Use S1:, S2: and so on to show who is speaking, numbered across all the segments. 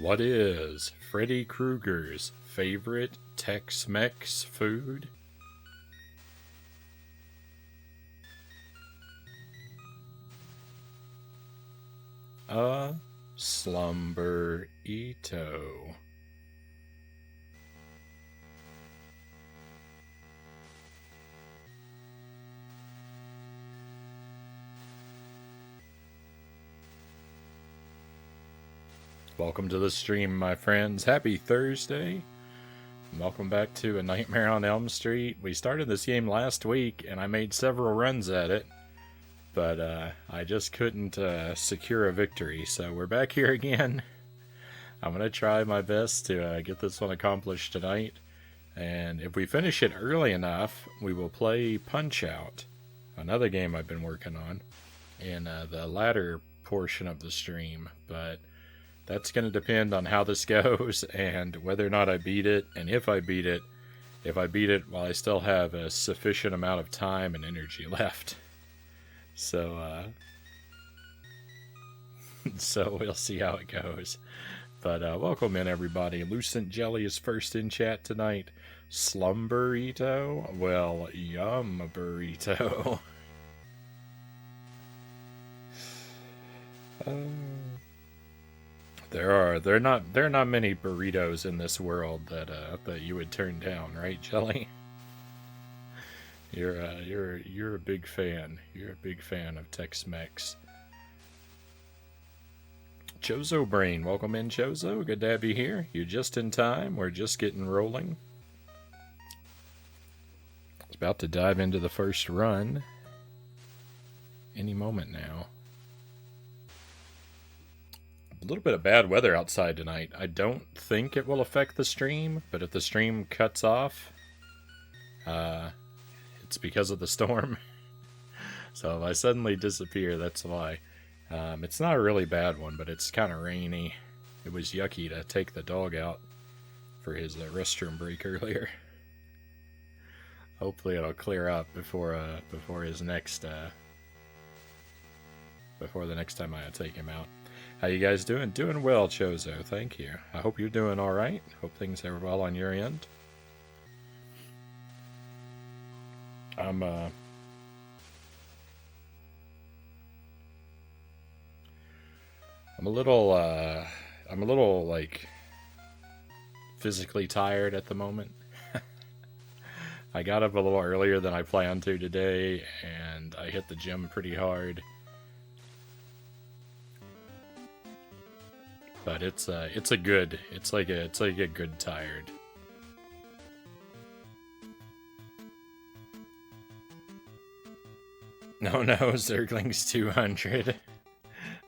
S1: What is Freddy Krueger's favorite Tex-Mex food? A slumberito. Welcome to the stream, my friends. Happy Thursday. Welcome back to A Nightmare on Elm Street. We started this game last week, and I made several runs at it, but I just couldn't secure a victory, so we're back here again. I'm going to try my best to get this one accomplished tonight, and if we finish it early enough, we will play Punch-Out!, another game I've been working on, in the latter portion of the stream, but that's going to depend on how this goes and whether or not I beat it, and if I beat it while I still have a sufficient amount of time and energy left. So, so we'll see how it goes. But welcome in, everybody. Lucent Jelly is first in chat tonight. Slumberito? Well, yum burrito. There are not many burritos in this world that you would turn down, right, Jelly? You're a big fan. You're a big fan of Tex-Mex. Chozo Brain, welcome in, Chozo. Good to have you here. You're just in time. We're just getting rolling. It's about to dive into the first run any moment now. A little bit of bad weather outside tonight. I don't think it will affect the stream, but if the stream cuts off, it's because of the storm. So if I suddenly disappear, that's why. It's not a really bad one, but it's kind of rainy. It was yucky to take the dog out for his restroom break earlier. Hopefully it'll clear up before his next before the next time I take him out. How you guys doing? Doing well, Chozo. Thank you. I hope you're doing all right. Hope things are well on your end. I'm a little like physically tired at the moment. I got up a little earlier than I planned to today, and I hit the gym pretty hard. But it's a good tired. No, Zergling's 200.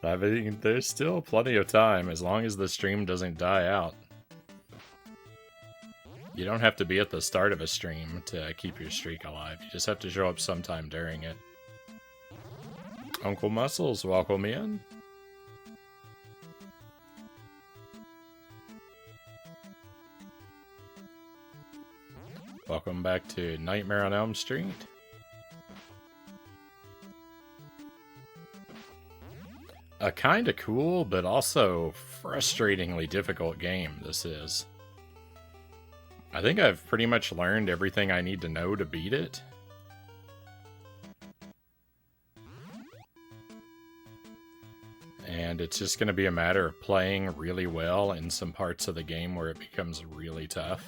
S1: I mean, there's still plenty of time as long as the stream doesn't die out. You don't have to be at the start of a stream to keep your streak alive. You just have to show up sometime during it. Uncle Muscles, welcome in. Welcome back to Nightmare on Elm Street. A kinda cool, but also frustratingly difficult game this is. I think I've pretty much learned everything I need to know to beat it. And it's just going to be a matter of playing really well in some parts of the game where it becomes really tough.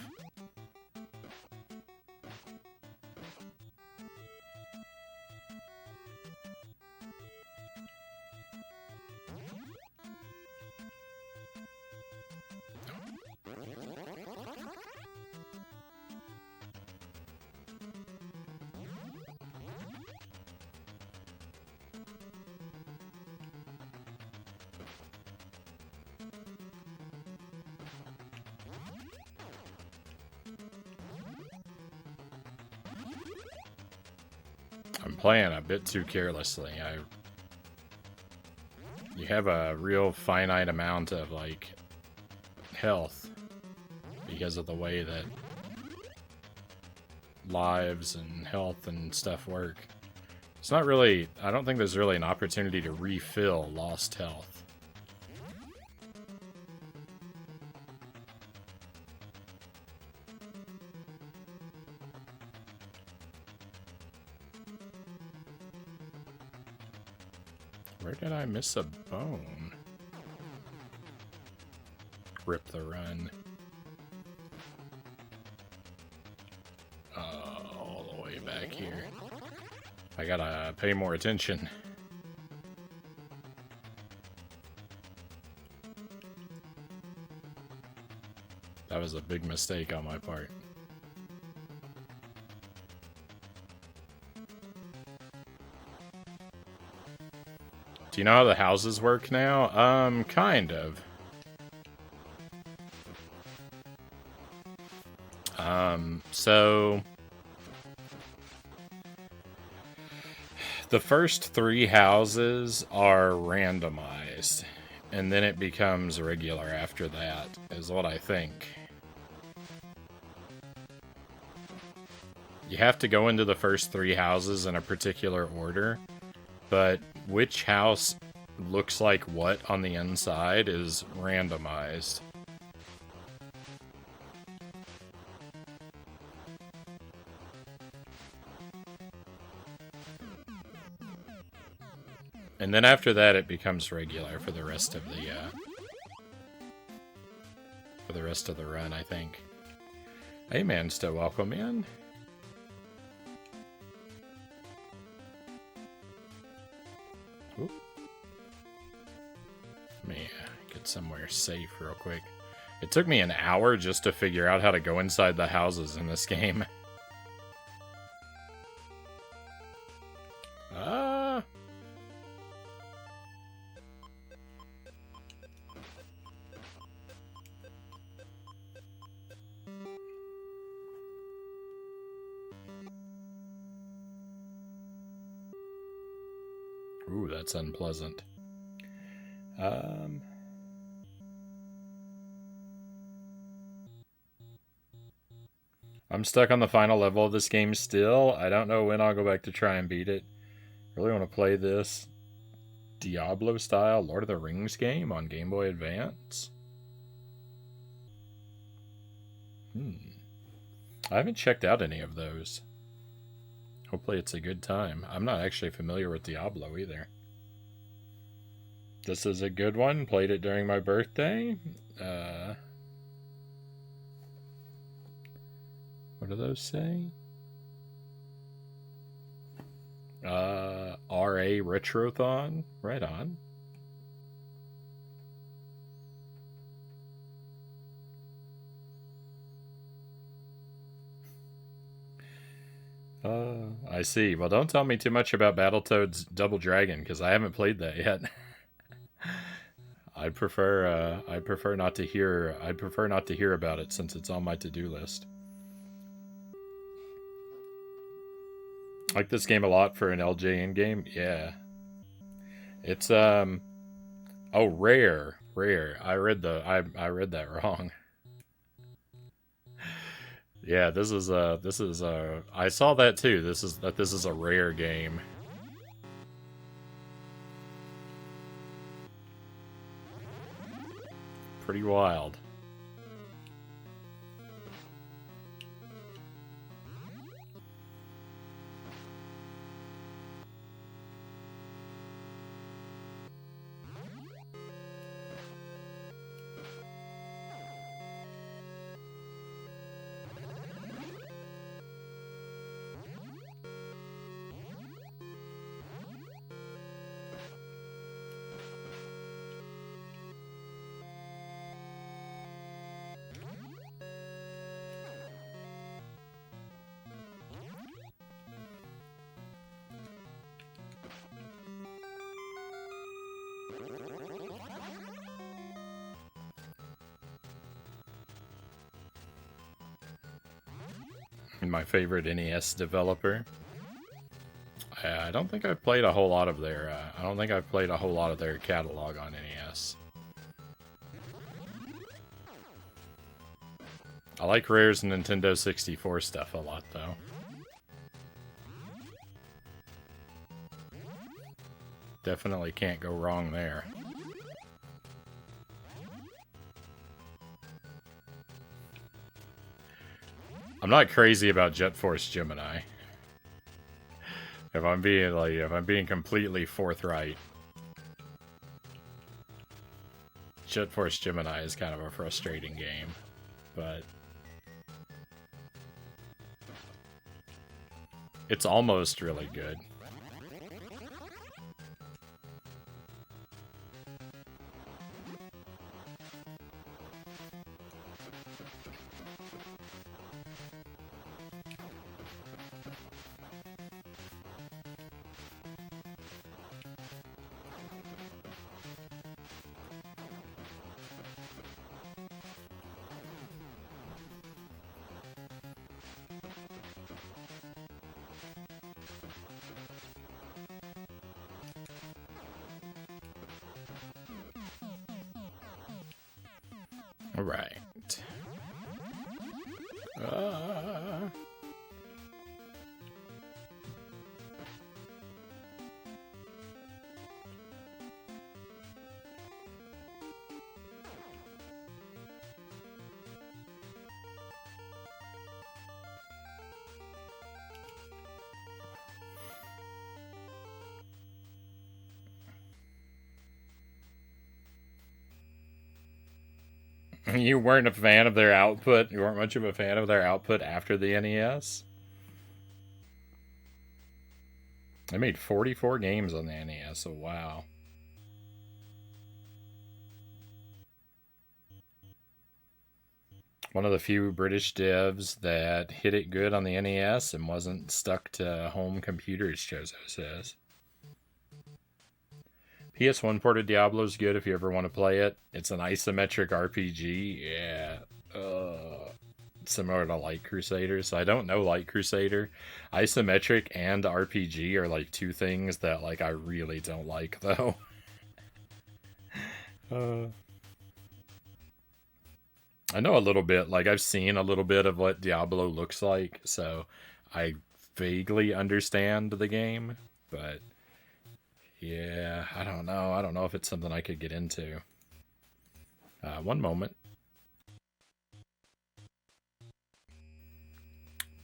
S1: I'm playing a bit too carelessly. You have a real finite amount of, like, health because of the way that lives and health and stuff work. It's not really, I don't think there's really an opportunity to refill lost health. Where did I miss a bone? Rip the run. All the way back here. I gotta pay more attention. That was a big mistake on my part. Do you know how the houses work now? Kind of. So the first 3 houses are randomized, and then it becomes regular after that, is what I think. You have to go into the first 3 houses in a particular order, but which house looks like what on the inside is randomized. And then after that, it becomes regular for the rest of the run, I think. Hey, man, still welcome in. Oop. Let me get somewhere safe real quick. It took me an hour just to figure out how to go inside the houses in this game. Ooh, that's unpleasant. I'm stuck on the final level of this game still. I don't know when I'll go back to try and beat it. Really want to play this Diablo-style Lord of the Rings game on Game Boy Advance. I haven't checked out any of those. Hopefully it's a good time. I'm not actually familiar with Diablo either. This is a good one. Played it during my birthday. What do those say? RA Retrothon. Right on. I see. Well, don't tell me too much about Battletoads Double Dragon, because I haven't played that yet. I'd prefer not to hear about it since it's on my to-do list. I like this game a lot for an LJN game. Yeah. It's oh, rare. I read that wrong. Yeah, this is I saw that too. This is a rare game. Pretty wild. My favorite NES developer. I don't think I've played a whole lot of their. I don't think I've played a whole lot of their catalog on NES. I like Rare's Nintendo 64 stuff a lot, though. Definitely can't go wrong there. I'm not crazy about Jet Force Gemini. If I'm being completely forthright. Jet Force Gemini is kind of a frustrating game, but it's almost really good. All right. You weren't a fan of their output? You weren't much of a fan of their output after the NES? They made 44 games on the NES, so wow. One of the few British devs that hit it good on the NES and wasn't stuck to home computers, Chozo says. PS1 ported Diablo is good if you ever want to play it. It's an isometric RPG. Yeah. Similar to Light Crusader. So I don't know Light Crusader. Isometric and RPG are like two things that like I really don't like though. I know a little bit. Like I've seen a little bit of what Diablo looks like, so I vaguely understand the game, but yeah, I don't know. I don't know if it's something I could get into. One moment.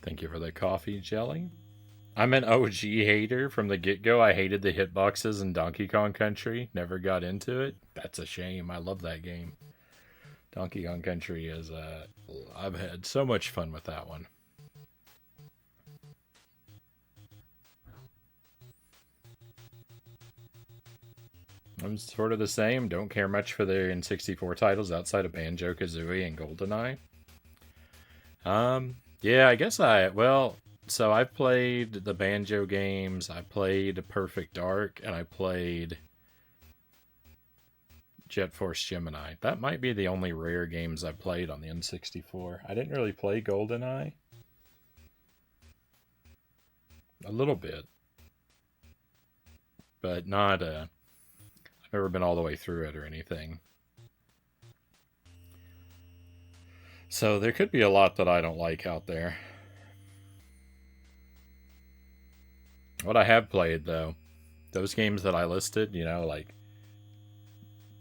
S1: Thank you for the coffee, Jelly. I'm an OG hater from the get-go. I hated the hitboxes in Donkey Kong Country. Never got into it. That's a shame. I love that game. Donkey Kong Country is, I've had so much fun with that one. I'm sort of the same. Don't care much for their N64 titles outside of Banjo-Kazooie and GoldenEye. Yeah, I guess so I've played the Banjo games, I played Perfect Dark, and I played Jet Force Gemini. That might be the only rare games I played on the N64. I didn't really play GoldenEye. A little bit. But not, I've never been all the way through it or anything. So there could be a lot that I don't like out there. What I have played, though, those games that I listed, like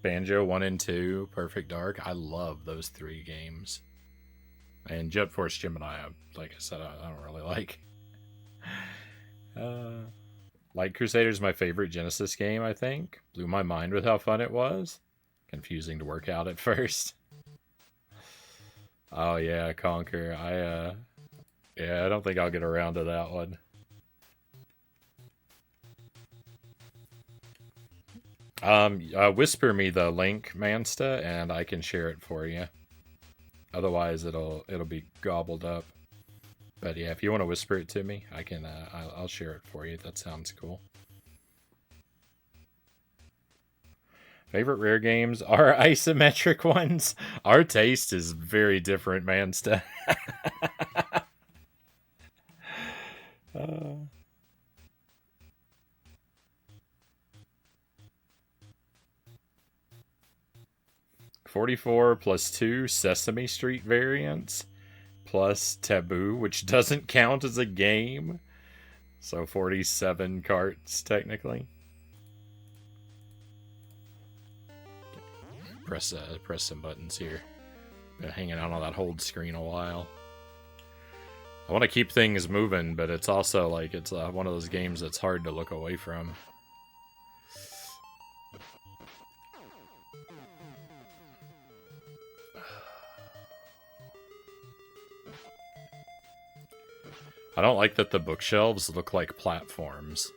S1: Banjo 1 and 2, Perfect Dark, I love those three games. And Jet Force Gemini, like I said, I don't really like. Light Crusader is my favorite Genesis game, I think. Blew my mind with how fun it was. Confusing to work out at first. Oh yeah, Conquer. I don't think I'll get around to that one. Whisper me the link, Mansta, and I can share it for you. Otherwise, it'll be gobbled up. But yeah, if you want to whisper it to me, I can. I'll share it for you. That sounds cool. Favorite rare games are isometric ones. Our taste is very different, Mansta. 44 plus 2 Sesame Street variants plus Taboo, which doesn't count as a game. So 47 carts, technically. Press some buttons here. Been hanging out on that hold screen a while. I want to keep things moving, but it's also like it's one of those games that's hard to look away from. I don't like that the bookshelves look like platforms.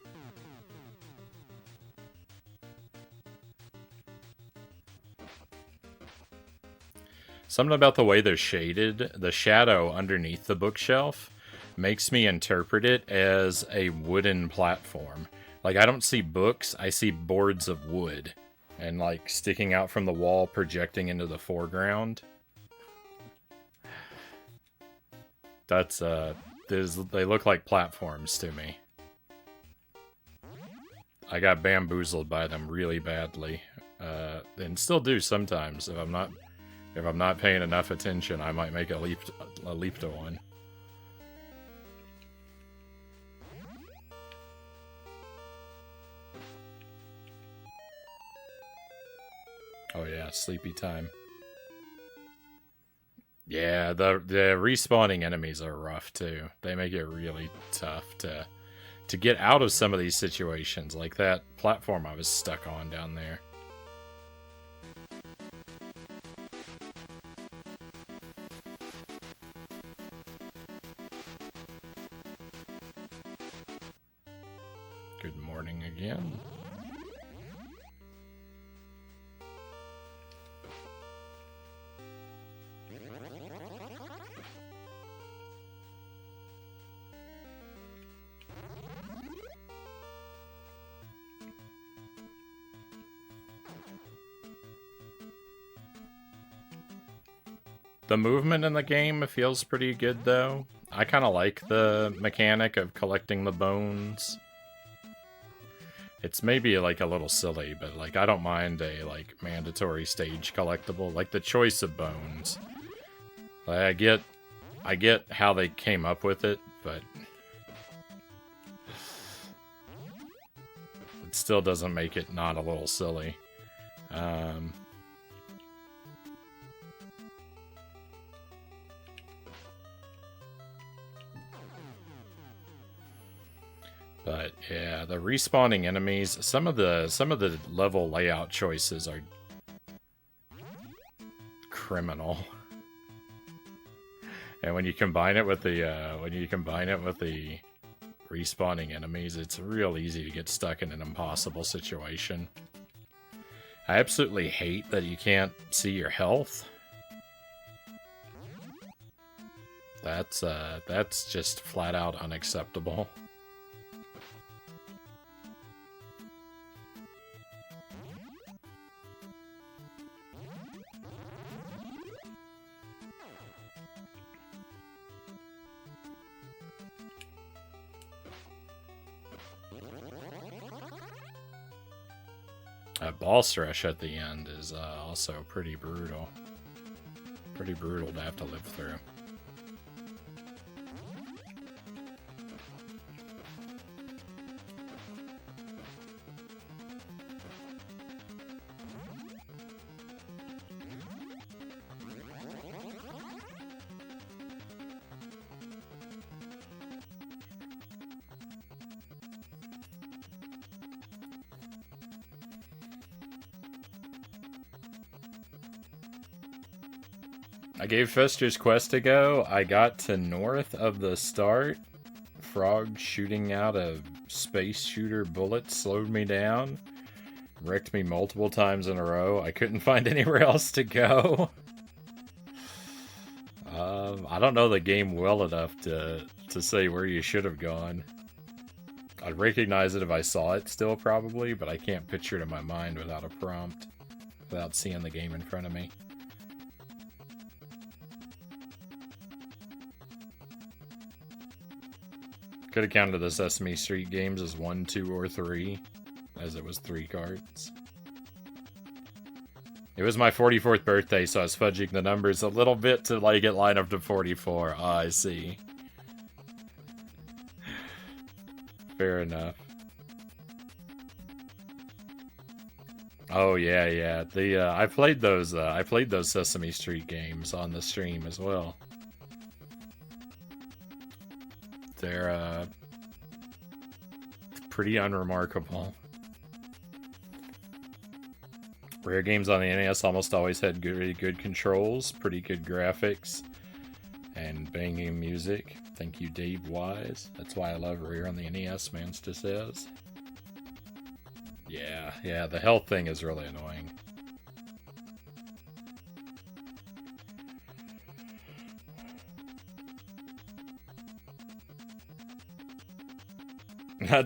S1: Something about the way they're shaded, the shadow underneath the bookshelf, makes me interpret it as a wooden platform. Like, I don't see books, I see boards of wood. And, like, sticking out from the wall, projecting into the foreground. That's, they look like platforms to me. I got bamboozled by them really badly. And still do sometimes. If I'm not paying enough attention, I might make a leap to one. Oh yeah, sleepy time. Yeah, the respawning enemies are rough too. They make it really tough to get out of some of these situations, like that platform I was stuck on down there. Good morning again. The movement in the game feels pretty good, though. I kind of like the mechanic of collecting the bones. It's maybe, like, a little silly, but, like, I don't mind a, like, mandatory stage collectible. Like, the choice of bones. Like, I get how they came up with it, but it still doesn't make it not a little silly. But yeah, the respawning enemies, some of the level layout choices are criminal. And when you combine it with the respawning enemies, it's real easy to get stuck in an impossible situation. I absolutely hate that you can't see your health. That's just flat out unacceptable. That boss rush at the end is also pretty brutal. Pretty brutal to have to live through. I gave Fester's Quest a go. I got to north of the start. Frog shooting out a space shooter bullet slowed me down. Wrecked me multiple times in a row. I couldn't find anywhere else to go. I don't know the game well enough to say where you should have gone. I'd recognize it if I saw it still, probably, but I can't picture it in my mind without a prompt. Without seeing the game in front of me. Could have counted the Sesame Street games as 1, 2, or 3, as it was 3 cards. It was my 44th birthday, so I was fudging the numbers a little bit to like it line up to 44. Ah, I see. Fair enough. Oh yeah. I played those Sesame Street games on the stream as well. They're pretty unremarkable. Rare games on the NES almost always had really good controls, pretty good graphics, and banging music. Thank you, Dave Wise. That's why I love Rare on the NES, Manster says. Yeah, the health thing is really annoying.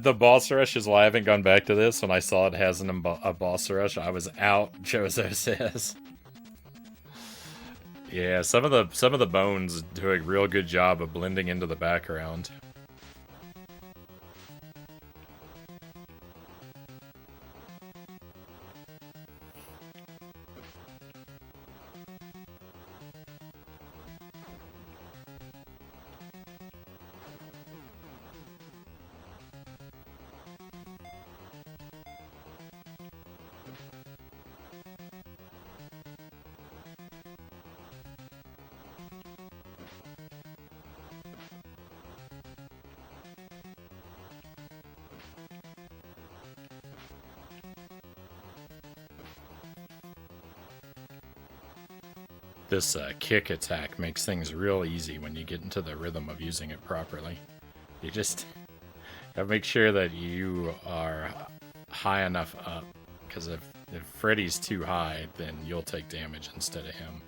S1: The boss rush is why I haven't gone back to this. When I saw it has a boss rush, I was out, Jozo says. Yeah, some of the bones do a real good job of blending into the background. This kick attack makes things real easy when you get into the rhythm of using it properly. You just gotta make sure that you are high enough up, because if Freddy's too high, then you'll take damage instead of him.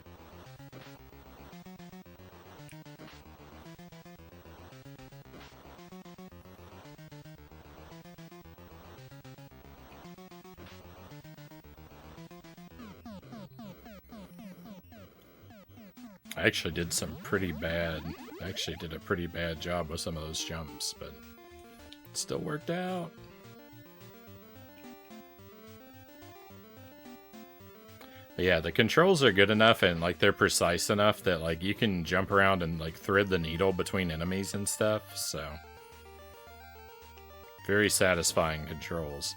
S1: I actually did a pretty bad job with some of those jumps, but it still worked out. But yeah, the controls are good enough and like they're precise enough that like you can jump around and like thread the needle between enemies and stuff, so very satisfying controls.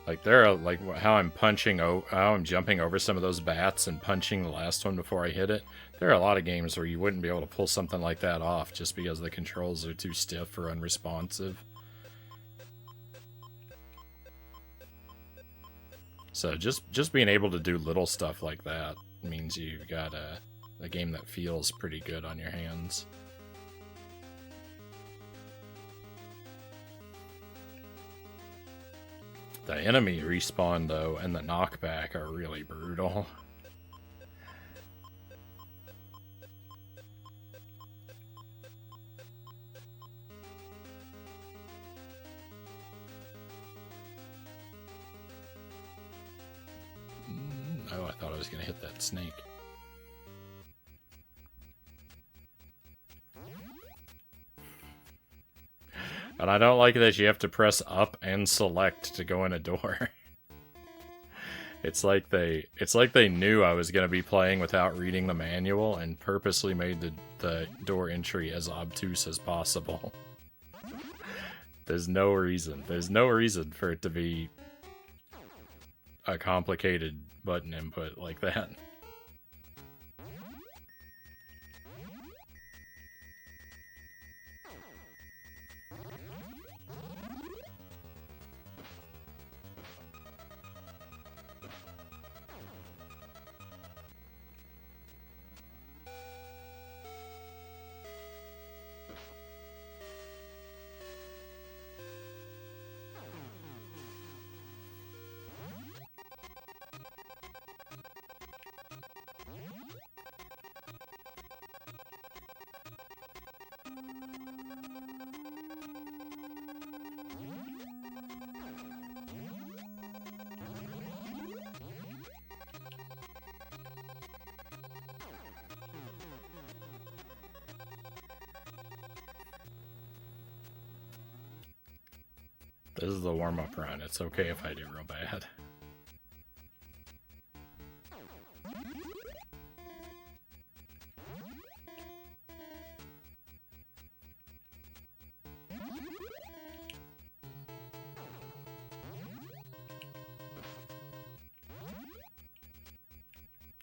S1: Like there are like how I'm jumping over some of those bats and punching the last one before I hit it. There are a lot of games where you wouldn't be able to pull something like that off just because the controls are too stiff or unresponsive. So just being able to do little stuff like that means you've got a game that feels pretty good on your hands. The enemy respawn, though, and the knockback are really brutal. Oh, I thought I was going to hit that snake. And I don't like that you have to press up and select to go in a door. It's like they knew I was going to be playing without reading the manual and purposely made the door entry as obtuse as possible. There's no reason for it to be a complicated button input like that. This is the warm-up run. It's okay if I do real bad.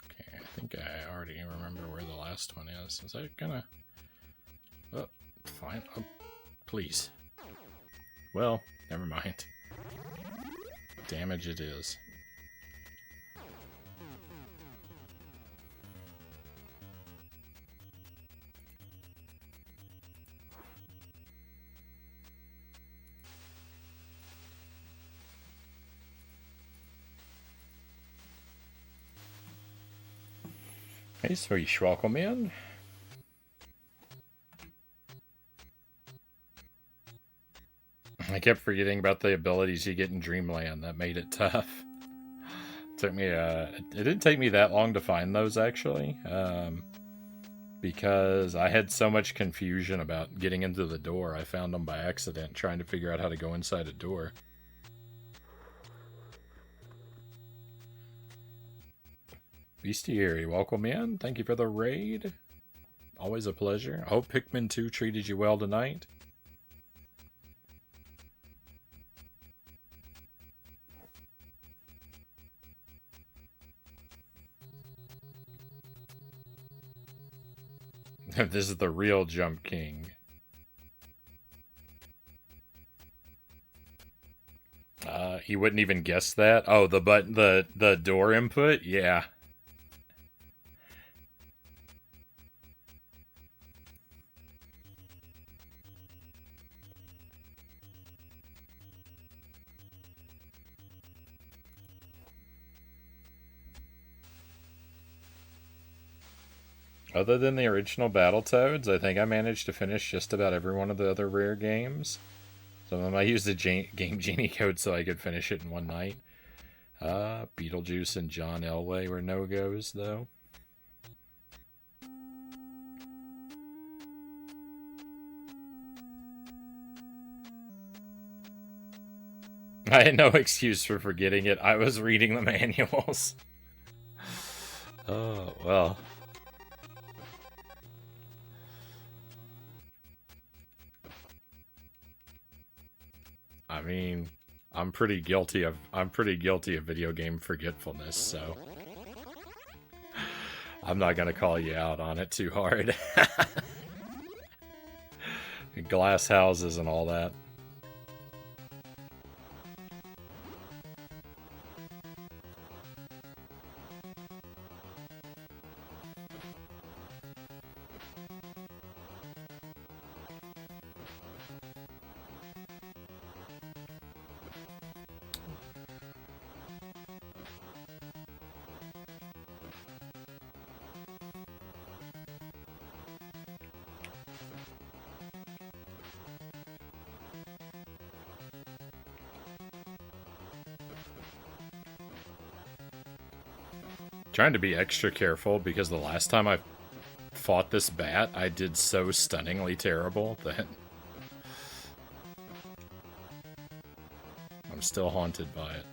S1: Okay, I think I already remember where the last one is. Is that gonna... Oh, fine. Oh, please. Well, never mind. Damage it is. Hey, sweet, welcome in. I kept forgetting about the abilities you get in Dreamland. That made it tough. Took me it didn't take me that long to find those actually, because I had so much confusion about getting into the door. I found them by accident trying to figure out how to go inside a door. Bestiary, welcome in. Thank you for the raid. Always a pleasure. I hope Pikmin 2 treated you well tonight. This is the real Jump King. He wouldn't even guess that. Oh, the button, the door input. Yeah. Other than the original Battletoads, I think I managed to finish just about every one of the other rare games. Some of them I used the Game Genie code so I could finish it in one night. Beetlejuice and John Elway were no-goes, though. I had no excuse for forgetting it. I was reading the manuals. Oh, well. I mean, I'm pretty guilty of video game forgetfulness, so I'm not gonna call you out on it too hard. Glass houses and all that. Trying to be extra careful because the last time I fought this bat, I did so stunningly terrible that I'm still haunted by it.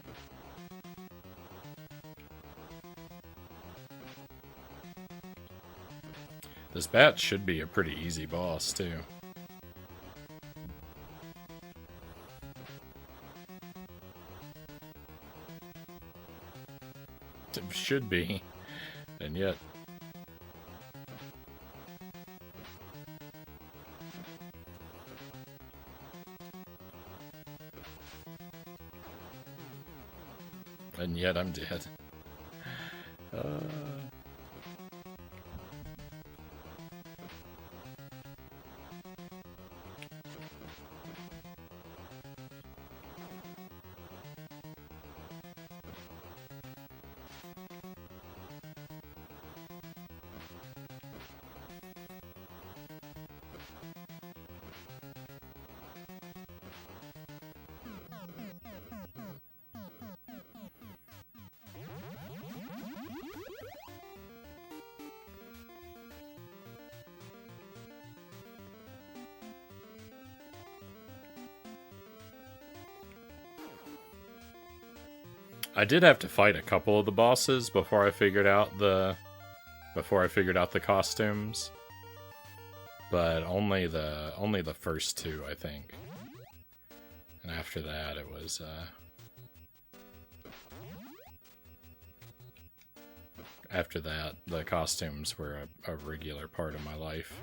S1: This bat should be a pretty easy boss, too. It should be, and yet... And yet I'm dead. I did have to fight a couple of the bosses before I figured out the costumes, but only the first two, I think. And after that, it was after that the costumes were a regular part of my life.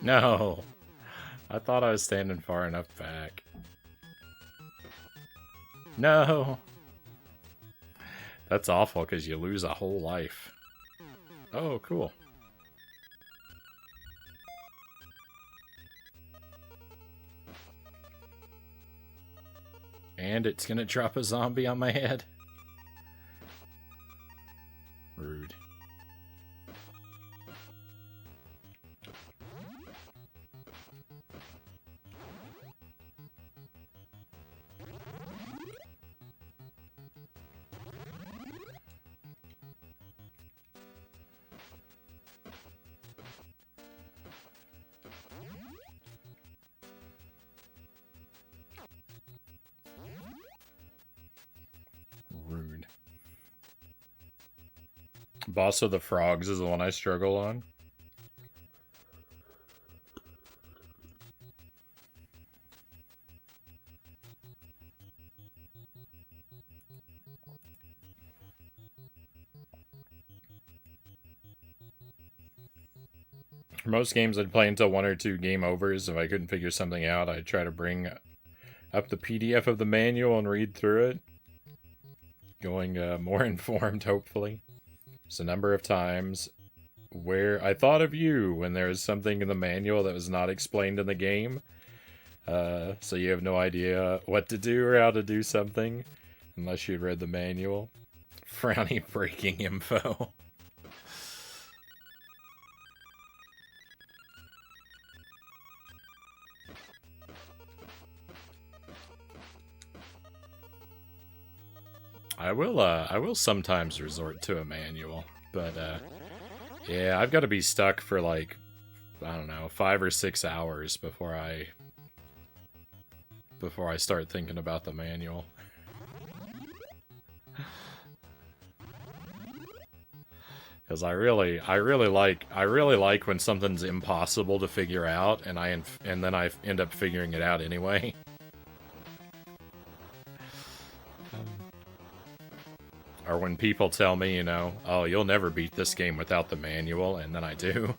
S1: No! I thought I was standing far enough back. No! That's awful, because you lose a whole life. Oh, cool. And it's gonna drop a zombie on my head. Rude. Rude. Boss of the Frogs is the one I struggle on. For most games, I'd play until 1 or 2 game overs. If I couldn't figure something out, I'd try to bring up the PDF of the manual and read through it. Going more informed, hopefully. There's a number of times where I thought of you when there was something in the manual that was not explained in the game. So you have no idea what to do or how to do something unless you'd read the manual. Frownie breaking info. I will sometimes resort to a manual, but yeah, I've got to be stuck for like, I don't know, 5 or 6 hours before I start thinking about the manual. Because I really like when something's impossible to figure out, and then I end up figuring it out anyway. Or when people tell me, you know, oh, you'll never beat this game without the manual, and then I do.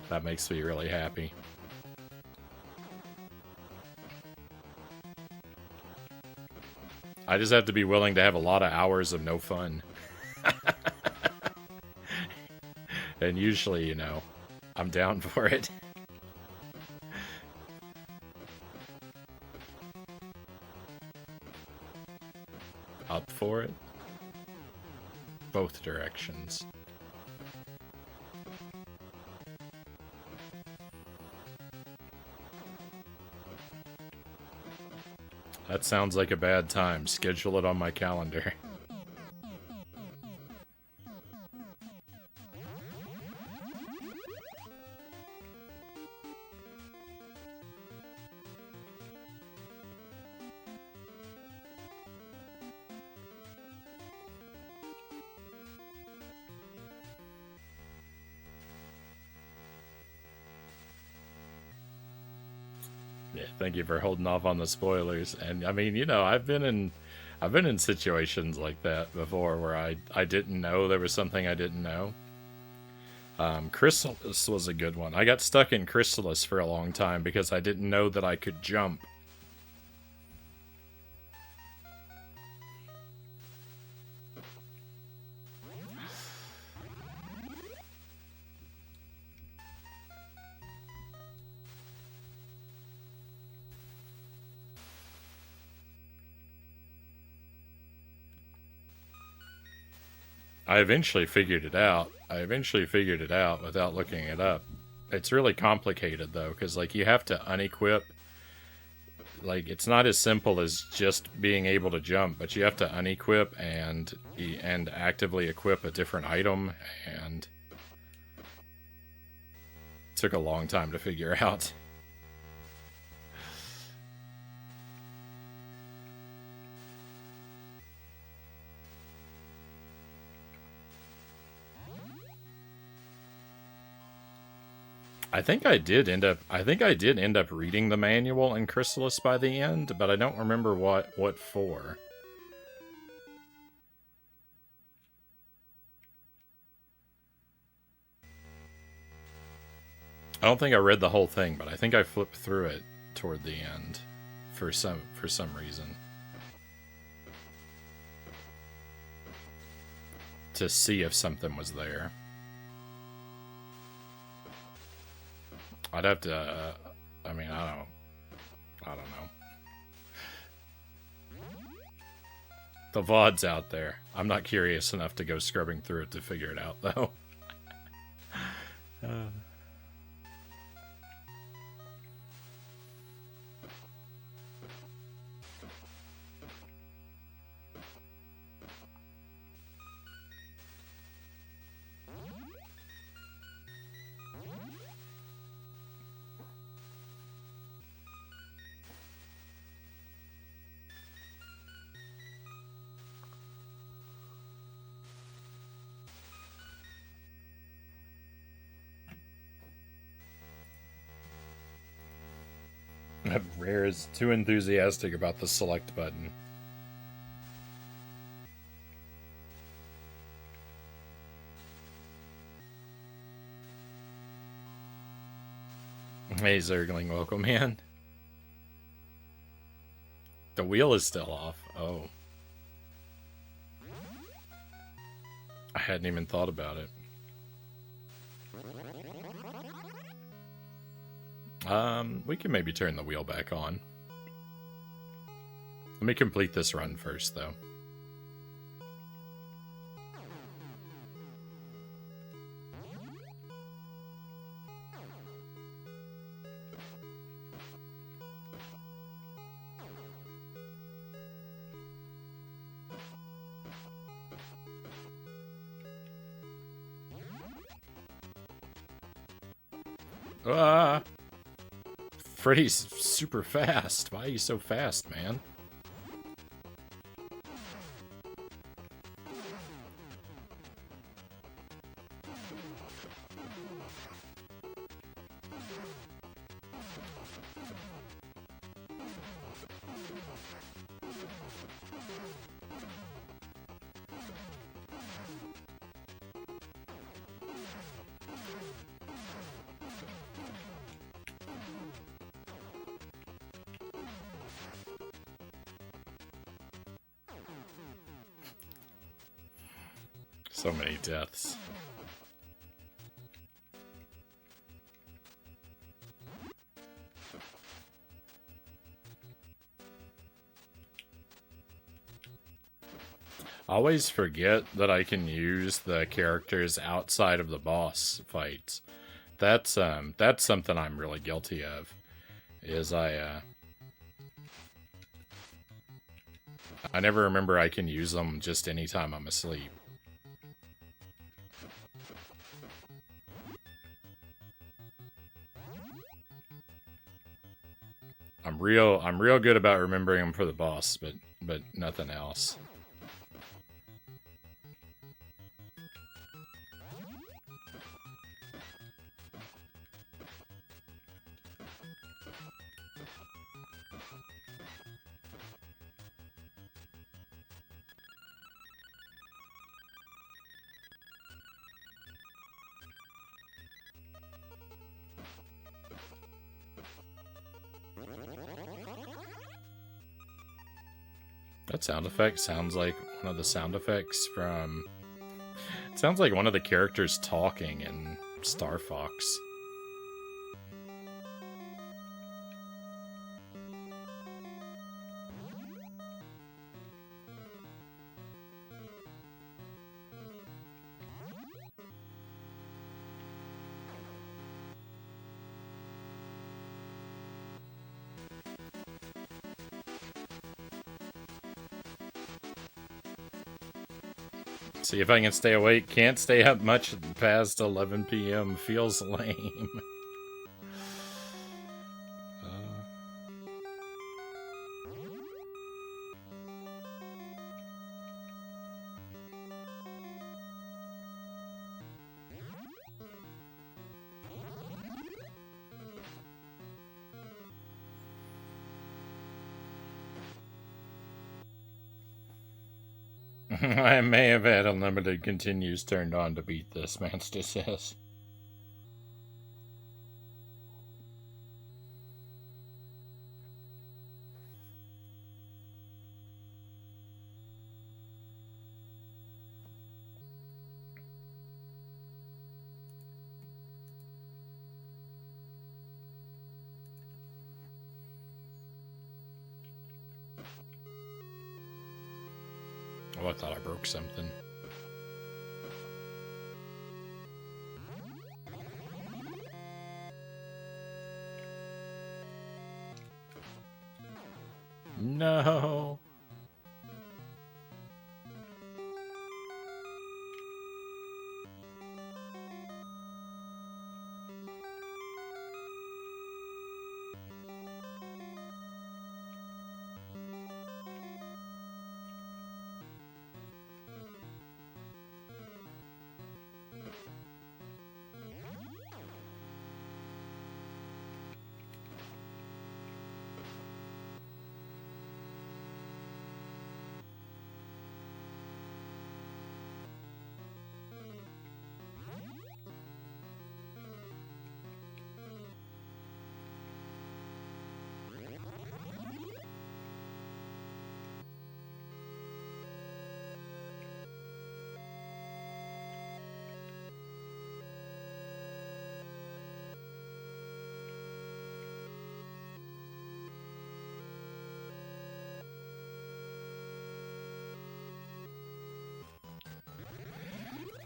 S1: That makes me really happy. I just have to be willing to have a lot of hours of no fun. And usually, you know, I'm down for it. Up for it. Both directions. That sounds like a bad time. Schedule it on my calendar. Yeah, thank you for holding off on the spoilers. And I mean, you know, I've been in situations like that before where I didn't know there was something I didn't know. Chrysalis was a good one. I got stuck in Chrysalis for a long time because I didn't know that I could jump. I eventually figured it out. Without looking it up. It's really complicated, though, because, like, you have to unequip. Like, it's not as simple as just being able to jump, but you have to unequip and actively equip a different item, and it took a long time to figure out. I think I did end up reading the manual in Chrysalis by the end, but I don't remember what for. I don't think I read the whole thing, but I think I flipped through it toward the end for some reason to see if something was there. I'd have to. I mean, I don't know. The VOD's out there. I'm not curious enough to go scrubbing through it to figure it out, though. Rare is too enthusiastic about the select button. Hey, Zergling, welcome in. The wheel is still off. Oh. I hadn't even thought about it. We can maybe turn the wheel back on. Let me complete this run first, though. Ah! Freddy's super fast. Why are you so fast, man? So many deaths. I always forget that I can use the characters outside of the boss fights. That's something I'm really guilty of. Is I never remember I can use them just anytime I'm asleep. I'm real good about remembering them for the boss, but nothing else. That sound effect sounds like one of the sound effects from... It sounds like one of the characters talking in Star Fox. See if I can stay awake. Can't stay up much past 11 p.m. Feels lame. I may have had unlimited continues turned on to beat this, Manster says. Oh, I thought I broke something. No!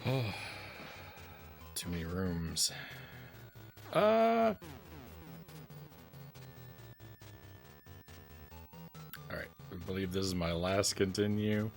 S1: Oh, too many rooms. Alright, I believe this is my last continue.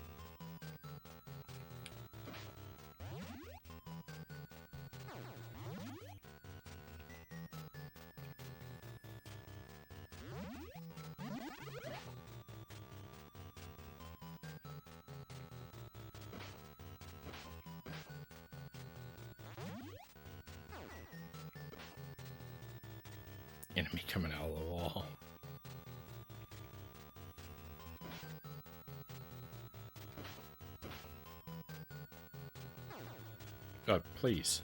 S1: Enemy coming out of the wall. God, please.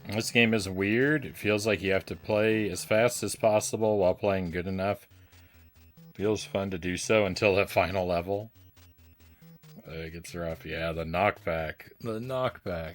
S1: This game is weird. It feels like you have to play as fast as possible while playing good enough. Feels fun to do so until that final level. It gets rough. Yeah, the knockback. The knockback.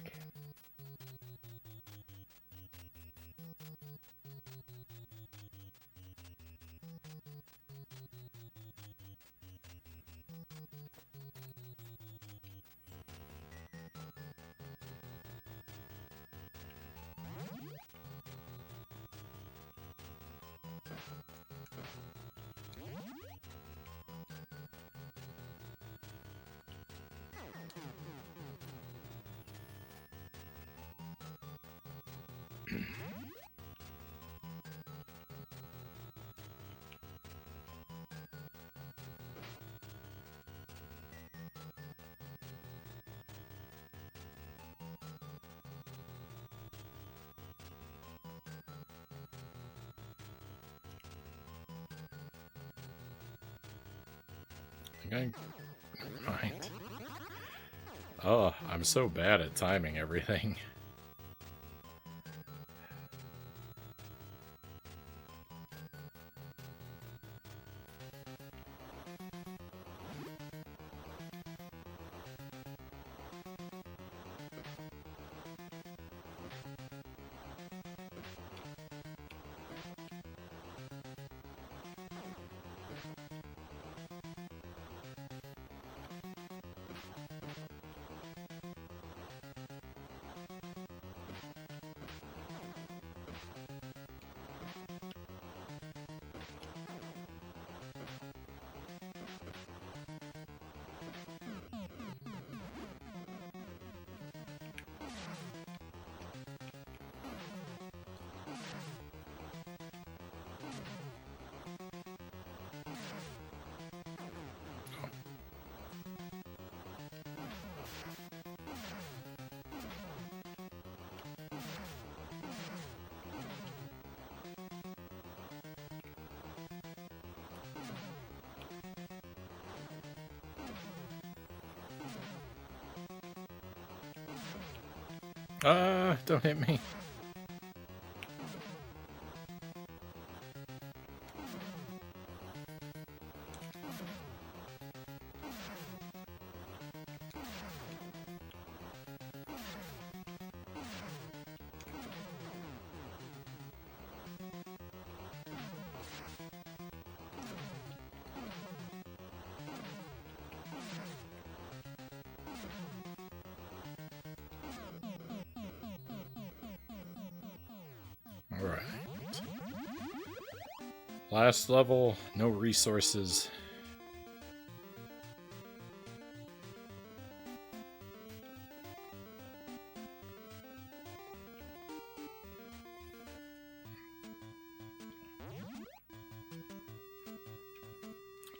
S1: Never mind. Oh, I'm so bad at timing everything. Don't hit me. Alright. Last level, no resources.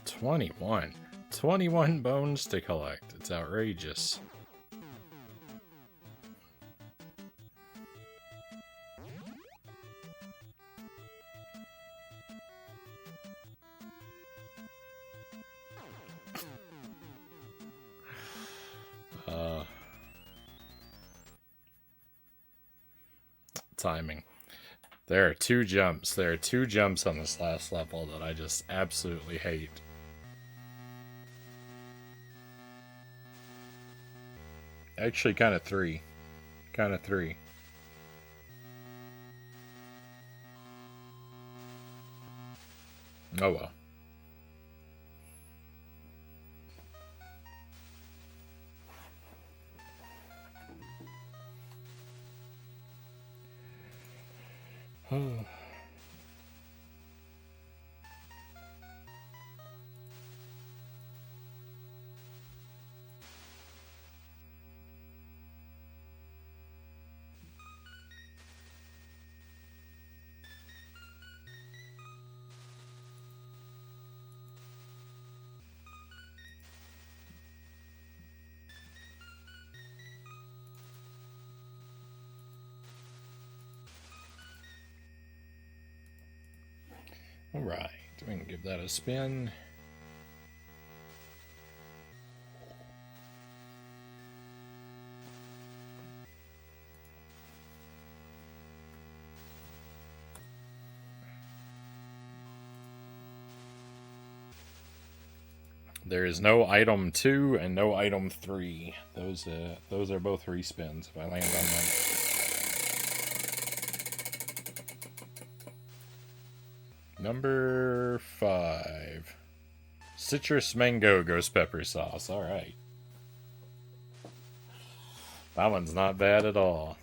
S1: $21. 21 bones to collect. It's outrageous. Timing. There are two jumps. There are two jumps on this last level that I just absolutely hate. Actually, kind of three. Kind of three. Oh well. Alright, we can give that a spin. There is no item 2 and no item 3. Those are both respins if I land on them. Number 5. Citrus Mango Ghost Pepper Sauce. Alright. That one's not bad at all.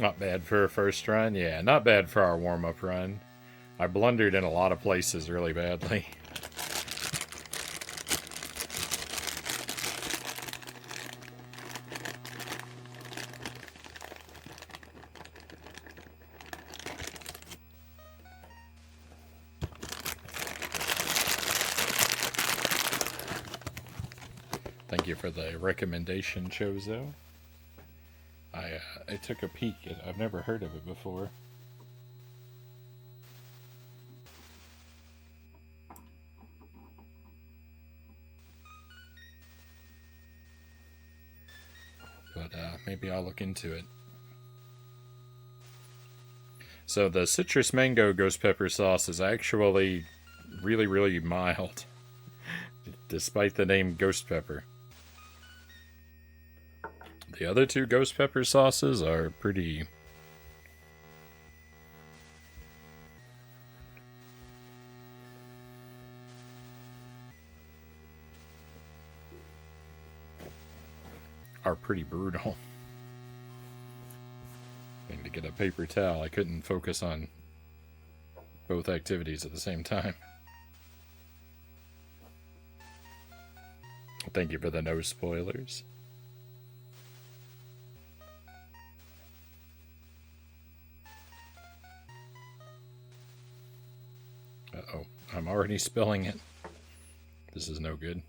S1: Not bad for a first run. Yeah, not bad for our warm-up run. I blundered in a lot of places really badly. Thank you for the recommendation, Chozo. I took a peek. I've never heard of it before. But maybe I'll look into it. So the citrus mango ghost pepper sauce is actually really, really mild, despite the name ghost pepper. The other two ghost pepper sauces are pretty... brutal. I need to get a paper towel. I couldn't focus on both activities at the same time. Thank you for the no spoilers. Uh-oh, I'm already spilling it. This is no good.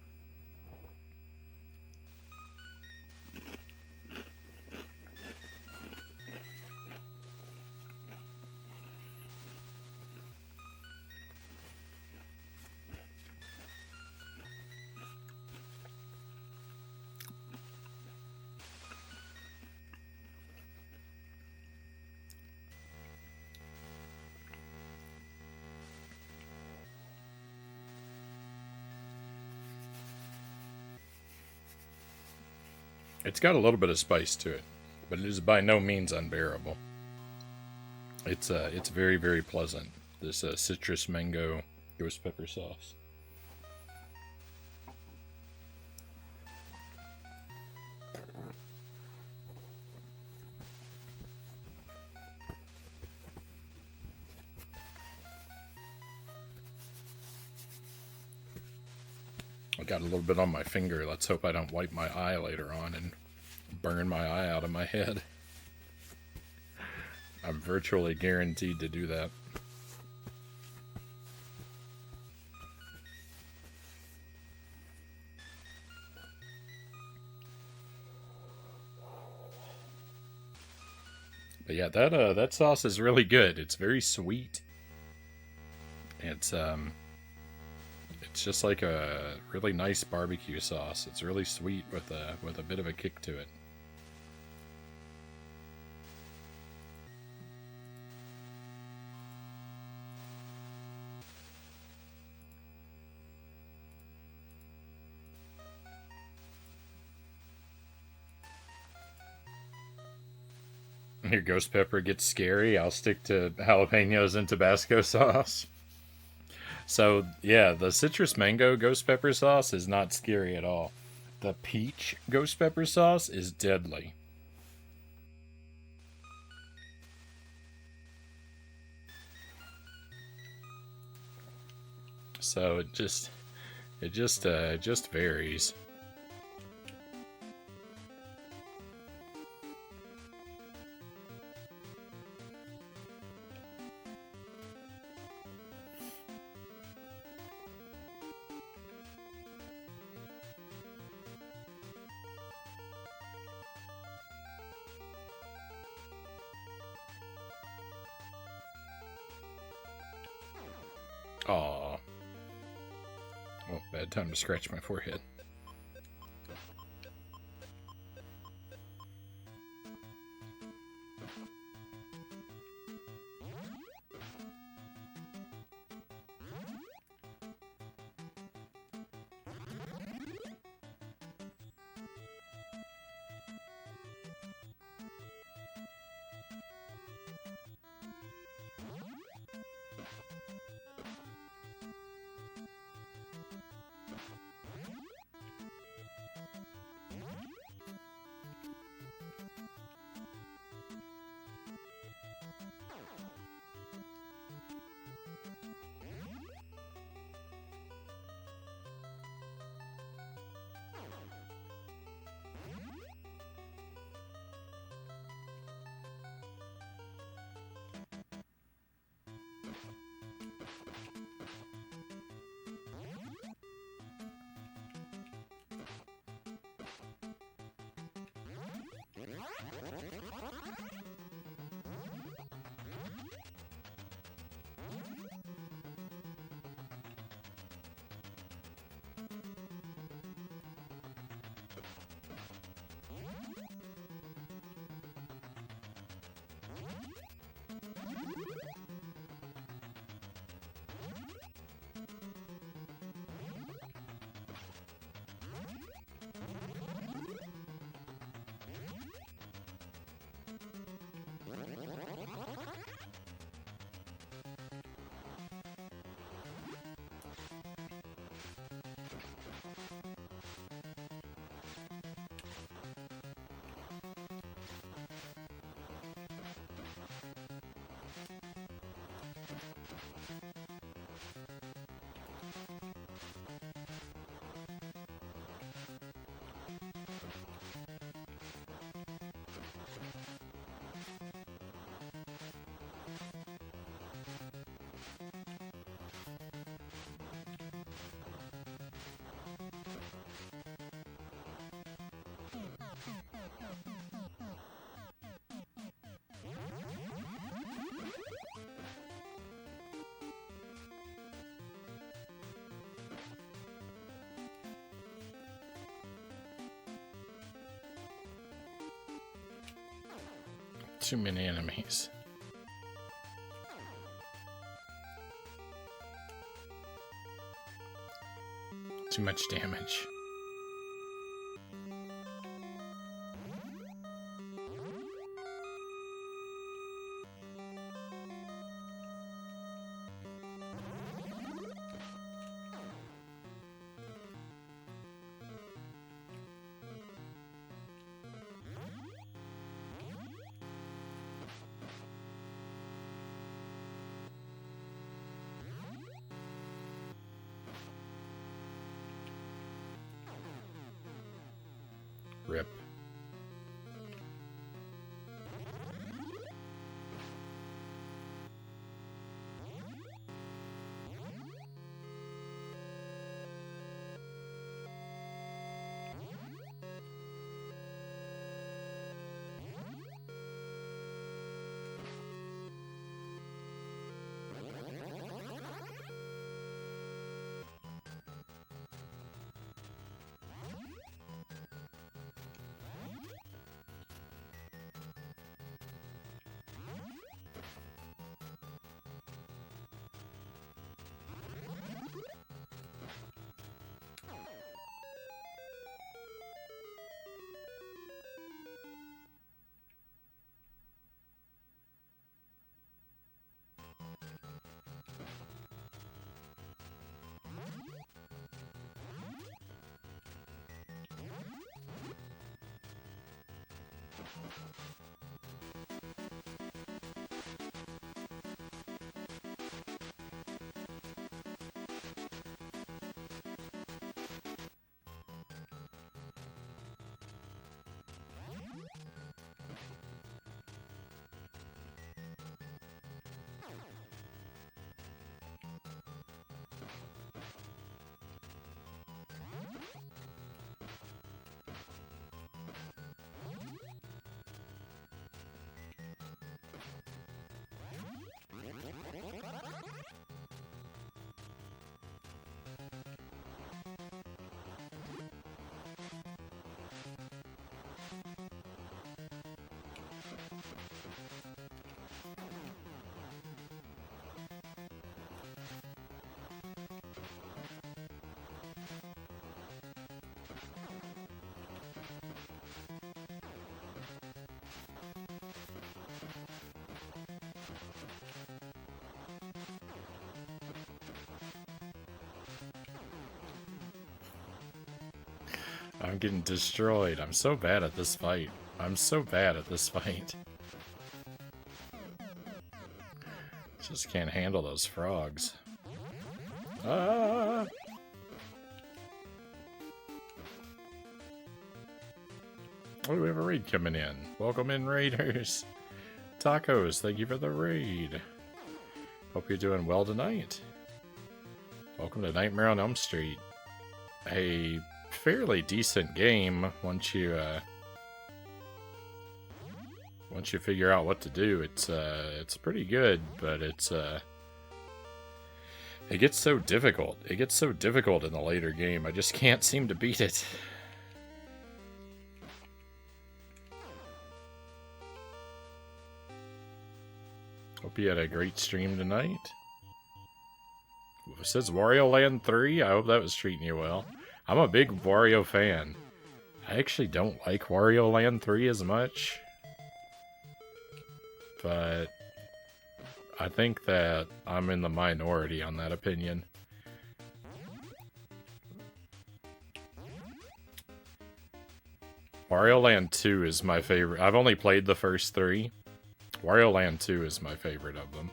S1: It's got a little bit of spice to it, but it is by no means unbearable. It's very, very pleasant. This citrus mango ghost pepper sauce. I got a little bit on my finger. Let's hope I don't wipe my eye later on and burn my eye out of my head. I'm virtually guaranteed to do that. But yeah, that sauce is really good. It's very sweet. It's just like a really nice barbecue sauce. It's really sweet with a bit of a kick to it. Your ghost pepper gets scary. I'll stick to jalapenos and Tabasco sauce. So, yeah, the citrus mango ghost pepper sauce is not scary at all. The peach ghost pepper sauce is deadly. So it just varies. Aw. Well, bad time to scratch my forehead. Too many enemies. Too much damage. Rip. I'm getting destroyed. I'm so bad at this fight. I'm so bad at this fight. Just can't handle those frogs. Ah! Oh, we have a raid coming in. Welcome in, raiders. Tacos, thank you for the raid. Hope you're doing well tonight. Welcome to Nightmare on Elm Street. A fairly decent game once you figure out what to do. It's pretty good, but it gets so difficult. It gets so difficult in the later game. I just can't seem to beat it. Hope you had a great stream tonight. It says Wario Land 3. I hope that was treating you well. I'm a big Wario fan. I actually don't like Wario Land 3 as much. But I think that I'm in the minority on that opinion. Wario Land 2 is my favorite. I've only played the first 3. Wario Land 2 is my favorite of them.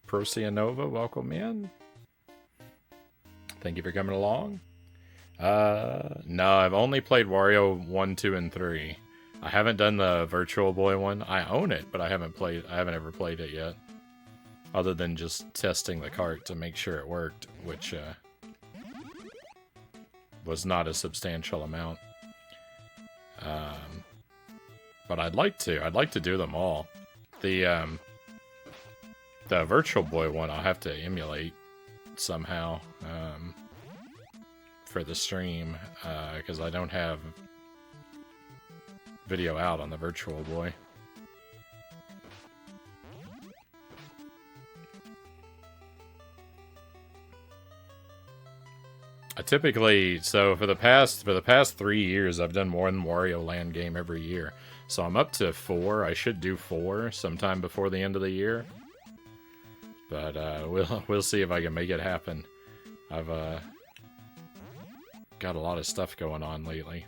S1: Procianova, welcome in. Thank you for coming along. No, I've only played Wario 1, 2, and 3. I haven't done the Virtual Boy one. I own it, but I haven't ever played it yet. Other than just testing the cart to make sure it worked, which was not a substantial amount. But I'd like to. I'd like to do them all. The Virtual Boy one I'll have to emulate somehow for the stream because I don't have video out on the Virtual Boy. I typically, so for the past 3 years, I've done one Wario Land game every year. So I'm up to 4. I should do 4 sometime before the end of the year. But we'll see if I can make it happen. I've got a lot of stuff going on lately.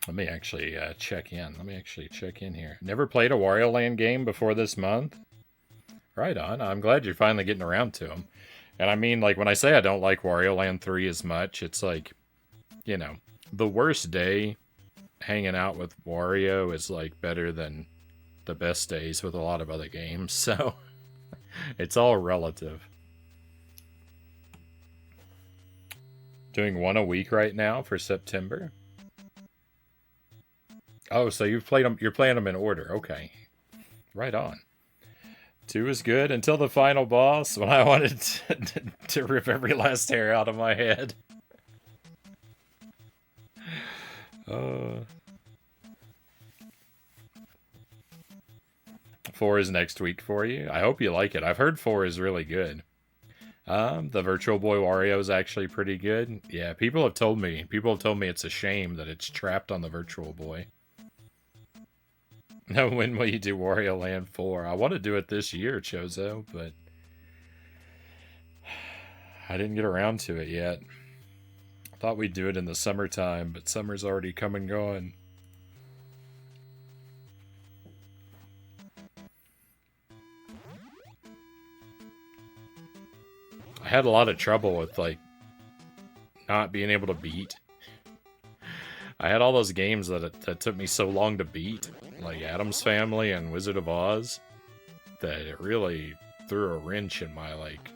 S1: Let me actually check in. Let me actually check in here. Never played a Wario Land game before this month? Right on. I'm glad you're finally getting around to them. And I mean, like, when I say I don't like Wario Land 3 as much, it's like, you know, the worst day hanging out with Wario is, like, better than the best days with a lot of other games. So, it's all relative. Doing one a week right now for September. Oh, so you've played them. You're playing them in order. Okay, right on. 2 is good until the final boss when I wanted to rip every last hair out of my head. 4 is next week for you. I hope you like it. I've heard 4 is really good. The Virtual Boy Wario is actually pretty good. Yeah, people have told me it's a shame that it's trapped on the Virtual Boy. No, when will you do Wario Land 4? I want to do it this year, Chozo, but I didn't get around to it yet. I thought we'd do it in the summertime, but summer's already come and gone. I had a lot of trouble with, like, not being able to beat. I had all those games that took me so long to beat, like Addams Family and Wizard of Oz, that it really threw a wrench in my, like,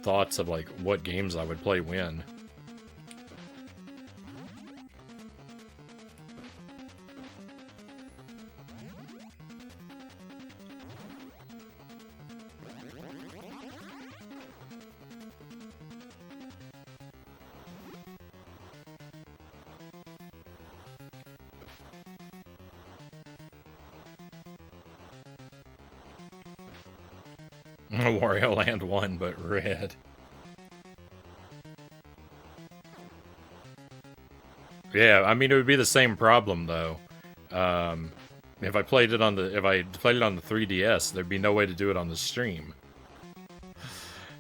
S1: thoughts of, like, what games I would play when. Wario Land 1, but red. Yeah, I mean, it would be the same problem, though. If I played it on the 3DS, there'd be no way to do it on the stream.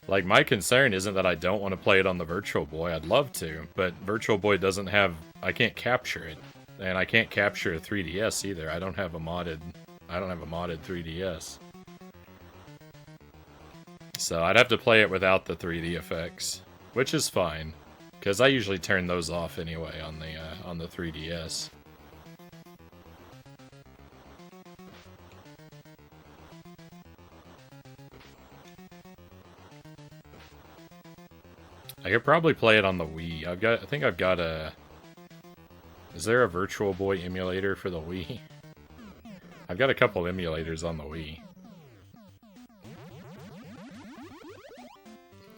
S1: Like, my concern isn't that I don't want to play it on the Virtual Boy. I'd love to, but Virtual Boy doesn't have... I can't capture it. And I can't capture a 3DS either. I don't have a modded 3DS. So I'd have to play it without the 3D effects, which is fine, because I usually turn those off anyway on the 3DS. I could probably play it on the Wii. I think I've got a... Is there a Virtual Boy emulator for the Wii? I've got a couple emulators on the Wii.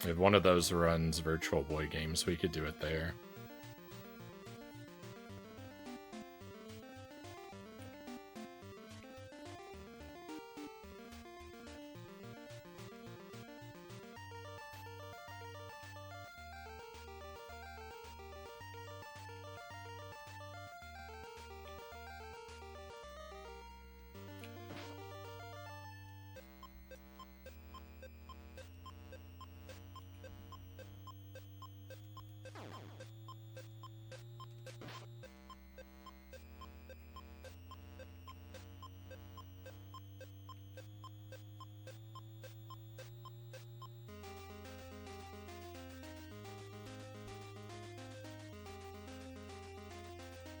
S1: If one of those runs Virtual Boy games, we could do it there.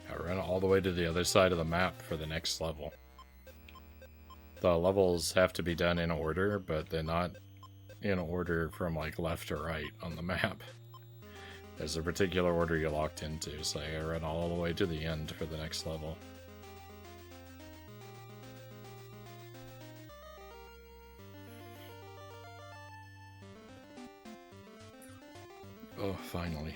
S1: I run all the way to the other side of the map for the next level. the levels have to be done in order, but they're not in order from like left to right on the map. There's a particular order you're locked into, so I run all the way to the end for the next level. Oh, finally.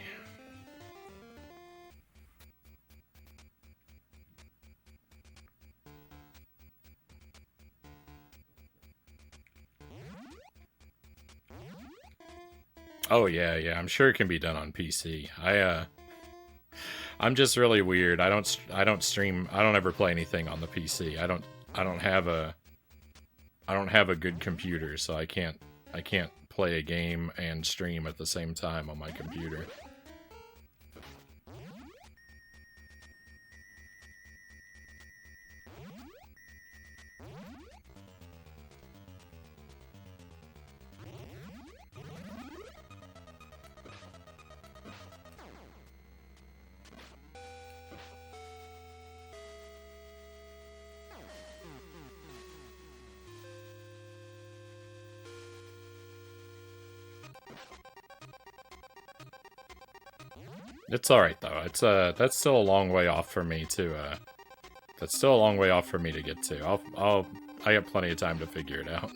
S1: Oh yeah, I'm sure it can be done on PC. I'm just really weird. I don't stream. I don't ever play anything on the PC. I don't have a good computer, so I can't play a game and stream at the same time on my computer. It's alright though. It's that's still a long way off for me to that's still a long way off for me to get to. I got plenty of time to figure it out.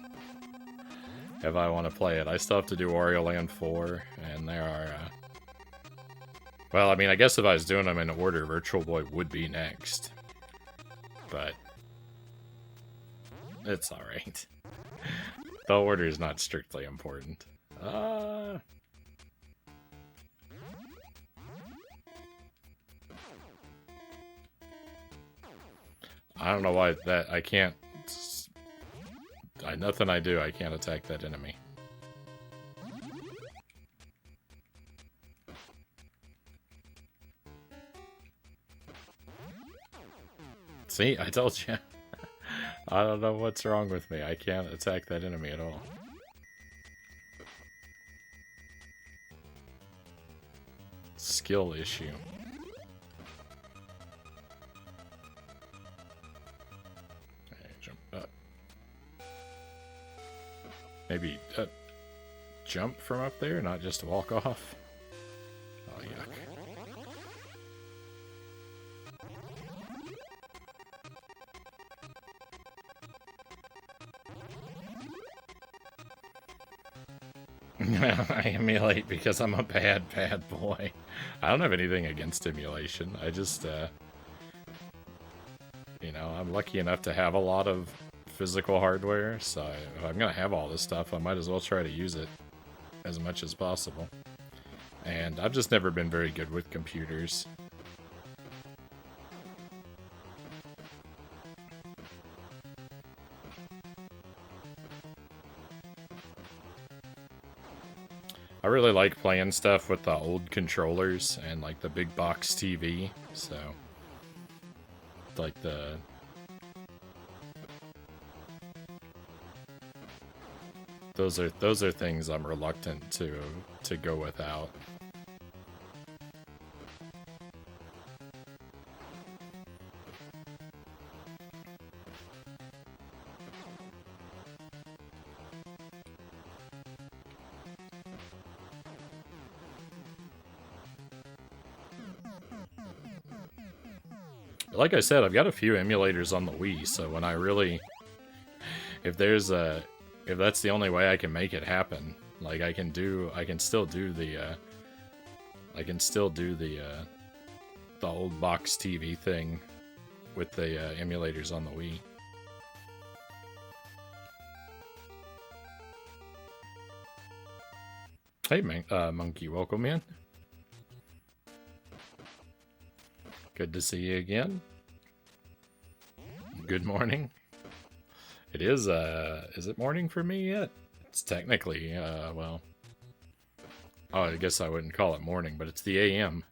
S1: If I want to play it. I still have to do Wario Land 4, and there are well, I mean, I guess if I was doing them in order, Virtual Boy would be next. But it's alright. The order is not strictly important. I don't know why that I can't. Nothing I do, I can't attack that enemy. See, I told you. I don't know what's wrong with me. I can't attack that enemy at all. Skill issue. Maybe jump from up there, not just walk off. Oh, yuck. I emulate because I'm a bad boy. I don't have anything against emulation. I just, you know, I'm lucky enough to have a lot of physical hardware, so if I'm gonna have all this stuff, I might as well try to use it as much as possible. And I've just never been very good with computers. I really like playing stuff with the old controllers and like the big box TV, so like those are things I'm reluctant to go without. Like I said, I've got a few emulators on the Wii, so when I really, if that's the only way I can make it happen, like I can still do the old box TV thing with the emulators on the Wii. Hey, Monkey, welcome in. Good to see you again. Good morning. It is it morning for me yet? It's technically, well... Oh, I guess I wouldn't call it morning, but it's the AM.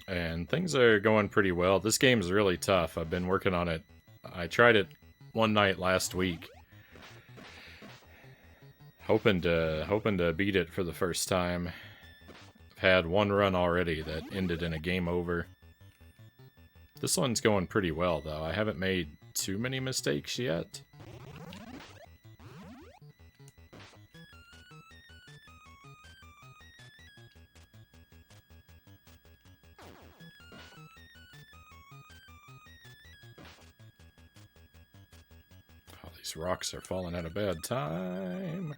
S1: And things are going pretty well. This game's really tough. I've been working on it. I tried it one night last week. Hoping to beat it for the first time. I've had one run already that ended in a game over. This one's going pretty well, though. I haven't made too many mistakes yet. Oh, these rocks are falling at a bad time.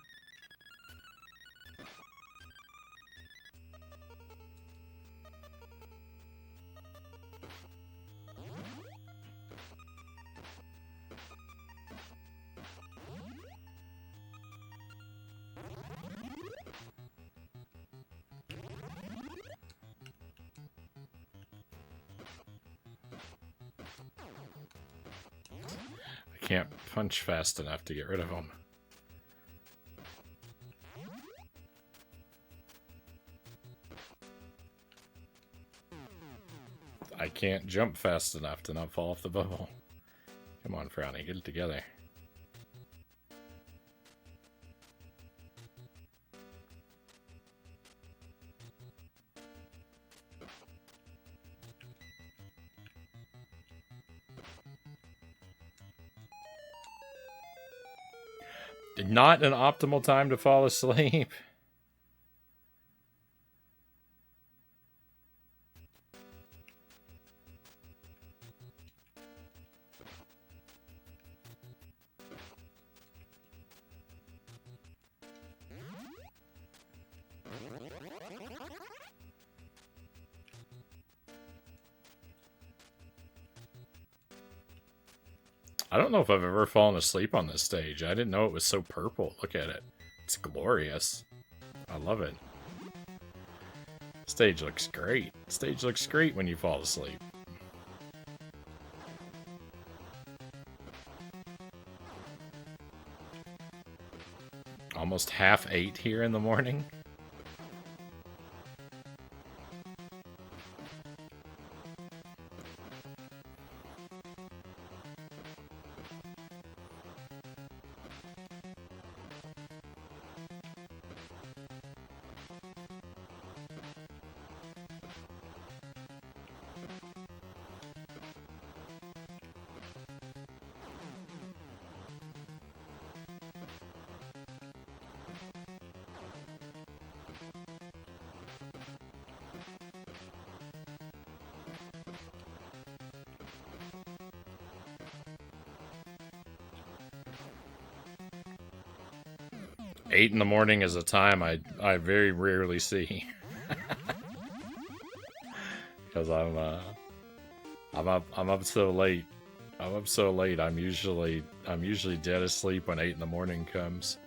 S1: Can't punch fast enough to get rid of them. I can't jump fast enough to not fall off the bubble. Come on, Frownie, get it together. Not an optimal time to fall asleep. I don't know if I've ever fallen asleep on this stage. I didn't know it was so purple. Look at it. It's glorious. I love it. Stage looks great. Stage looks great when you fall asleep. Almost 8:30 here in the morning. Eight in the morning is a time I very rarely see. Because I'm up so late. I'm up so late. I'm usually dead asleep when 8 in the morning comes.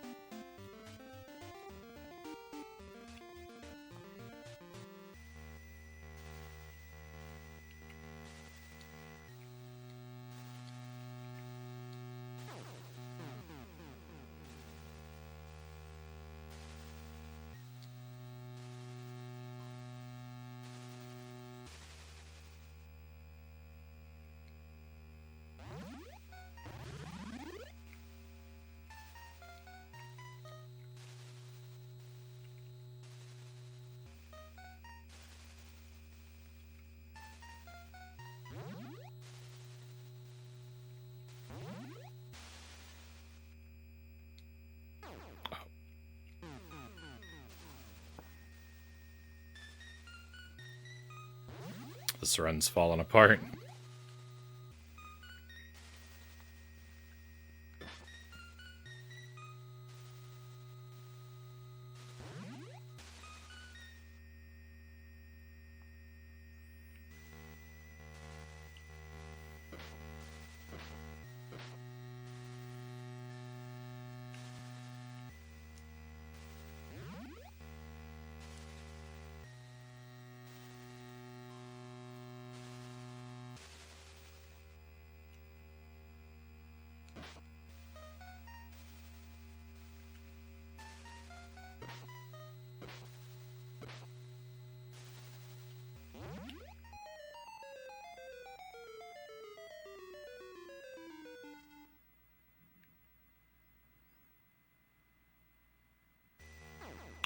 S1: This run's falling apart.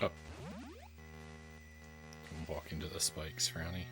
S1: Oh. Don't walk into the spikes, Frownie.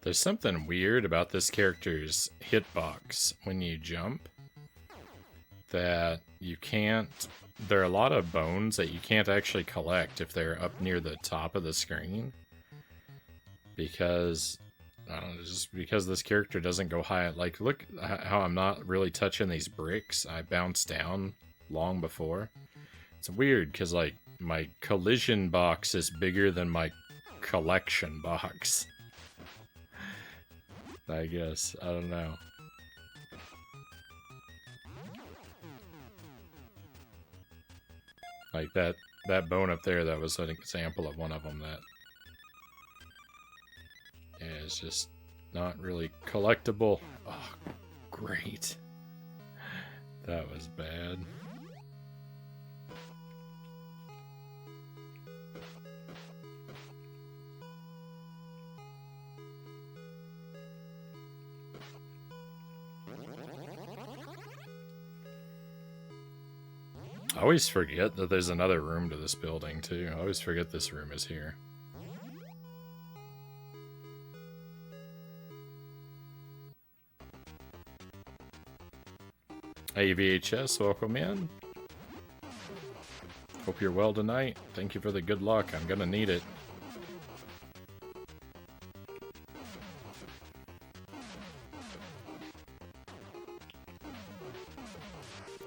S1: There's something weird about this character's hitbox when you jump. That you can't... There are a lot of bones that you can't actually collect if they're up near the top of the screen. Because... I don't know, just because this character doesn't go high. Like, look how I'm not really touching these bricks. I bounced down long before. It's weird, because, like, my collision box is bigger than my collection box. I guess. I don't know. Like, that bone up there, that was an example of one of them that... Yeah, it's just not really collectible. Oh, great. That was bad. I always forget that there's another room to this building, too. I always forget this room is here. Hey VHS, welcome in. Hope you're well tonight. Thank you for the good luck. I'm gonna need it.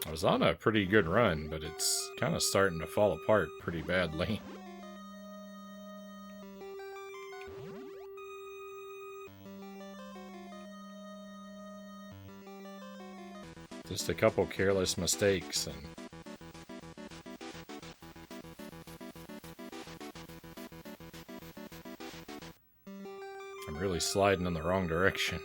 S1: I was on a pretty good run, but it's kind of starting to fall apart pretty badly. Just a couple careless mistakes and... I'm really sliding in the wrong direction.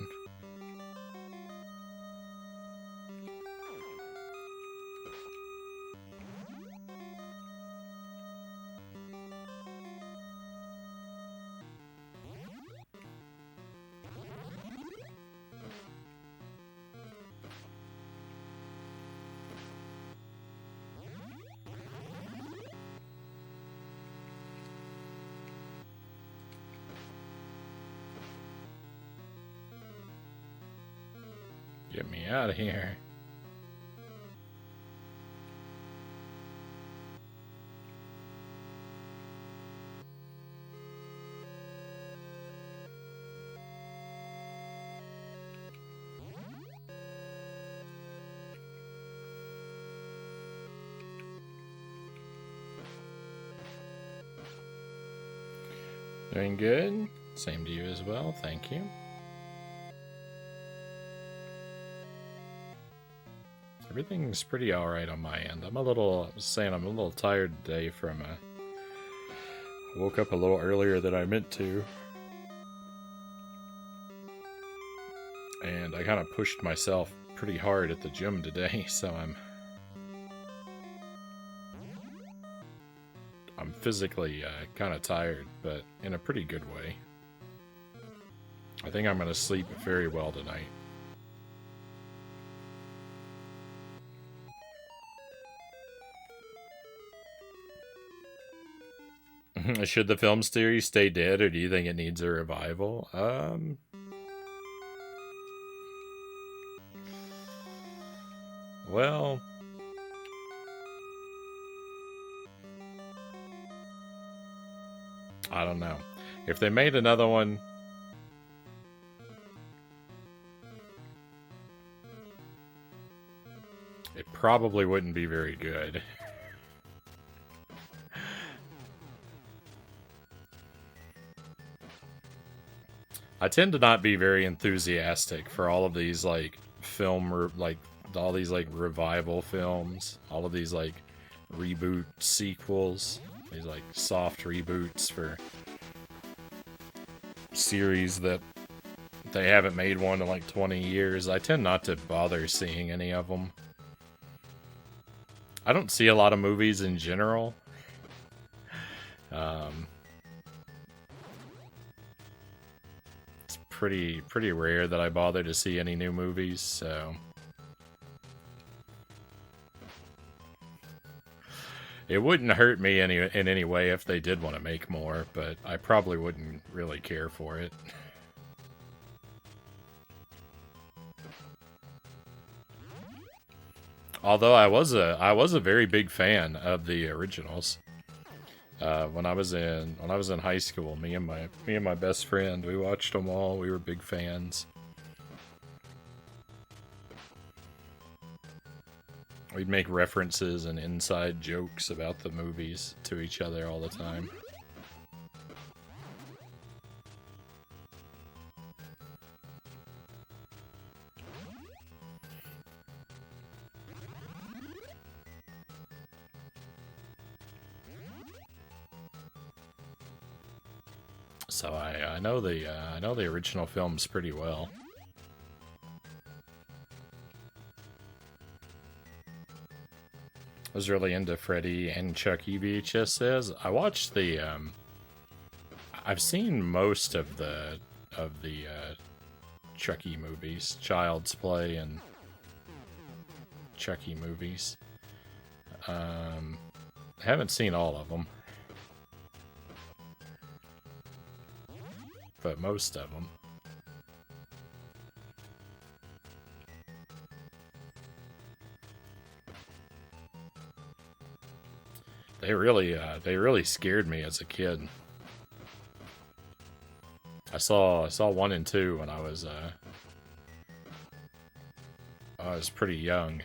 S1: Get me out of here. Doing good. Same to you as well. Thank you. Everything's pretty alright on my end. I'm a little tired today from, I woke up a little earlier than I meant to. And I kind of pushed myself pretty hard at the gym today, so I'm physically kind of tired, but in a pretty good way. I think I'm going to sleep very well tonight. Should the film series stay dead, or do you think it needs a revival? Well... I don't know. If they made another one... It probably wouldn't be very good. I tend to not be very enthusiastic for all of these, like, all these, like, revival films. All of these, like, reboot sequels. These, like, soft reboots for series that they haven't made one in, like, 20 years. I tend not to bother seeing any of them. I don't see a lot of movies in general. It's pretty rare that I bother to see any new movies, so... It wouldn't hurt me in any way if they did want to make more, but I probably wouldn't really care for it. Although I was a very big fan of the originals. When I was in high school, me and my best friend, we watched them all. We were big fans. We'd make references and inside jokes about the movies to each other all the time. So I know the original films pretty well. I was really into Freddy and Chucky VHSs. I've seen most of the Chucky movies, Child's Play and Chucky movies. Um, haven't seen all of them, but most of them. They really scared me as a kid. I saw 1 and 2 when I was pretty young.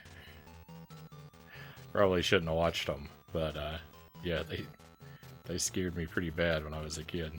S1: Probably shouldn't have watched them, but yeah, they scared me pretty bad when I was a kid.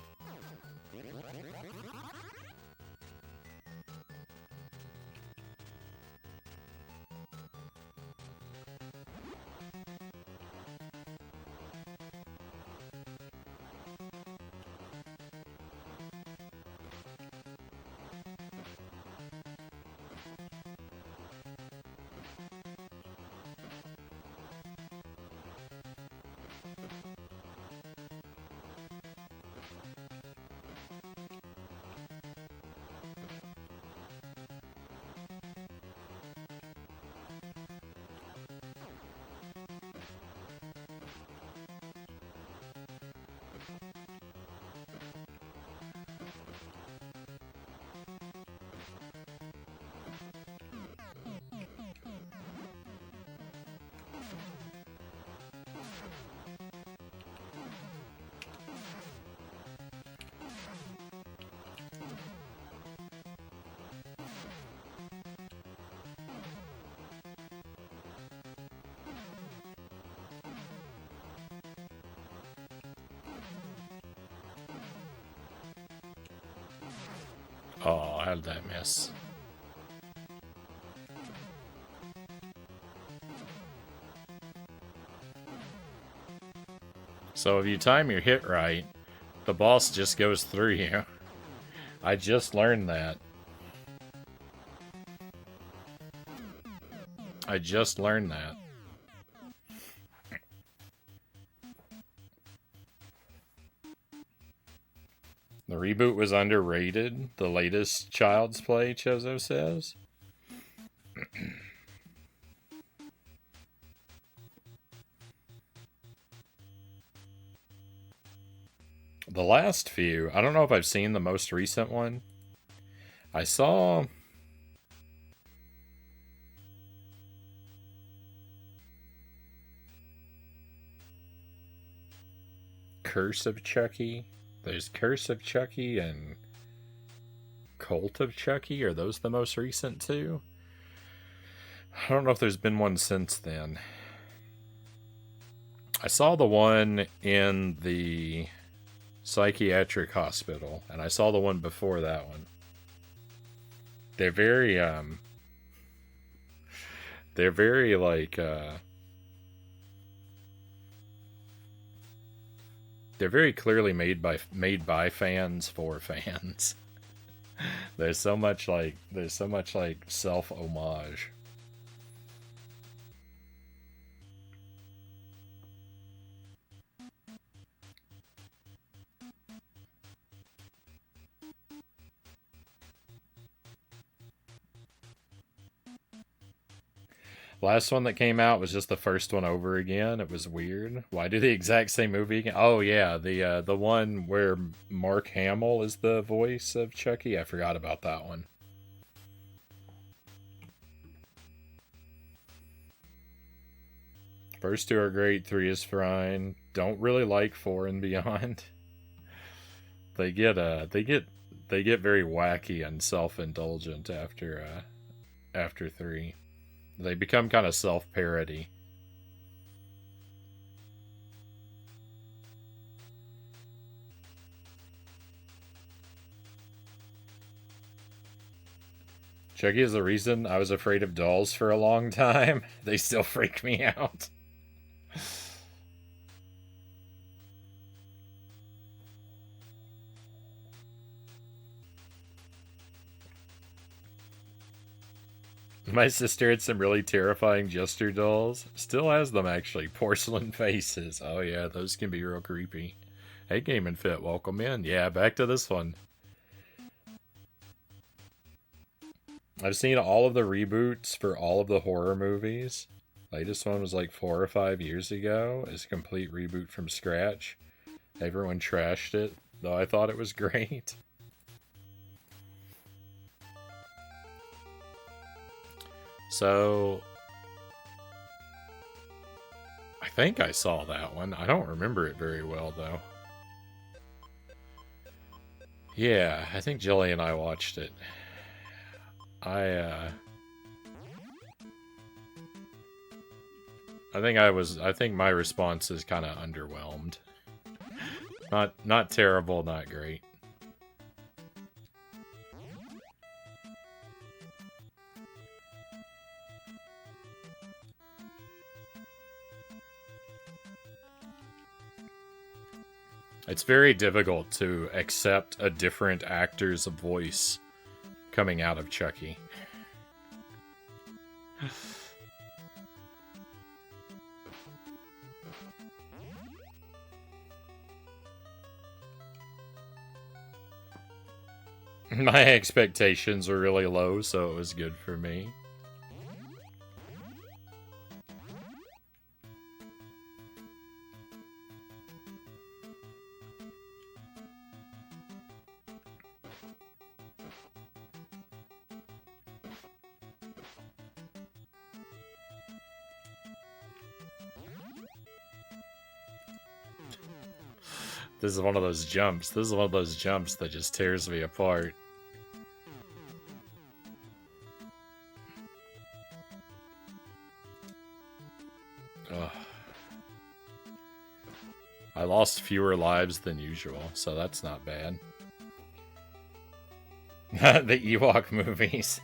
S1: Oh, how did that miss? So if you time your hit right, the boss just goes through you. I just learned that. I just learned that. The reboot was underrated. The latest Child's Play, Chozo says. The last few, I don't know if I've seen the most recent one. I saw Curse of Chucky. There's Curse of Chucky and Cult of Chucky. Are those the most recent two? I don't know if there's been one since then. I saw the one in the psychiatric hospital, and I saw the one before that one. They're very they're very like they're very clearly made by fans for fans. There's so much like self homage. Last one that came out was just the first one over again. It was weird. Why do the exact same movie again? Oh yeah, the one where Mark Hamill is the voice of Chucky. I forgot about that one. First two are great. 3 is fine. Don't really like 4 and beyond. They get very wacky and self-indulgent after 3. They become kind of self-parody. Chucky is the reason I was afraid of dolls for a long time. They still freak me out. My sister had some really terrifying Jester dolls. Still has them, actually. Porcelain faces. Oh yeah, those can be real creepy. Hey, Game and Fit, welcome in. Yeah, back to this one. I've seen all of the reboots for all of the horror movies. Latest one was like 4 or 5 years ago. It's a complete reboot from scratch. Everyone trashed it, though I thought it was great. So, I think I saw that one. I don't remember it very well, though. Yeah, I think Jilly and I watched it. I think my response is kind of underwhelmed. Not terrible, not great. It's very difficult to accept a different actor's voice coming out of Chucky. My expectations were really low, so it was good for me. This is one of those jumps. This is one of those jumps that just tears me apart. Ugh. I lost fewer lives than usual, so that's not bad. The Ewok movies.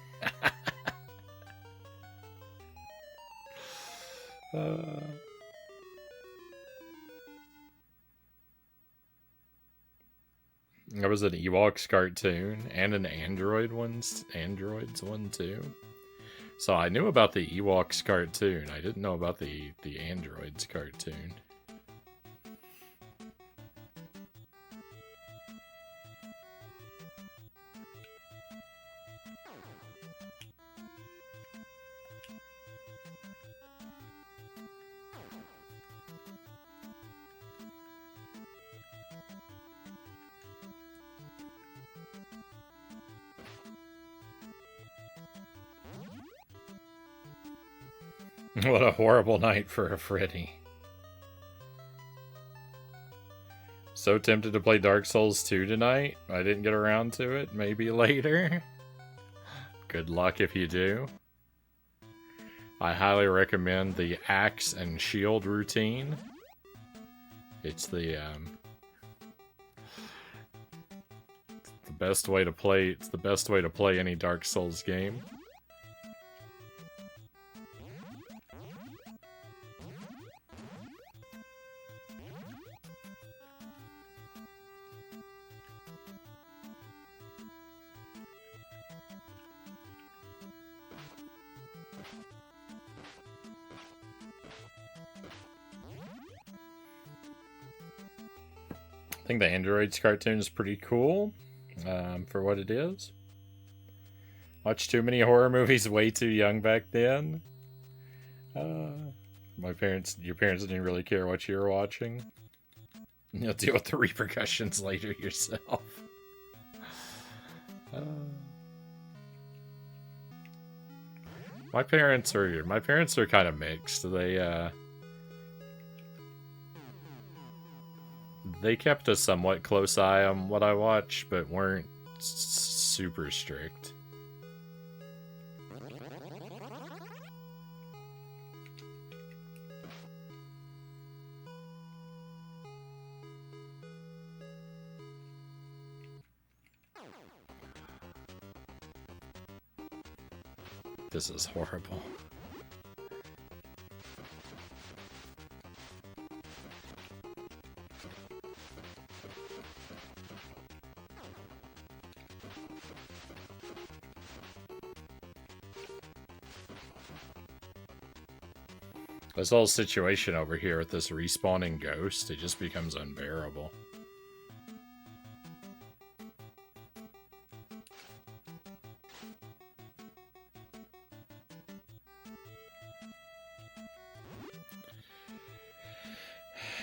S1: There was an Ewoks cartoon and an Androids one too. So I knew about the Ewoks cartoon. I didn't know about the Androids cartoon. What a horrible night for a Freddy. So tempted to play Dark Souls 2 tonight. I didn't get around to it. Maybe later. Good luck if you do. I highly recommend the axe and shield routine. It's the best way to play. It's the best way to play any Dark Souls game. I think the Androids cartoon is pretty cool for what it is. Watched too many horror movies way too young back then. Your parents didn't really care what you were watching. You'll deal with the repercussions later yourself. My parents are kind of mixed. They kept a somewhat close eye on what I watch, but weren't super strict. This is horrible. This whole situation over here with this respawning ghost, it just becomes unbearable.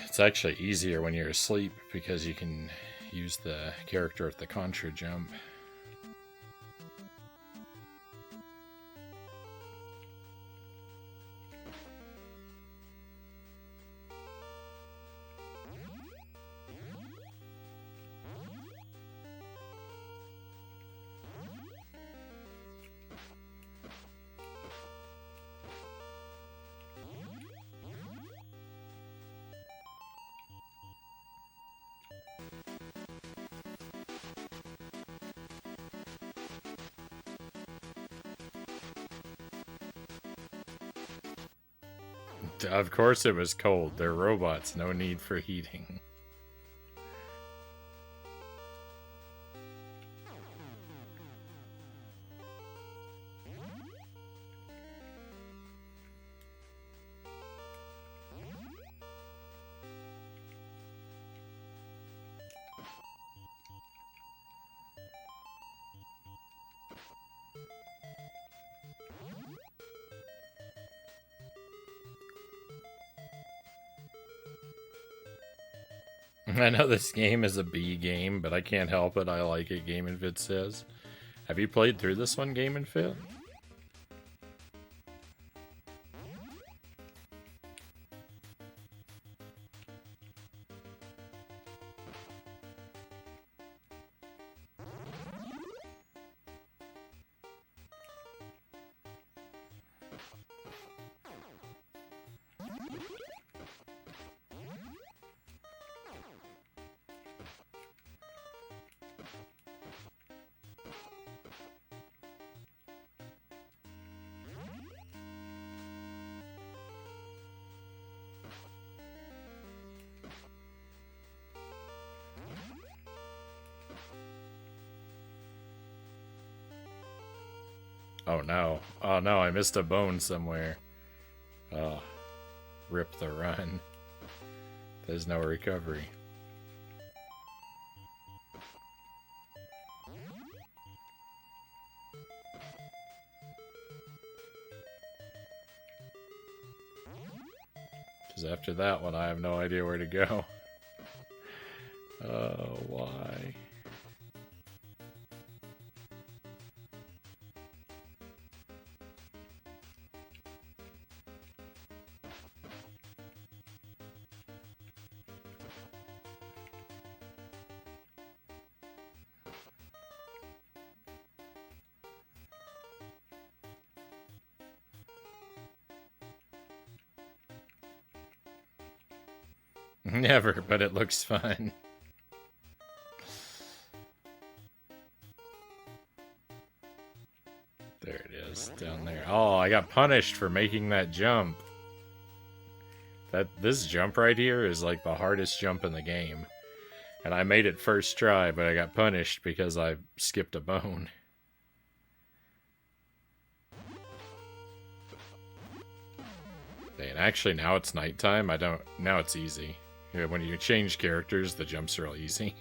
S1: It's actually easier when you're asleep because you can use the character with the contra jump. Of course it was cold. They're robots, no need for heating. I know this game is a B game, but I can't help it. I like it, Game and Fit says. Have you played through this one, Game and Fit? Oh no. Oh no, I missed a bone somewhere. Oh, rip the run. There's no recovery. Because after that one, I have no idea where to go. Oh, why? Never, but it looks fun. There it is, down there. Oh, I got punished for making that jump. This jump right here is like the hardest jump in the game. And I made it first try, but I got punished because I skipped a bone. And actually now it's nighttime. Now it's easy. When you change characters, the jumps are real easy.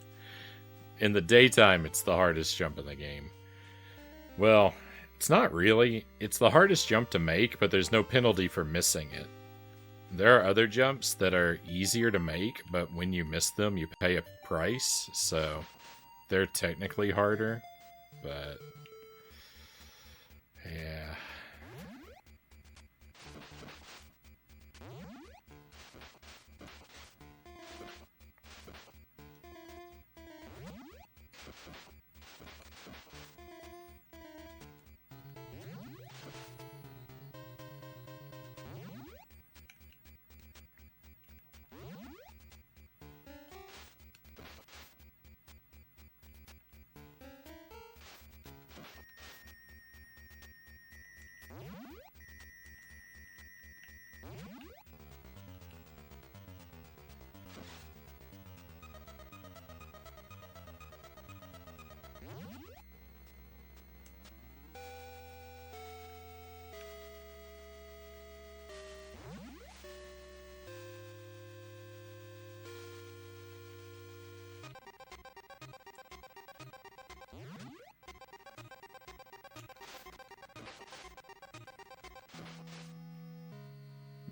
S1: In the daytime, it's the hardest jump in the game. Well, it's not really. It's the hardest jump to make, but there's no penalty for missing it. There are other jumps that are easier to make, but when you miss them, you pay a price, so they're technically harder, but yeah.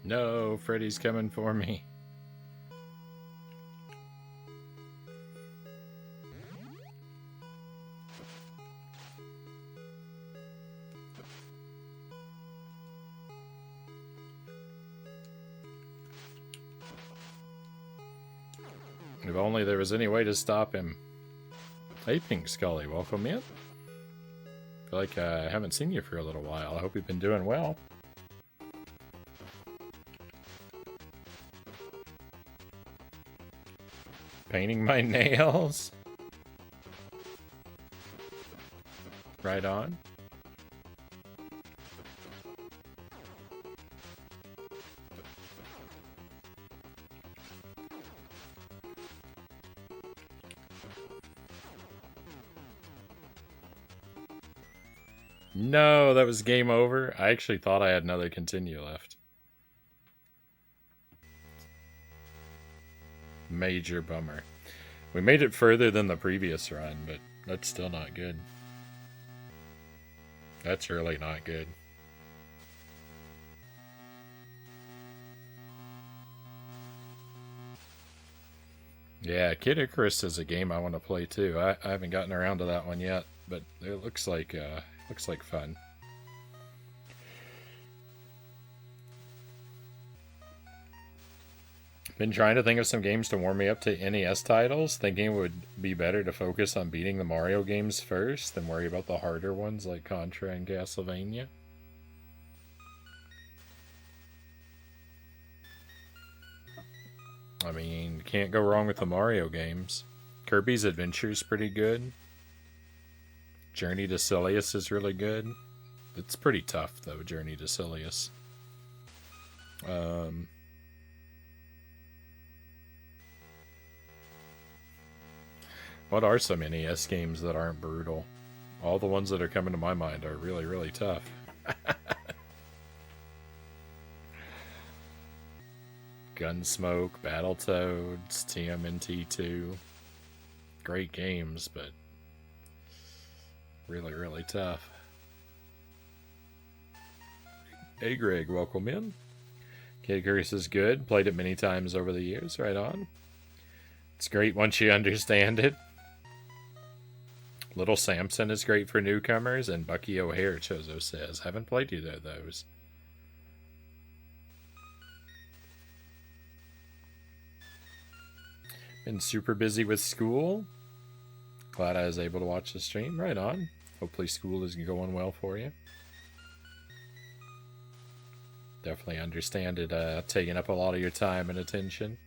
S1: No, Freddy's coming for me. If only there was any way to stop him. Hey, Pink Scully, welcome in. Feel like I haven't seen you for a little while. I hope you've been doing well. Painting my nails. Right on. No, that was game over. I actually thought I had another continue left. Major bummer. We made it further than the previous run, but that's still not good. That's really not good. Yeah, Kid Icarus is a game I want to play too. I haven't gotten around to that one yet, but it looks like fun. Been trying to think of some games to warm me up to NES titles, thinking it would be better to focus on beating the Mario games first than worry about the harder ones like Contra and Castlevania. I mean, can't go wrong with the Mario games. Kirby's Adventure is pretty good. Journey to Silius is really good. It's pretty tough, though, Journey to Silius. What are some NES games that aren't brutal? All the ones that are coming to my mind are really, really tough. Gunsmoke, Battletoads, TMNT 2. Great games, but really, really tough. Hey Greg, welcome in. Kid Icarus is good. Played it many times over the years. Right on. It's great once you understand it. Little Samson is great for newcomers, and Bucky O'Hare, Chozo says. Haven't played either of those. Been super busy with school. Glad I was able to watch the stream. Right on. Hopefully school is going well for you. Definitely understand it taking up a lot of your time and attention.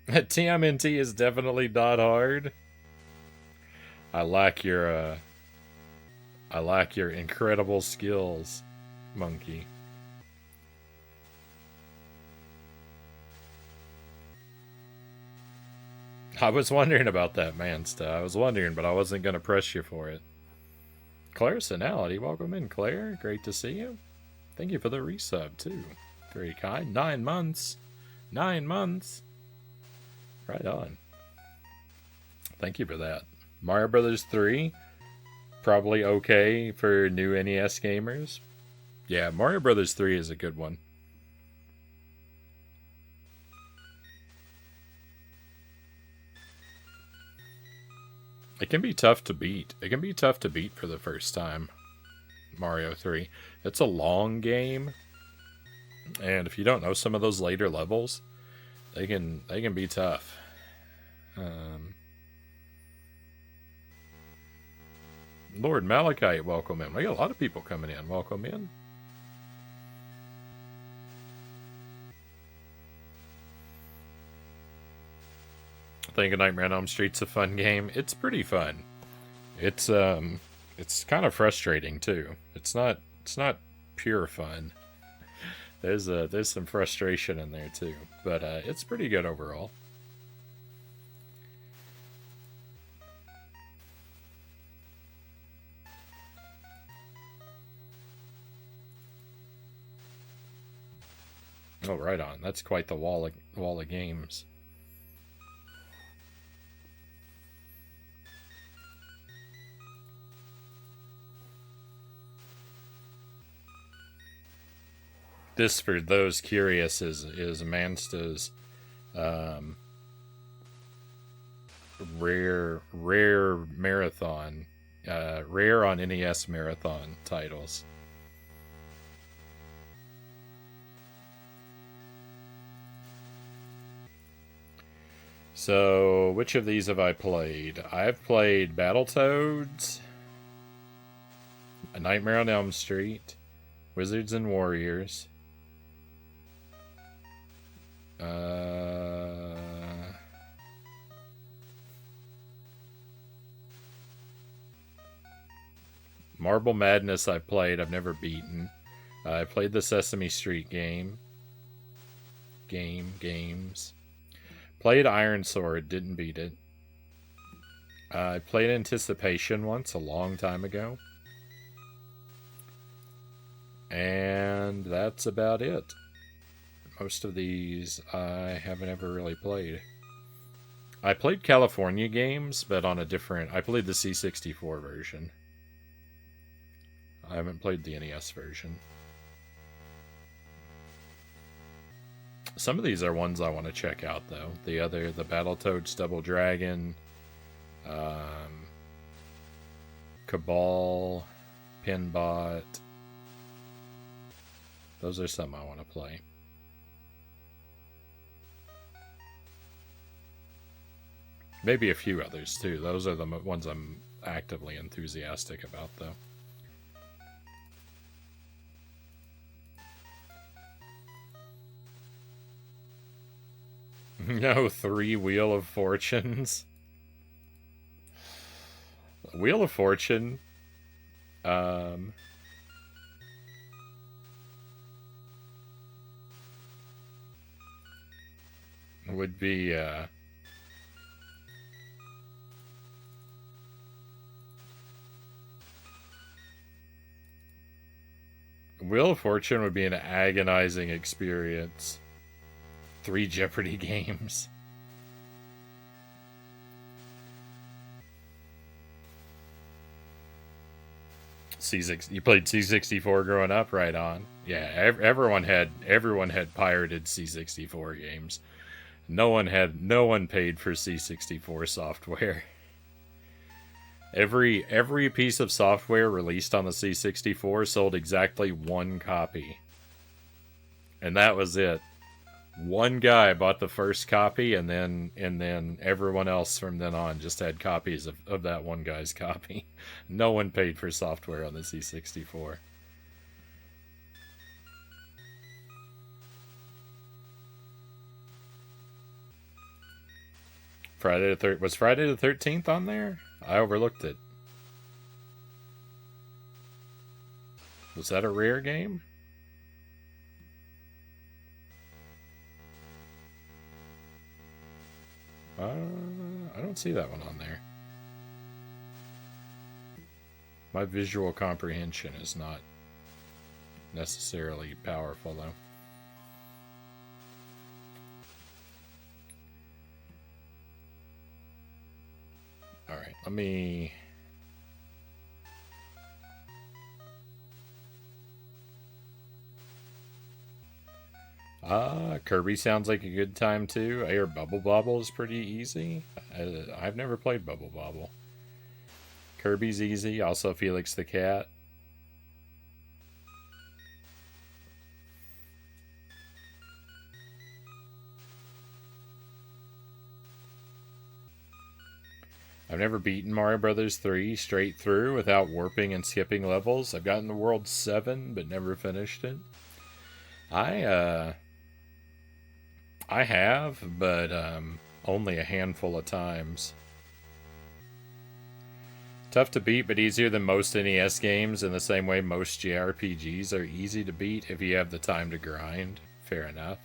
S1: TMNT is definitely not hard. I lack your incredible skills, Monkey. I was wondering about that, Mansta. I was wondering, but I wasn't going to press you for it. Claricinality, welcome in, Claire. Great to see you. Thank you for the resub, too. Very kind. 9 months. 9 months. Right on. Thank you for that. Mario Brothers 3, probably okay for new NES gamers. Yeah, Mario Brothers 3 is a good one. It can be tough to beat. It can be tough to beat for the first time. Mario 3. It's a long game, and if you don't know some of those later levels, they can be tough. Lord Malachite, welcome in. We got a lot of people coming in. Welcome in. I think A Nightmare on Elm Street's a fun game. It's pretty fun. It's kind of frustrating too. It's not pure fun. There's some frustration in there too, but it's pretty good overall. Oh, right on. That's quite the wall of games. This, for those curious, is Mansta's um, rare marathon, rare on NES marathon titles. So, which of these have I played? I've played Battletoads, A Nightmare on Elm Street, Wizards and Warriors, Marble Madness I've played, I've never beaten. I played the Sesame Street games. Played Iron Sword, didn't beat it. I played Anticipation once, a long time ago. And that's about it. Most of these I haven't ever really played. I played California games, but on a different... I played the C64 version. I haven't played the NES version. Some of these are ones I want to check out, though. The Battletoads Double Dragon, Cabal, Pinbot. Those are some I want to play. Maybe a few others, too. Those are the ones I'm actively enthusiastic about, though. No, 3 Wheel of Fortunes. Wheel of Fortune. Would be, Wheel of Fortune would be an agonizing experience. 3 Jeopardy games. You played C64 growing up, right on. Yeah, everyone had pirated C64 games. No one paid for C64 software. Every piece of software released on the C64 sold exactly 1 copy. And that was it. One guy bought the first copy, and then everyone else from then on just had copies of that one guy's copy. No one paid for software on the C64. Was Friday the 13th on there? I overlooked it. Was that a rare game? I don't see that one on there. My visual comprehension is not necessarily powerful, though. Alright, let me... Kirby sounds like a good time too. I hear Bubble Bobble is pretty easy. I've never played Bubble Bobble. Kirby's easy. Also Felix the Cat. I've never beaten Mario Brothers 3 straight through without warping and skipping levels. I've gotten to World 7, but never finished it. I have, but only a handful of times. Tough to beat, but easier than most NES games, in the same way most JRPGs are easy to beat if you have the time to grind. Fair enough.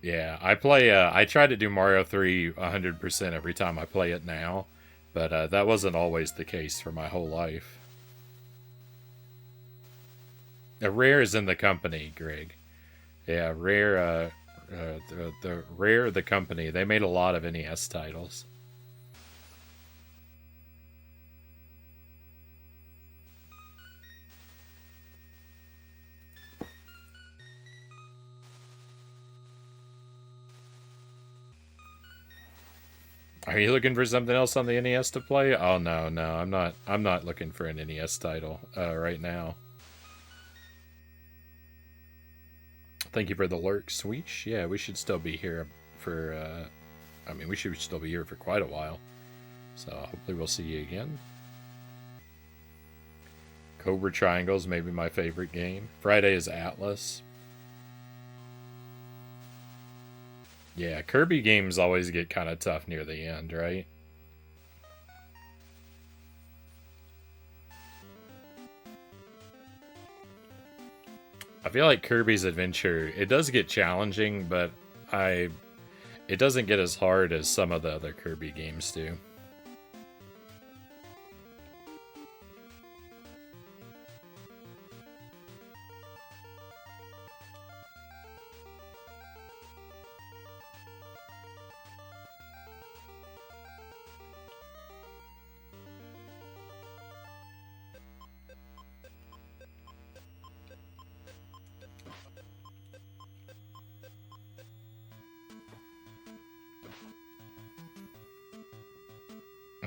S1: Yeah, I try to do Mario 3 100% every time I play it now, but that wasn't always the case for my whole life. Rare is in the company, Greg. Yeah, Rare, the Rare, the company, they made a lot of NES titles. Are you looking for something else on the NES to play? Oh no, no, I'm not. I'm not looking for an NES title right now. Thank you for the lurk, Sweesh. Yeah, we should still be here for. I mean, we should still be here for quite a while. So hopefully we'll see you again. Cobra Triangle's maybe my favorite game. Friday is Atlas. Yeah, Kirby games always get kind of tough near the end, right? I feel like Kirby's Adventure, it does get challenging, but it doesn't get as hard as some of the other Kirby games do.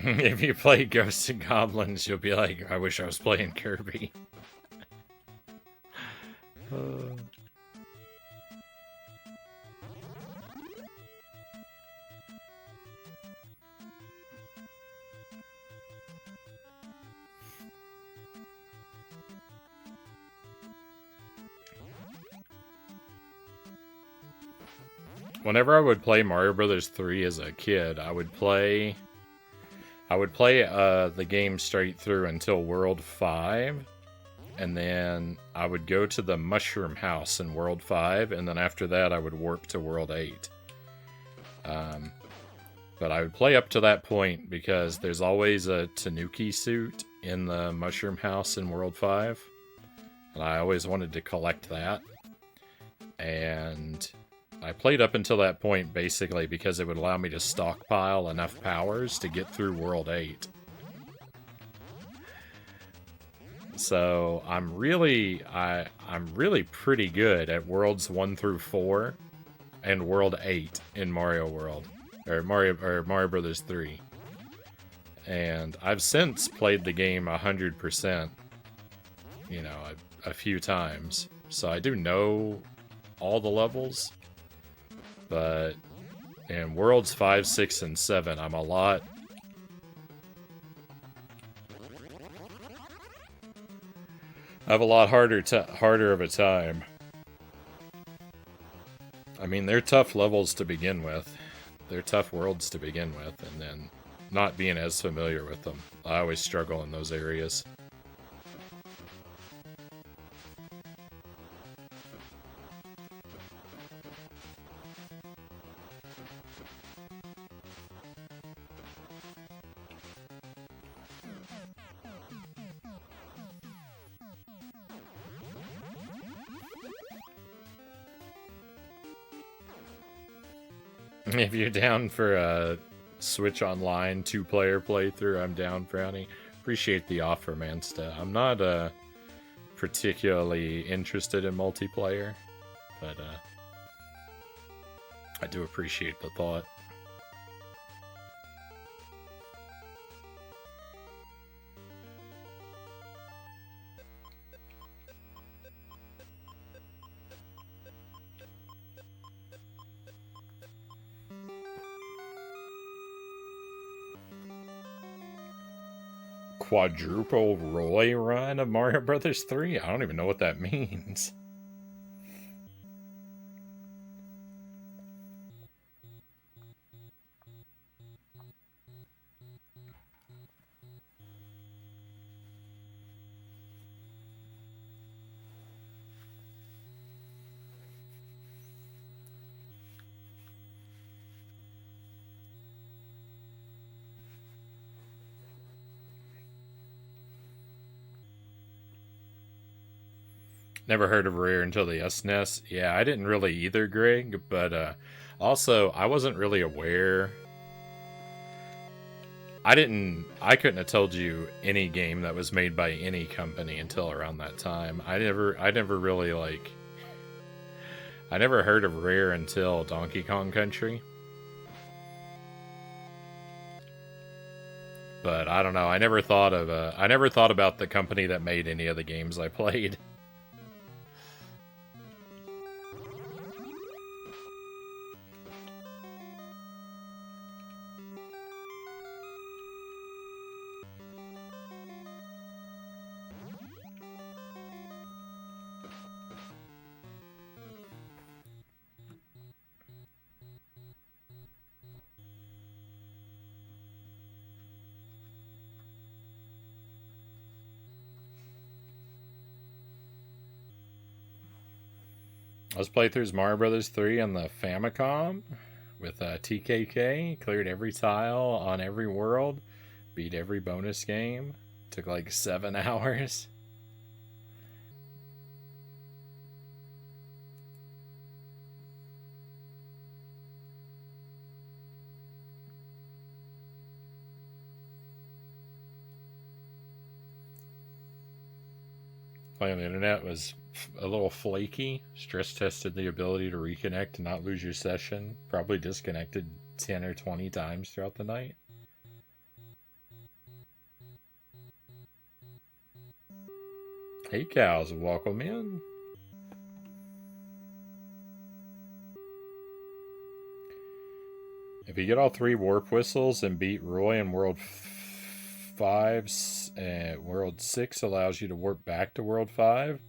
S1: If you play Ghosts and Goblins, you'll be like, I wish I was playing Kirby. Whenever I would play Mario Brothers 3 as a kid, I would play the game straight through until World 5, and then I would go to the Mushroom House in World 5, and then after that I would warp to World 8. But I would play up to that point because there's always a Tanuki suit in the Mushroom House in World 5, and I always wanted to collect that. And I played up until that point basically because it would allow me to stockpile enough powers to get through World 8. So I'm really pretty good at Worlds 1 through 4 and World 8 in Mario World. Or Mario Brothers 3. And I've since played the game 100%, you know, a few times. So I do know all the levels. But in Worlds 5, 6, and 7, I'm a lot... I have a lot harder of a time. I mean, they're tough levels to begin with. They're tough worlds to begin with, and then not being as familiar with them. I always struggle in those areas. If you're down for a Switch Online 2-player playthrough, I'm down, Frownie. Appreciate the offer, Mansta. I'm not particularly interested in multiplayer, but I do appreciate the thought. Quadruple Roy run of Mario Brothers 3? I don't even know what that means. Never heard of Rare until the SNES. Yeah, I didn't really either, Greg, but also, I wasn't really aware. I couldn't have told you any game that was made by any company until around that time. I never really, like... I never heard of Rare until Donkey Kong Country. But I don't know. I never thought about the company that made any of the games I played. Let's play through Mario Brothers 3 on the Famicom with TKK. Cleared every tile on every world. Beat every bonus game. Took like 7 hours. Playing the internet was a little flaky. Stress tested the ability to reconnect and not lose your session. Probably disconnected 10 or 20 times throughout the night. Hey cows, welcome in. If you get all 3 warp whistles and beat Roy in World 5, World 6 allows you to warp back to World 5,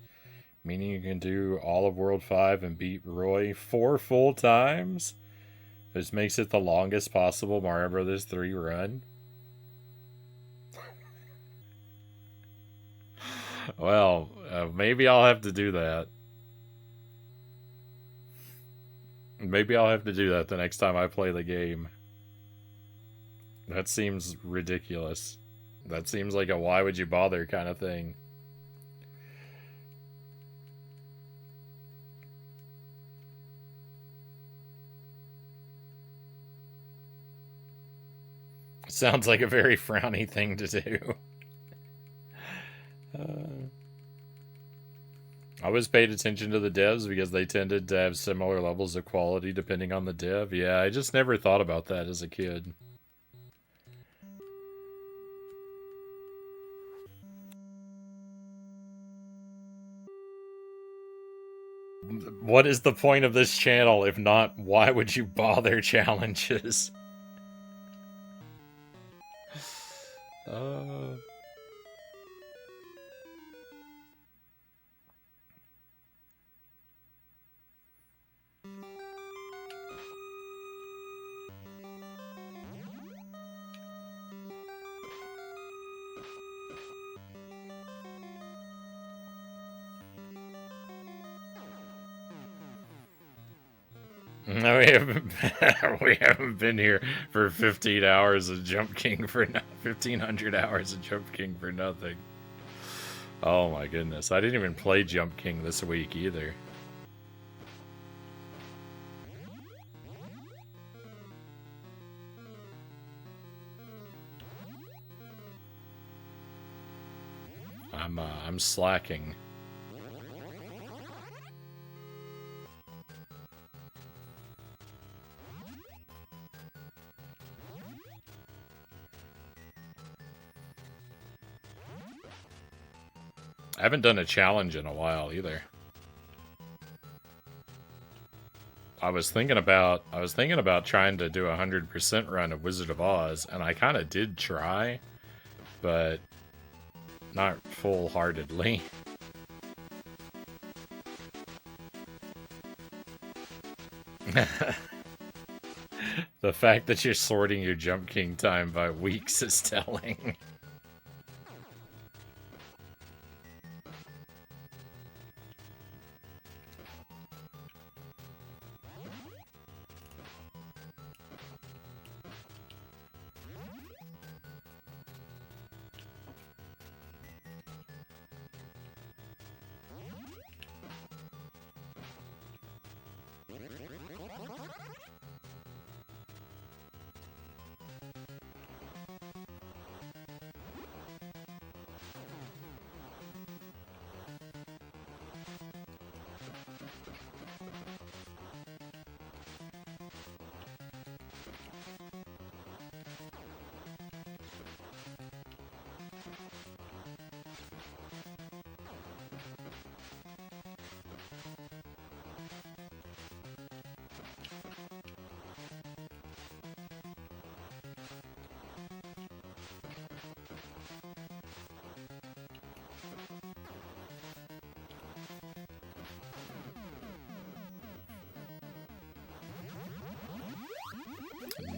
S1: meaning you can do all of World 5 and beat Roy 4 full times. This makes it the longest possible Mario Brothers 3 run. Well, maybe I'll have to do that. Maybe I'll have to do that the next time I play the game. That seems ridiculous. That seems like a why would you bother kind of thing. Sounds like a very Frownie thing to do. I always paid attention to the devs because they tended to have similar levels of quality depending on the dev. Yeah, I just never thought about that as a kid. What is the point of this channel if not why would you bother challenges? No, we haven't been here for 15 hours of Jump King for 1500 hours of Jump King for nothing. Oh my goodness, I didn't even play Jump King this week either. I'm slacking. I haven't done a challenge in a while either. I was thinking about trying to do a 100% run of Wizard of Oz, and I kind of did try, but not full-heartedly. The fact that you're sorting your Jump King time by weeks is telling.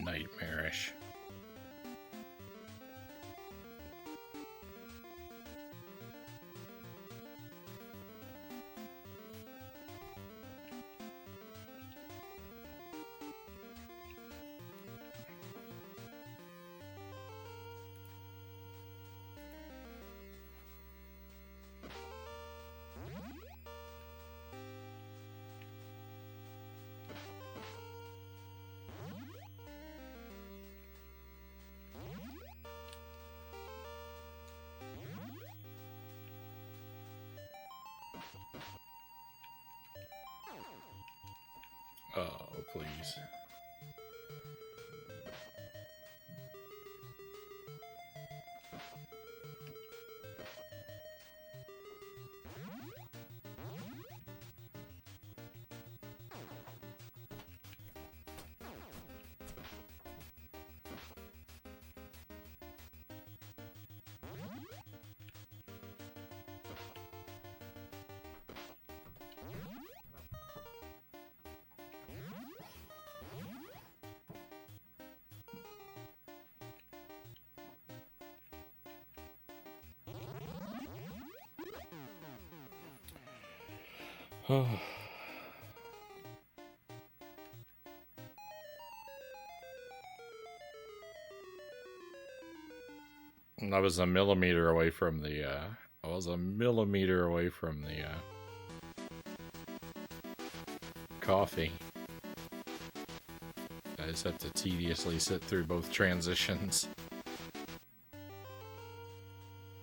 S1: nightmarish. Oh, please. I was a millimeter away from the, coffee. I just have to tediously sit through both transitions.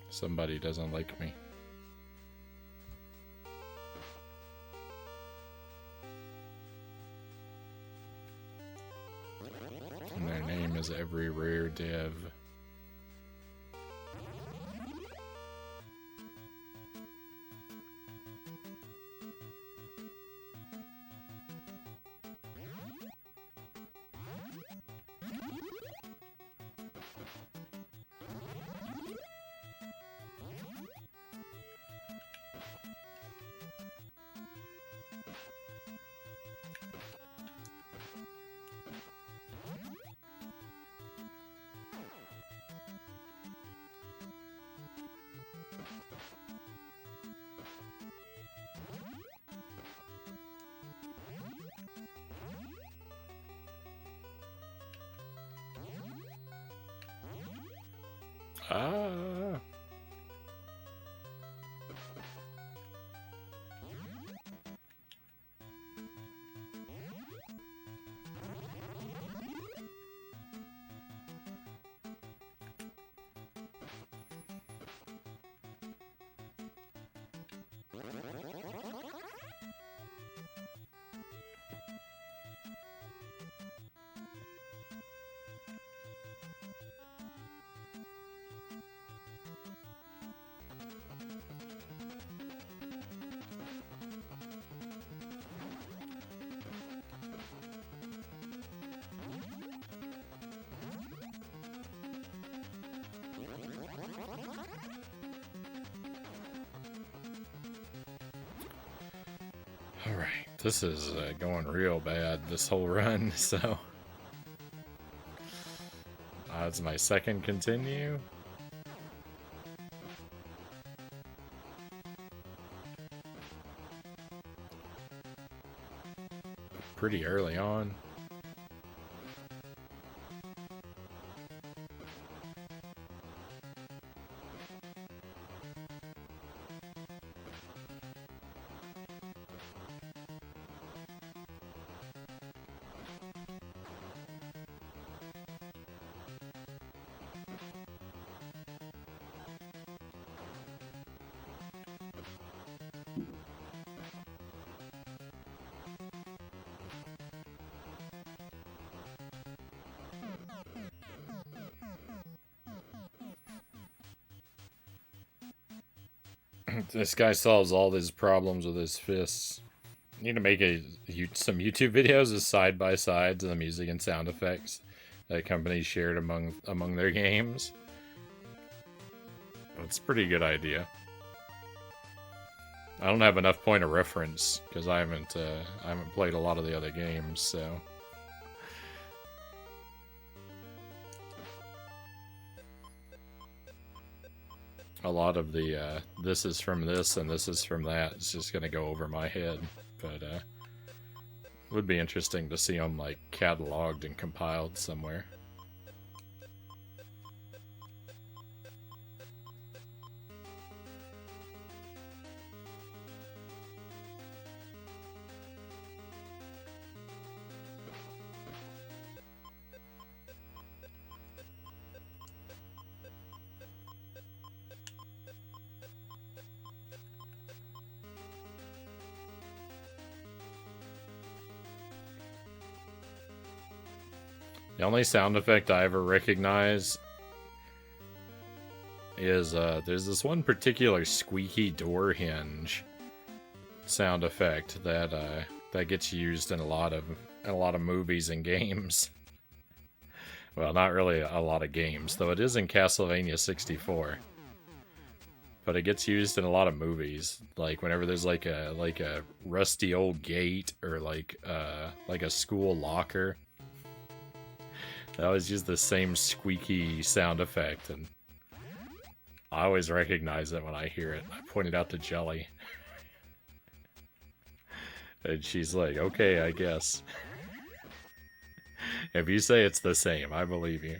S1: Somebody doesn't like me. And their name is Every Rare Dev. Ah. Alright, this is going real bad, this whole run, so... it's my second continue. Pretty early on. This guy solves all his problems with his fists. You need to make some YouTube videos of side-by-sides of the music and sound effects that companies shared among their games. That's a pretty good idea. I don't have enough point of reference because I haven't played a lot of the other games, so a lot of the this is from this and this is from that. It's just gonna go over my head, but would be interesting to see them like cataloged and compiled somewhere. The only sound effect I ever recognize is there's this one particular squeaky door hinge sound effect that that gets used in a lot of movies and games. Well, not really a lot of games, though it is in Castlevania 64. But it gets used in a lot of movies, like whenever there's like a rusty old gate or like a school locker. They always use the same squeaky sound effect, and I always recognize it when I hear it. I point it out to Jelly. And she's like, okay, I guess. If you say it's the same, I believe you.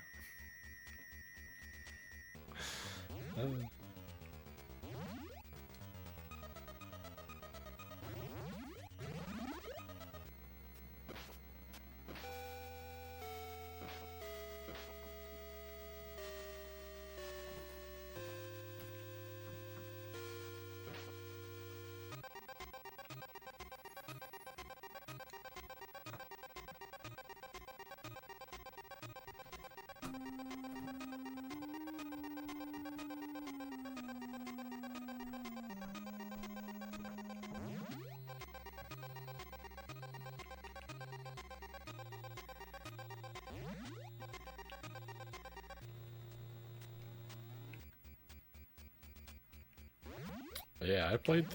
S1: Yeah, I played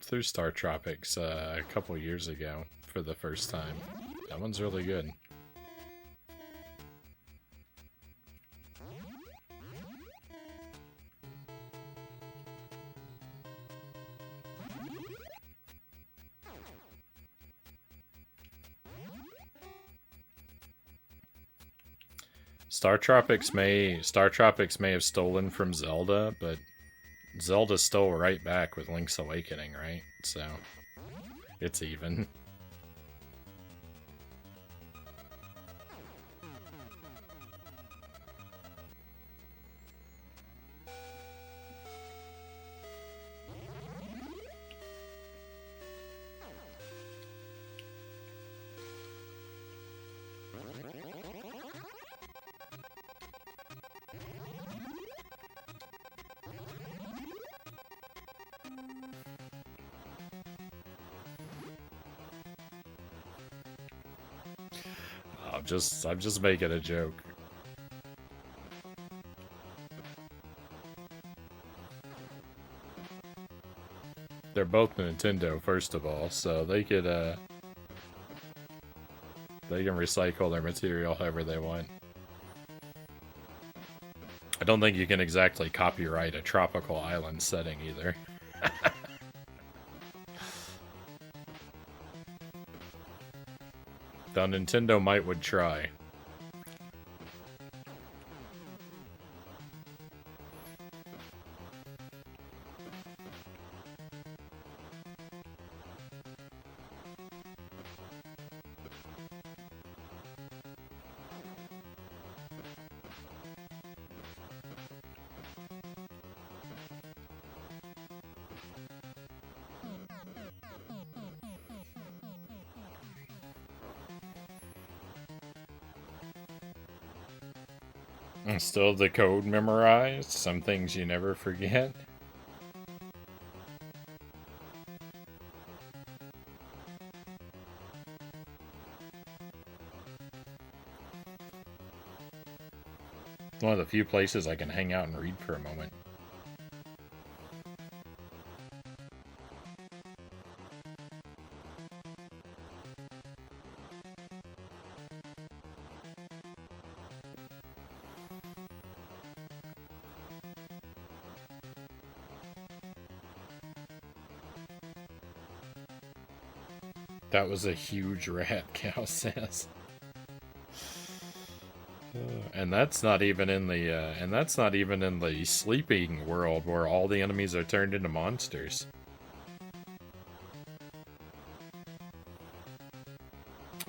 S1: through Star Tropics a couple years ago for the first time. That one's really good. Star Tropics may have stolen from Zelda, but Zelda stole right back with Link's Awakening, right? So, it's even. I'm just making a joke. They're both Nintendo, first of all, so they could they can recycle their material however they want. I don't think you can exactly copyright a tropical island setting either. Though Nintendo would try. Still the code memorized? Some things you never forget? One of the few places I can hang out and read for a moment. That was a huge rat, Cow says. And that's not even in the sleeping world where all the enemies are turned into monsters.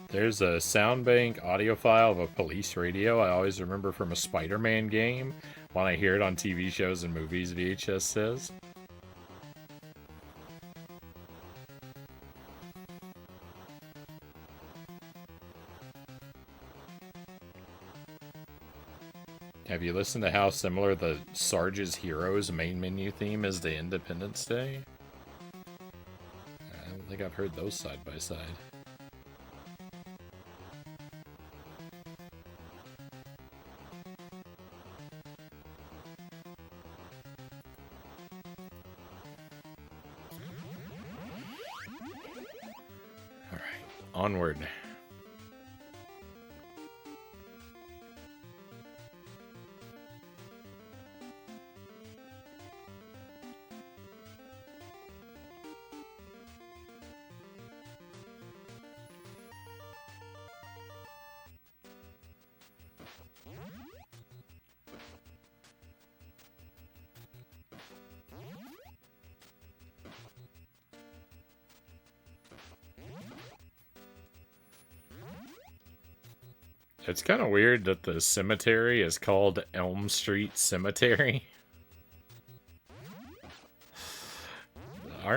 S1: There's a sound bank audio file of a police radio I always remember from a Spider-Man game when I hear it on TV shows and movies, VHS says. Have you listened to how similar the Sarge's Heroes main menu theme is to Independence Day? I don't think I've heard those side by side. Alright, onward. It's kind of weird that the cemetery is called Elm Street Cemetery.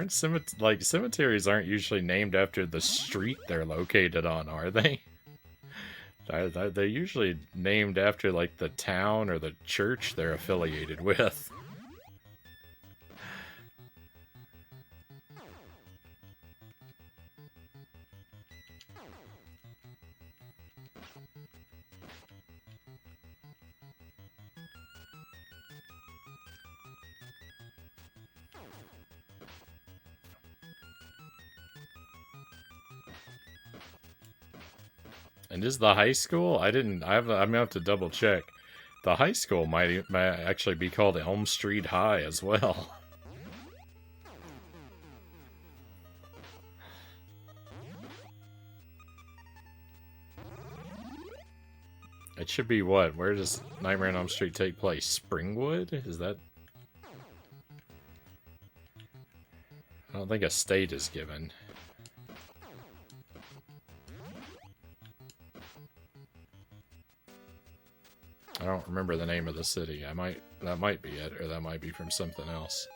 S1: Cemeteries aren't usually named after the street they're located on, are they? They're usually named after, like, the town or the church they're affiliated with. And is the high school? I'm gonna have to double check. The high school might actually be called Elm Street High as well. It should be what? Where does Nightmare on Elm Street take place? Springwood? Is that? I don't think a state is given. I don't remember the name of the city. That might be it, or that might be from something else.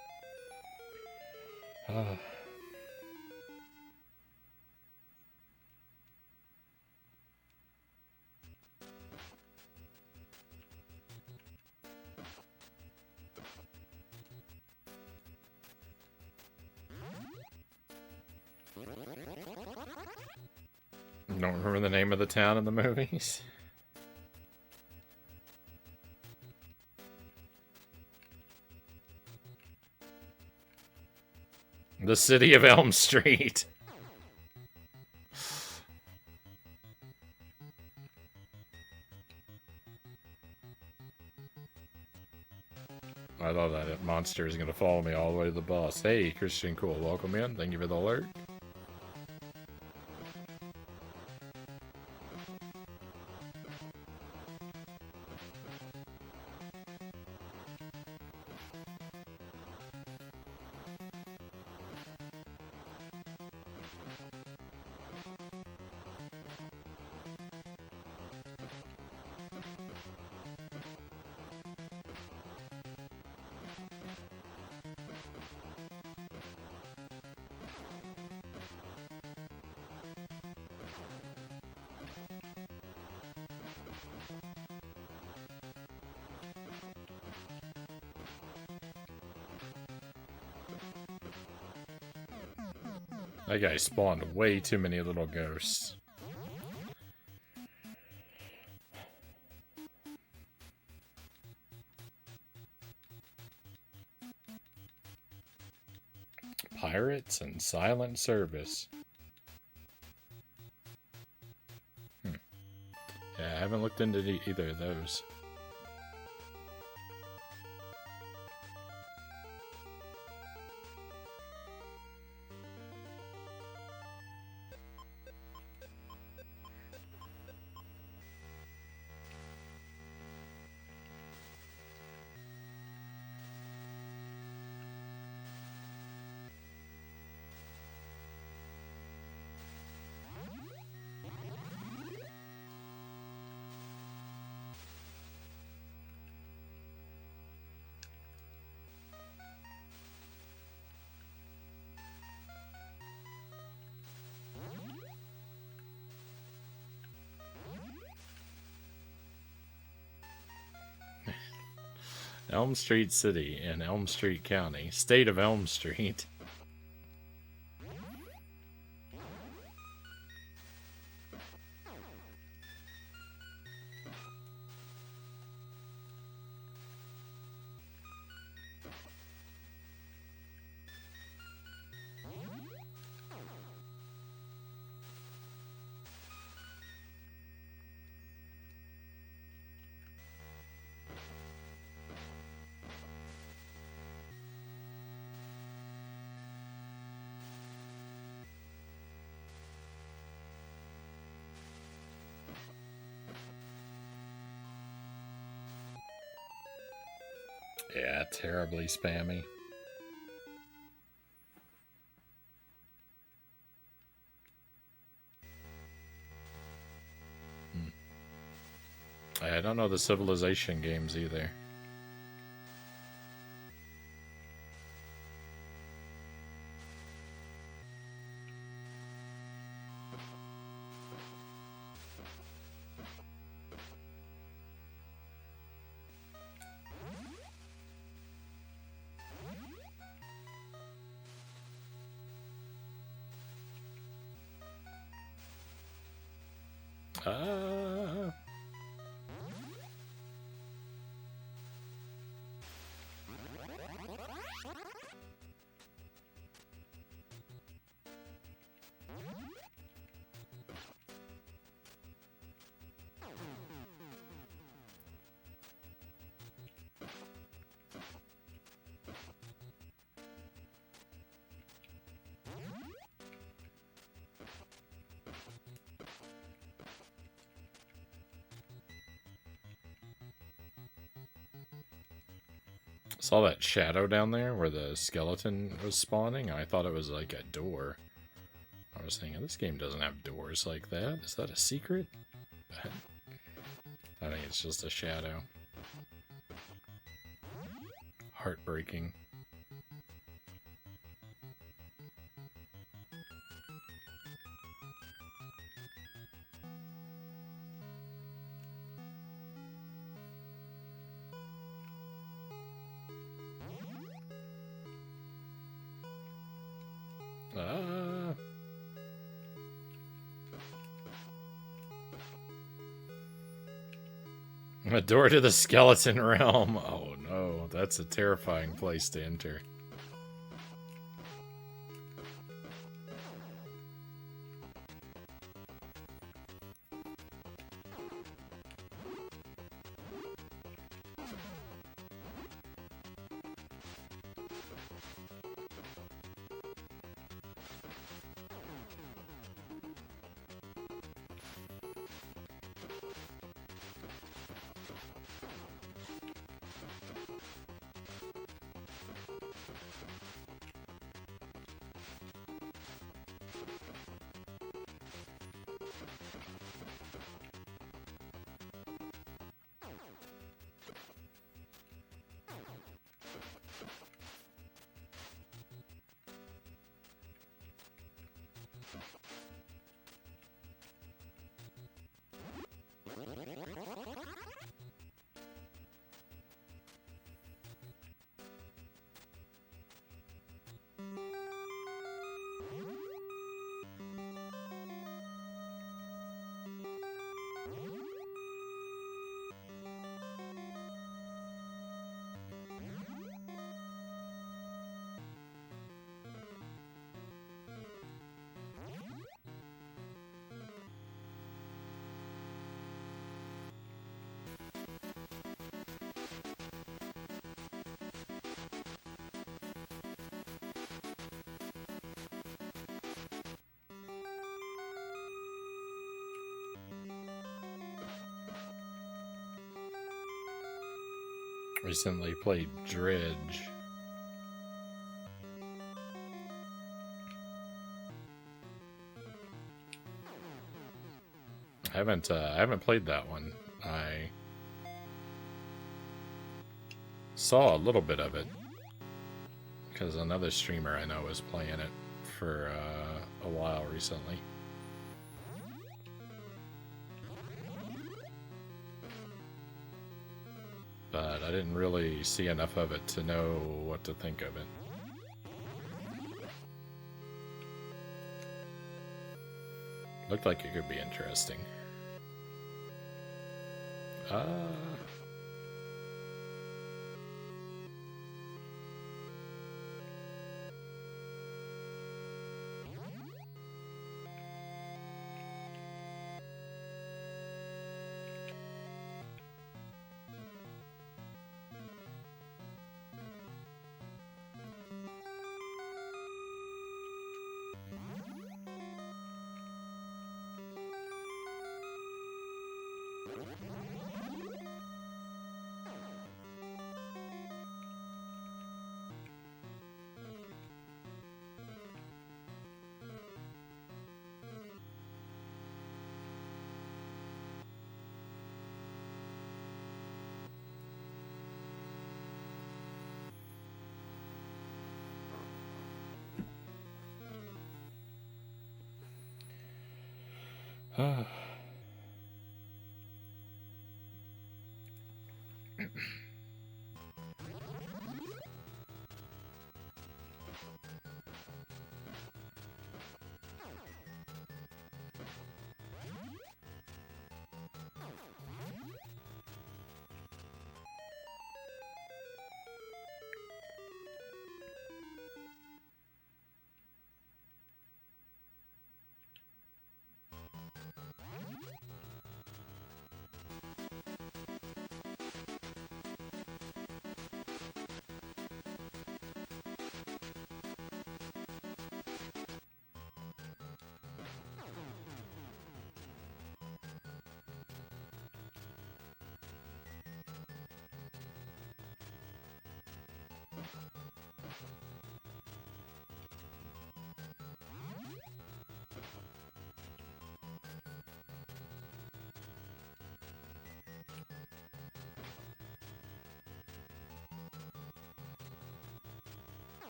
S1: Don't remember the name of the town in the movies. The city of Elm Street. I love that monster is going to follow me all the way to the boss. Hey, Christian Cool, welcome in. Thank you for the alert. That guy spawned way too many little ghosts. Pirates and Silent Service. Yeah, I haven't looked into either of those. Elm Street City in Elm Street County, state of Elm Street. Yeah, terribly spammy. I don't know the Civilization games either. Saw that shadow down there where the skeleton was spawning. I thought it was like a door. I was thinking, this game doesn't have doors like that. Is that a secret? I think it's just a shadow. Heartbreaking. A door to the skeleton realm. Oh no, that's a terrifying place to enter. Recently played Dredge. I haven't played that one. I saw a little bit of it because another streamer I know was playing it for a while recently. but I didn't really see enough of it to know what to think of it. Looked like it could be interesting.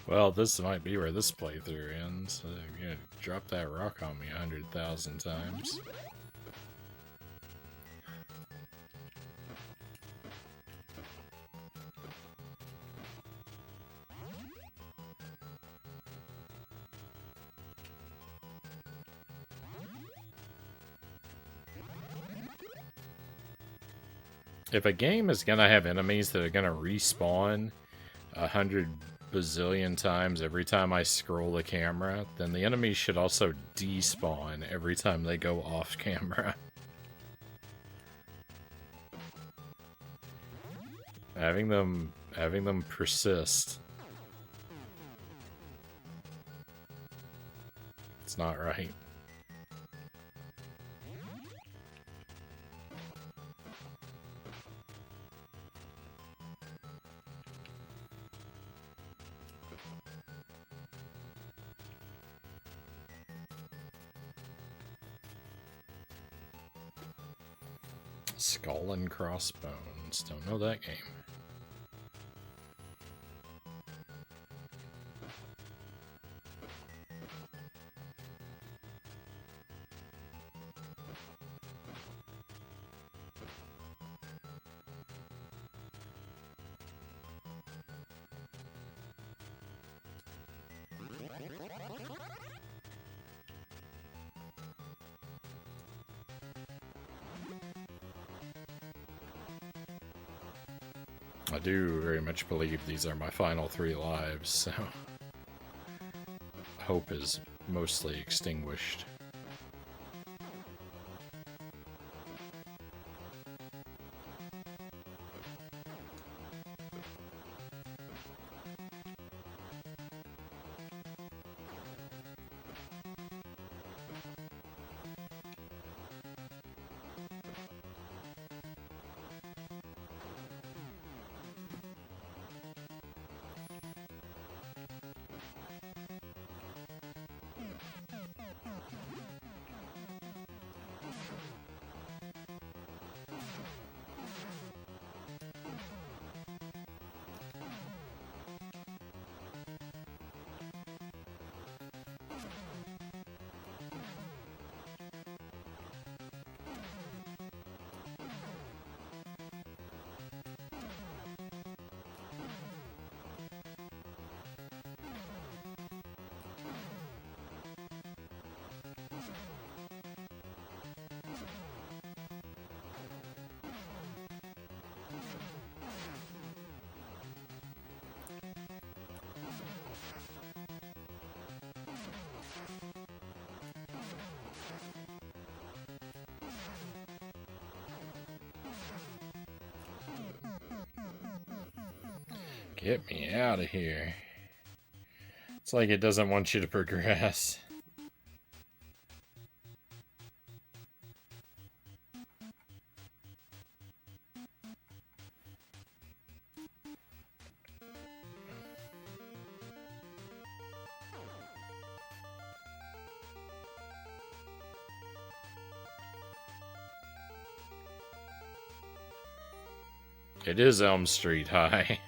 S1: Well, this might be where this playthrough ends. You're gonna drop that rock on me 100,000 times. If a game is gonna have enemies that are gonna respawn 100 bazillion times every time I scroll the camera, then the enemies should also despawn every time they go off camera. Having them persist. It's not right. Skull and Crossbones. Don't know that game. I do very much believe these are my final 3 lives, so hope is mostly extinguished. Get me out of here. It's like it doesn't want you to progress. It is Elm Street High.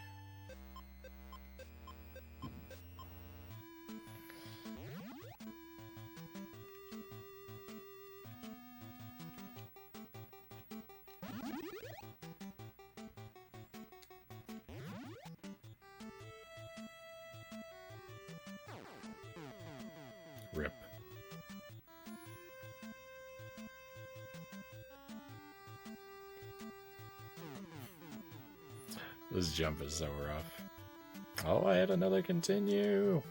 S1: Rip. This jump is so rough. Oh, I had another continue.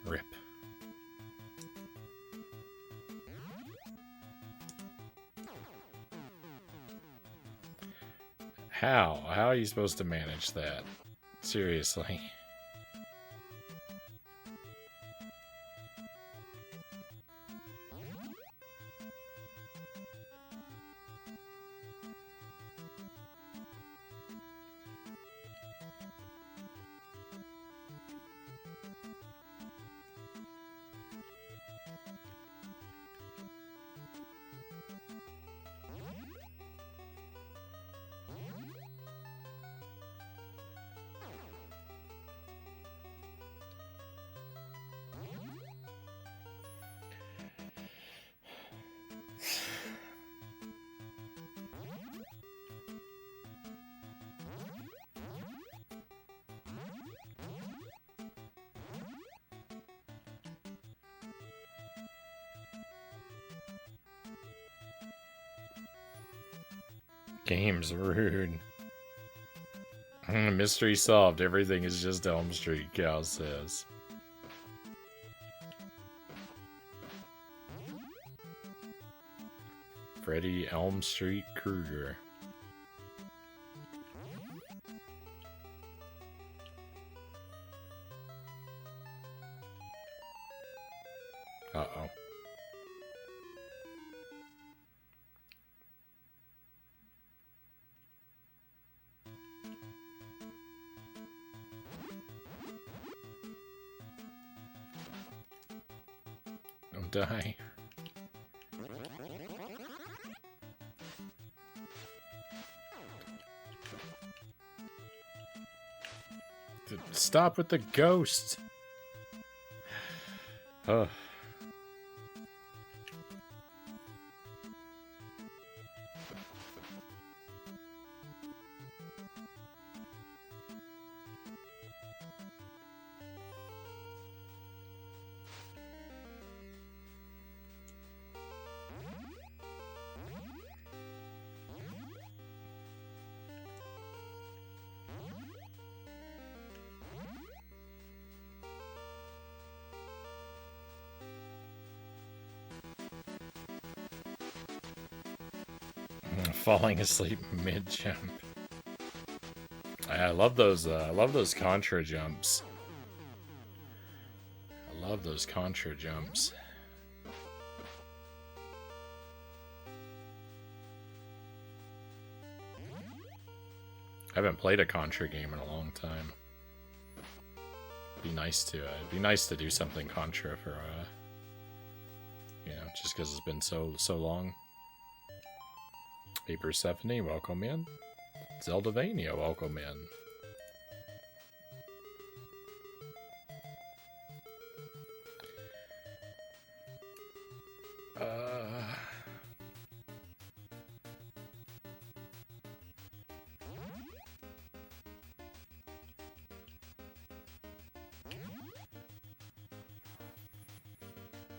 S1: Rip. How? How are you supposed to manage that? Seriously. Game's rude. Mystery solved. Everything is just Elm Street, Cal says. Freddy Elm Street Krueger. Uh-oh. Don't die. Stop with the ghost. Ugh. Falling asleep mid-jump. I love those contra jumps. I love those contra jumps. I haven't played a contra game in a long time. Be nice to do something contra for you know, just because it's been so long. Paper 70, welcome in. Zeldavania, welcome in.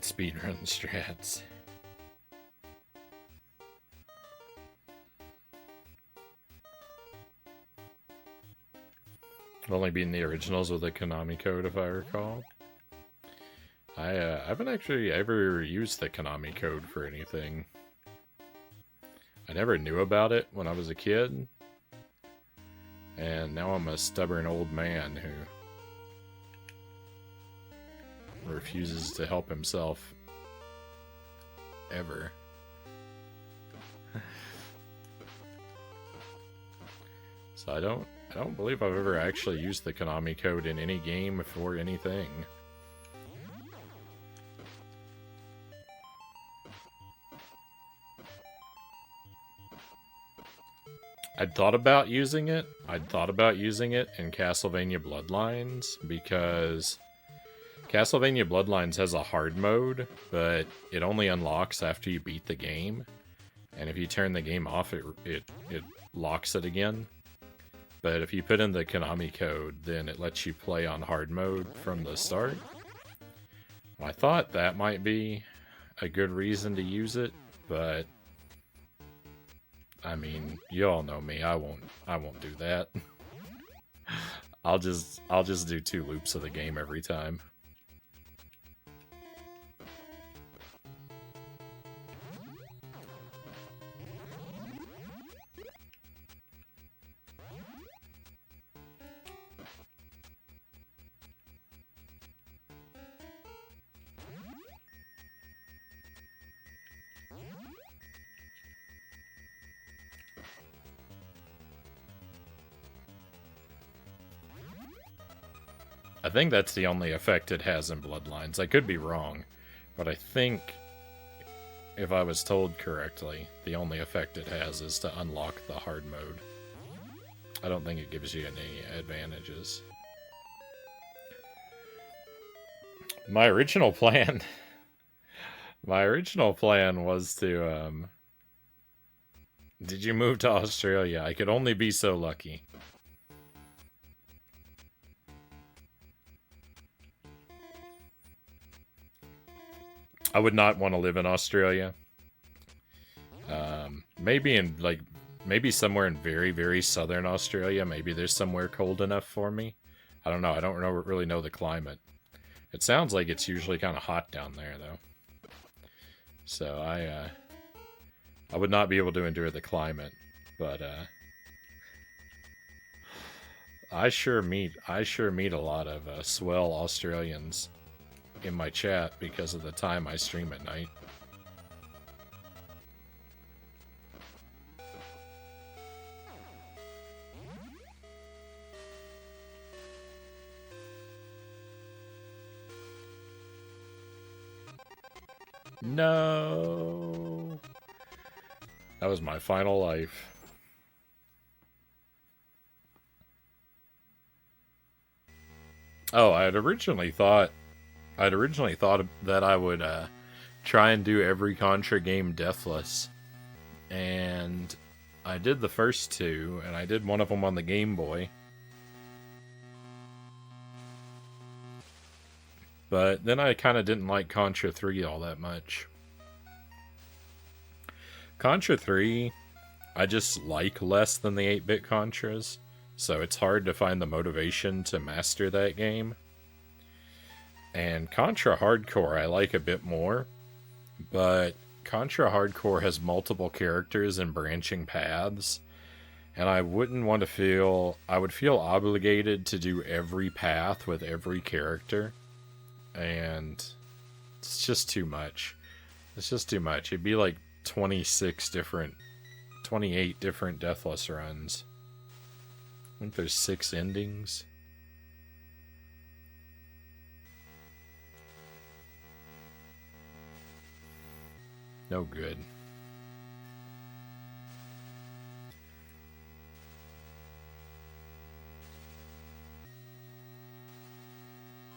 S1: Speedrun strats. I've only beaten the originals with a Konami code, if I recall. I haven't actually ever used the Konami code for anything. I never knew about it when I was a kid. And now I'm a stubborn old man who refuses to help himself ever. So I don't believe I've ever actually used the Konami code in any game for anything. I'd thought about using it. I'd thought about using it in Castlevania Bloodlines because Castlevania Bloodlines has a hard mode, but it only unlocks after you beat the game. And if you turn the game off, it locks it again. But if you put in the Konami code, then it lets you play on hard mode from the start. I thought that might be a good reason to use it, but I mean, you all know me. I won't do that. I'll just do 2 loops of the game every time. I think that's the only effect it has in Bloodlines. I could be wrong, but I think, if I was told correctly, the only effect it has is to unlock the hard mode. I don't think it gives you any advantages. My original plan was to, did you move to Australia? I could only be so lucky. I would not want to live in Australia. Maybe somewhere in very, very southern Australia. Maybe there's somewhere cold enough for me. I don't know. I don't really know the climate. It sounds like it's usually kind of hot down there, though. So I would not be able to endure the climate, but I sure meet a lot of swell Australians in my chat because of the time I stream at night. No! That was my final life. Oh, I'd originally thought that I would try and do every Contra game deathless. And I did the first 2, and I did one of them on the Game Boy. But then I kind of didn't like Contra 3 all that much. Contra 3, I just like less than the 8-bit Contras, so it's hard to find the motivation to master that game. And Contra Hardcore I like a bit more, but Contra Hardcore has multiple characters and branching paths, and I wouldn't want to feel... I would feel obligated to do every path with every character, and it's just too much. It's just too much. It'd be like 28 different Deathless runs. I think there's 6 endings. No good.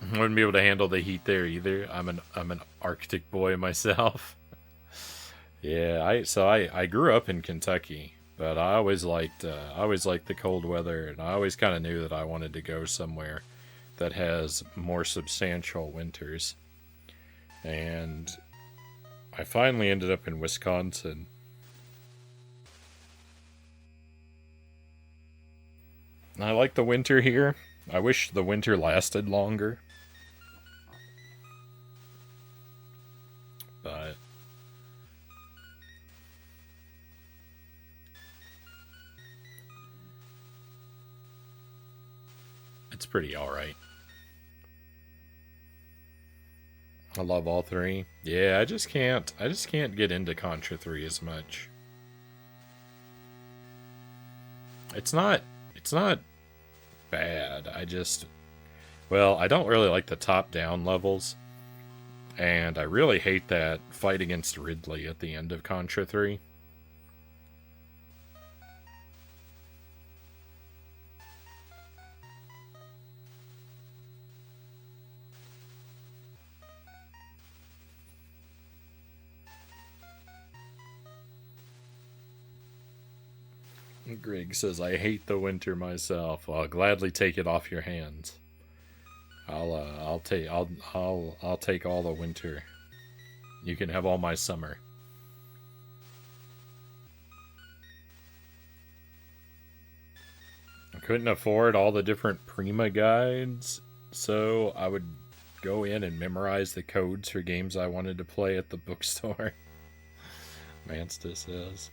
S1: I wouldn't be able to handle the heat there either. I'm an Arctic boy myself. Yeah, I grew up in Kentucky, but I always liked the cold weather, and I always kind of knew that I wanted to go somewhere that has more substantial winters. And I finally ended up in Wisconsin. I like the winter here. I wish the winter lasted longer. But it's pretty alright. I love all three. Yeah, I just can't get into Contra 3 as much. It's not bad. Well, I don't really like the top-down levels. And I really hate that fight against Ridley at the end of Contra 3. Greg says, I hate the winter myself. I'll gladly take it off your hands. I'll take all the winter. You can have all my summer. I couldn't afford all the different Prima guides, so I would go in and memorize the codes for games I wanted to play at the bookstore. Mansta says.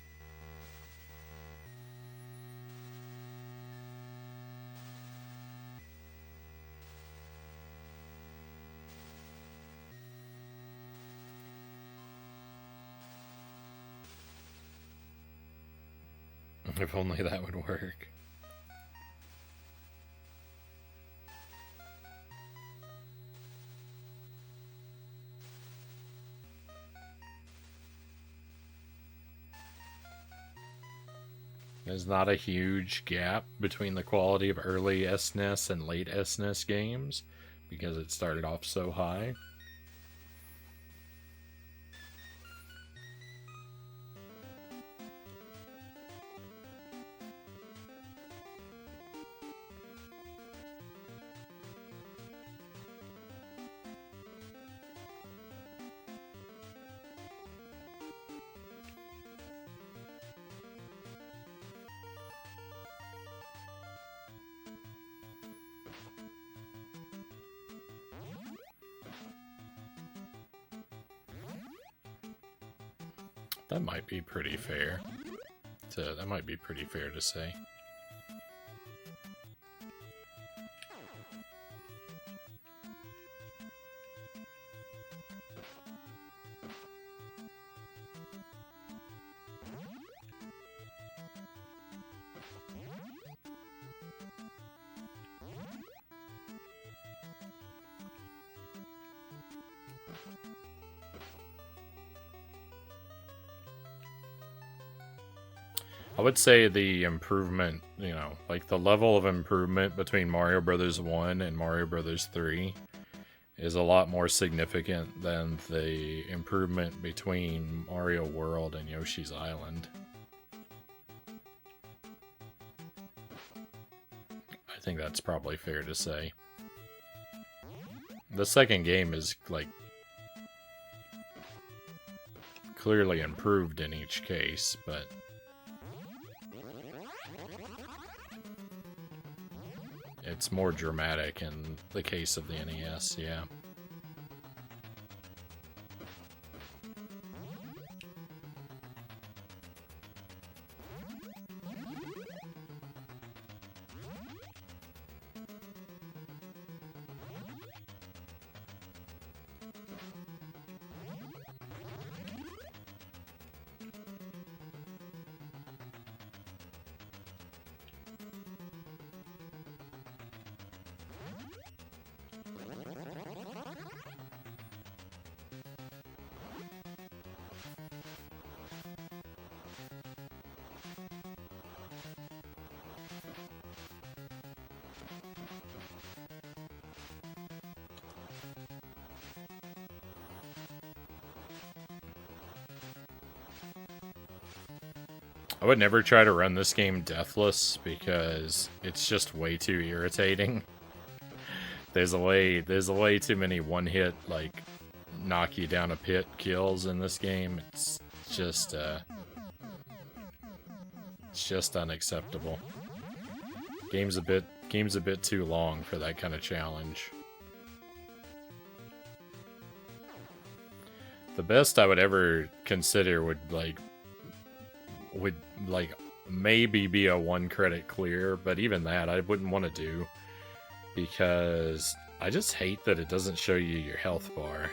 S1: If only that would work. There's not a huge gap between the quality of early SNES and late SNES games because it started off so high. That might be pretty fair. That might be pretty fair to say. I would say the improvement, like the level of improvement between Mario Brothers 1 and Mario Brothers 3 is a lot more significant than the improvement between Mario World and Yoshi's Island. I think that's probably fair to say. The second game is, like, clearly improved in each case, but it's more dramatic in the case of the NES, yeah. I would never try to run this game deathless because it's just way too irritating. There's way too many one-hit, like, knock you down a pit kills in this game. It's just unacceptable. Game's a bit game's a bit too long for that kind of challenge. The best I would ever consider would maybe be a 1 credit clear, but even that I wouldn't want to do because I just hate that it doesn't show you your health bar.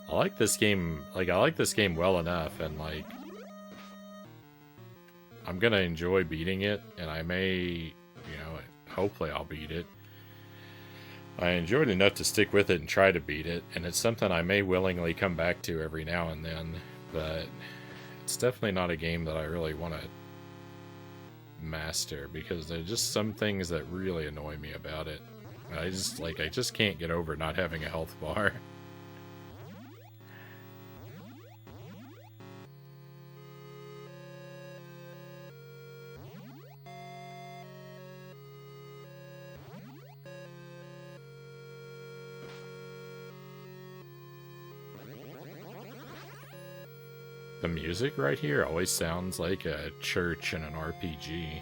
S1: I like this game well enough, and like I'm gonna enjoy beating it, and I may, you know, hopefully I'll beat it. I enjoyed enough to stick with it and try to beat it, and it's something I may willingly come back to every now and then, but it's definitely not a game that I really want to master, because there's just some things that really annoy me about it. I just can't get over not having a health bar. The music right here always sounds like a church in an RPG.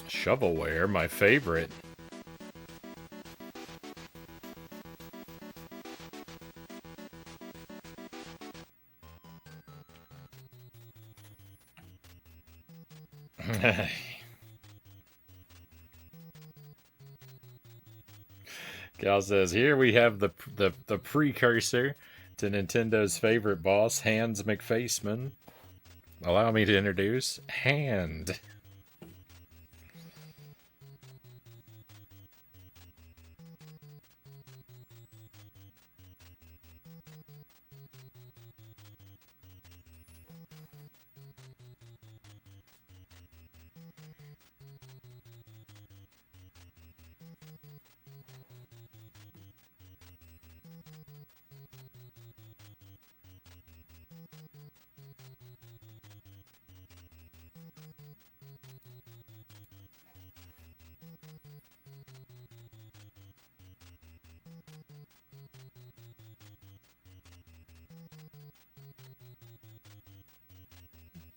S1: Shovelware, my favorite. Gal says, here we have the precursor to Nintendo's favorite boss, Hans McFaceman. Allow me to introduce Hand.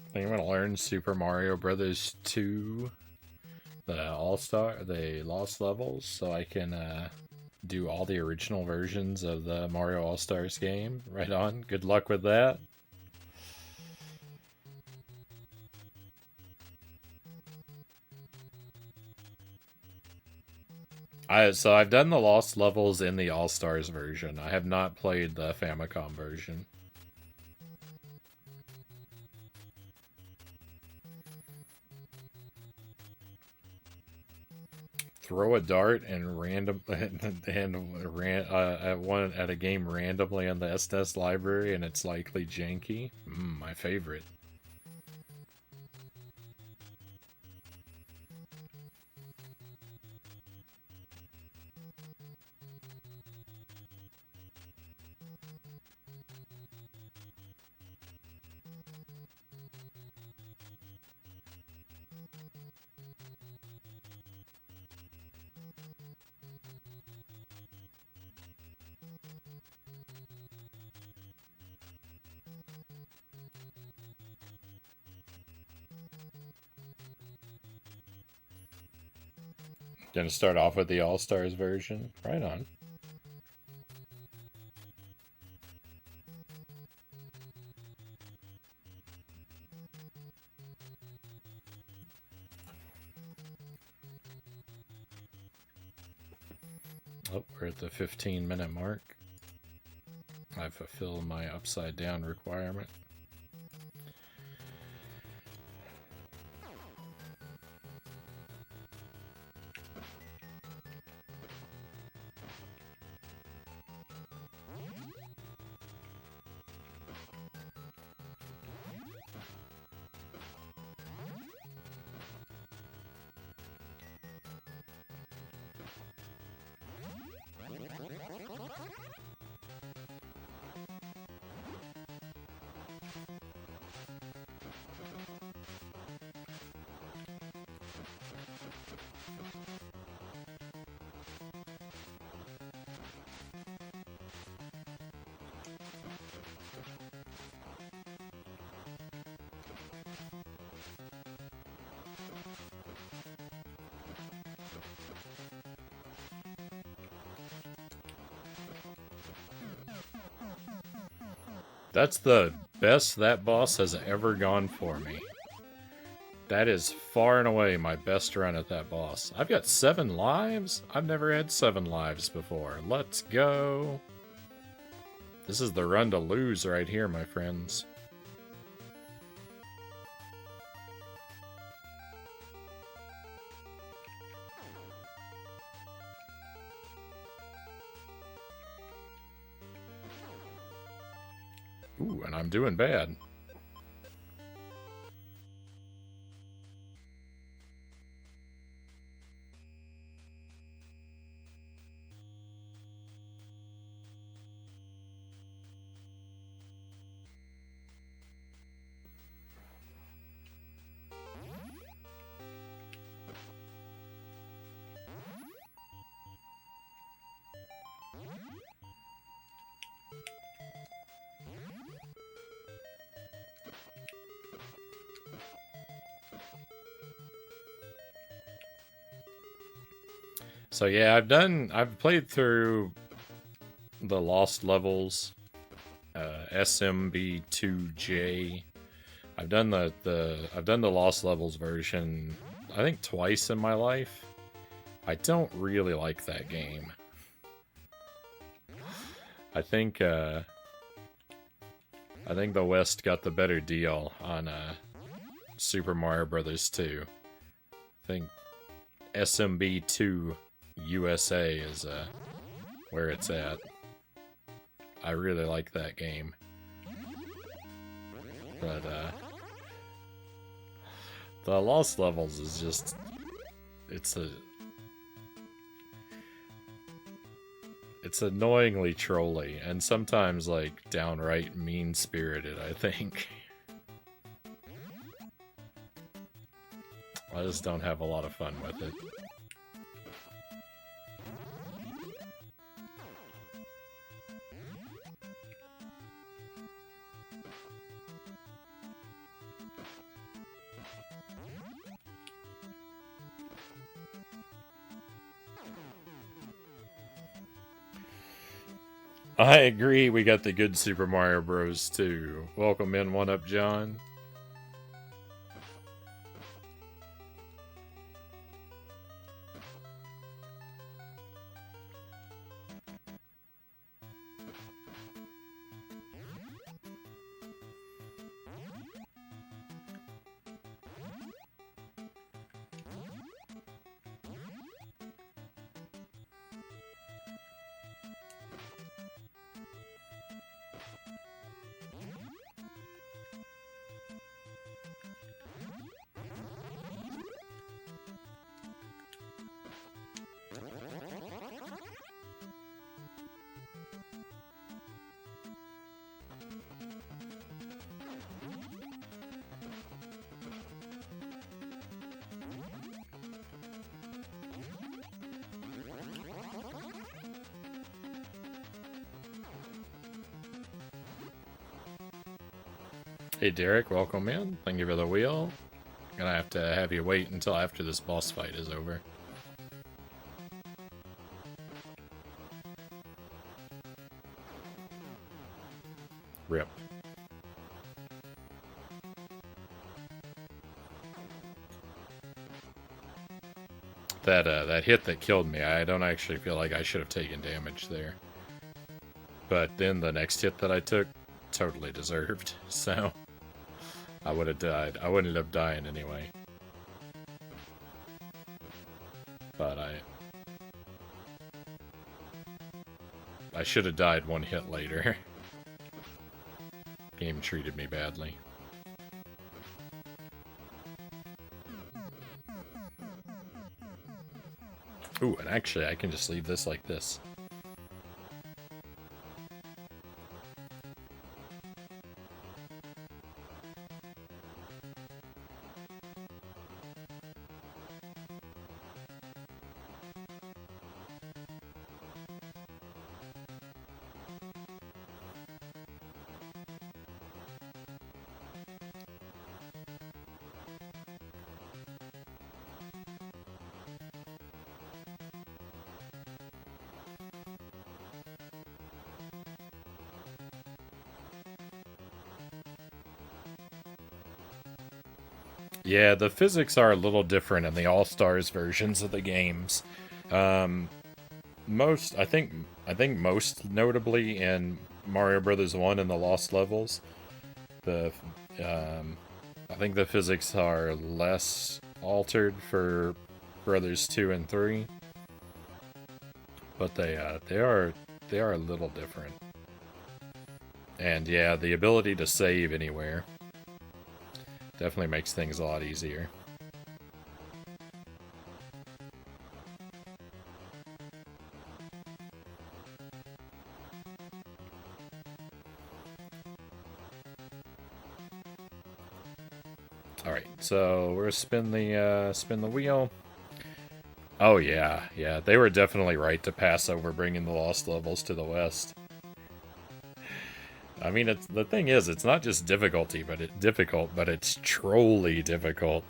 S1: I think I'm gonna learn Super Mario Brothers 2, the Lost Levels, so I can do all the original versions of the Mario All-Stars game. Right on. Good luck with that. So I've done the Lost Levels in the All-Stars version. I have not played the Famicom version. Throw a dart and at a game randomly on the SNES library, and it's likely janky. My favorite. Gonna start off with the All-Stars version. Right on. Oh, we're at the 15-minute mark. I fulfilled my upside down requirement. That's the best that boss has ever gone for me. That is far and away my best run at that boss. I've got 7 lives? I've never had 7 lives before. Let's go. This is the run to lose right here, my friends. Ooh, and I'm doing bad. So yeah, I've played through the Lost Levels, SMB2J. I've done the Lost Levels version, I think twice in my life. I don't really like that game. I think the West got the better deal on Super Mario Brothers 2. I think SMB2 USA is where it's at. I really like that game. But the Lost Levels is just it's annoyingly trolly and sometimes like downright mean-spirited, I think. I just don't have a lot of fun with it. I agree, we got the good Super Mario Bros. Too. Welcome in, One Up John. Hey Derek, welcome in. Thank you for the wheel. Gonna have to have you wait until after this boss fight is over. Rip. That hit that killed me, I don't actually feel like I should have taken damage there. But then the next hit that I took, totally deserved. So I would have died. I wouldn't end up dying anyway. But I should have died one hit later. Game treated me badly. Ooh, and actually I can just leave this like this. Yeah, the physics are a little different in the All-Stars versions of the games. I think most notably in Mario Brothers 1 and the Lost Levels, the I think the physics are less altered for Brothers 2 and 3, but they are a little different. And yeah, the ability to save anywhere definitely makes things a lot easier. Alright, so we're gonna spin the wheel. Oh yeah, they were definitely right to pass over bringing the Lost Levels to the West. I mean, the thing is, it's not just difficult, but it's trolly difficult.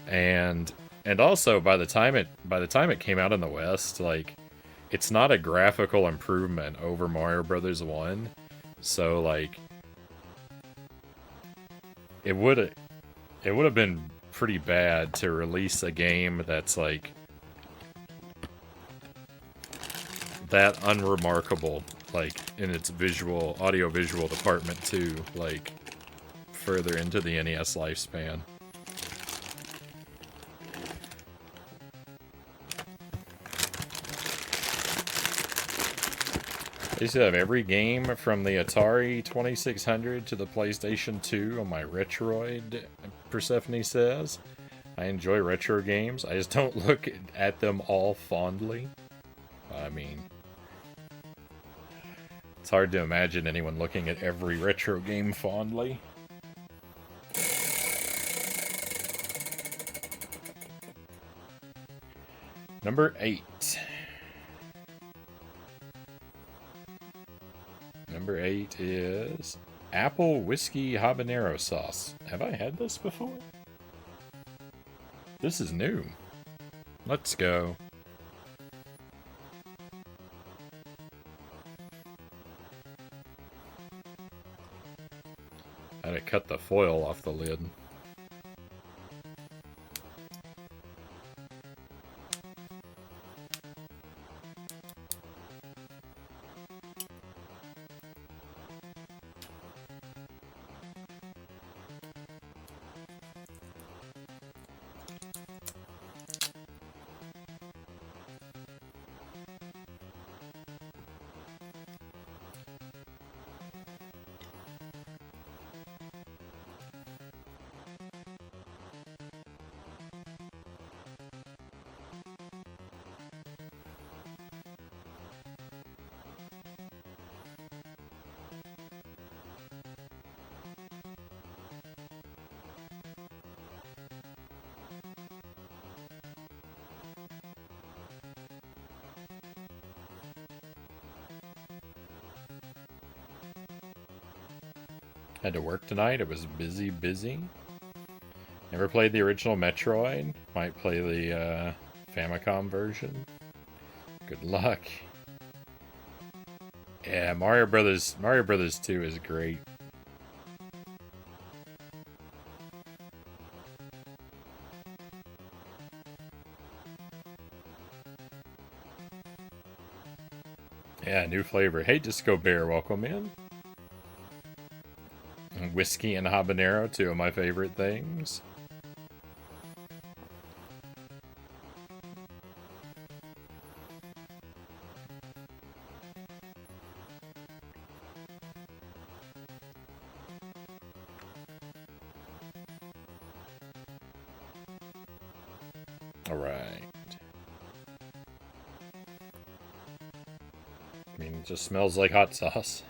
S1: And also by the time it came out in the West, like, it's not a graphical improvement over Mario Brothers 1. So like it would have been pretty bad to release a game that's like that unremarkable, like in its audio visual department too, like further into the NES lifespan. I used to have every game from the Atari 2600 to the PlayStation 2 on my Retroid, Persephone says. I enjoy retro games. I just don't look at them all fondly. I mean, it's hard to imagine anyone looking at every retro game fondly. Number 8. Number 8 is Apple Whiskey Habanero Sauce. Have I had this before? This is new. Let's go. I had to cut the foil off the lid. Had to work tonight. It was busy. Never played the original Metroid. Might play the Famicom version. Good luck. Yeah, Mario Brothers 2 is great. Yeah, new flavor. Hey, Disco Bear, welcome in. Whiskey and habanero, two of my favorite things. Alright. I mean, it just smells like hot sauce.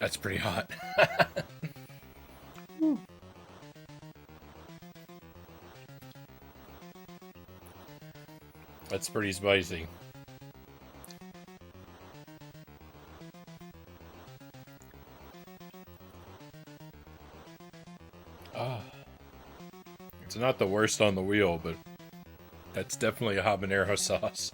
S1: That's pretty hot. That's pretty spicy. Ah. It's not the worst on the wheel, but that's definitely a habanero sauce.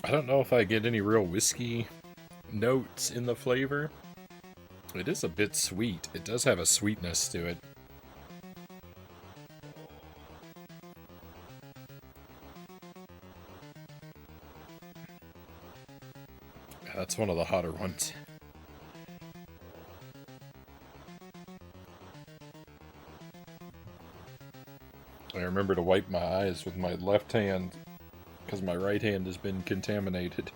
S1: I don't know if I get any real whiskey notes in the flavor. It is a bit sweet. It does have a sweetness to it. That's one of the hotter ones. I remember to wipe my eyes with my left hand because my right hand has been contaminated.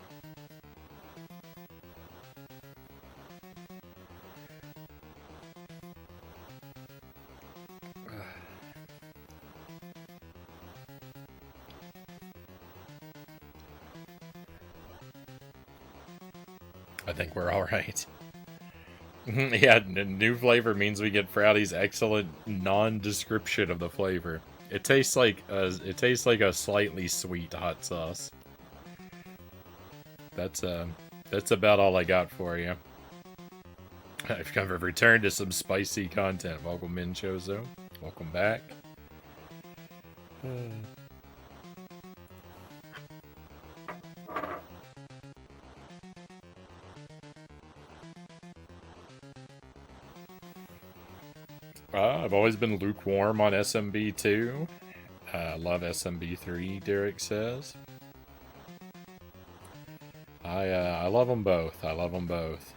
S1: I think we're alright. Yeah, new flavor means we get Frownie's excellent non-description of the flavor. It tastes like a slightly sweet hot sauce. That's about all I got for you. I've returned to some spicy content. Welcome in, Chozo. Welcome back. I've always been lukewarm on SMB2. Love SMB3, Derek says. I love them both. I love them both.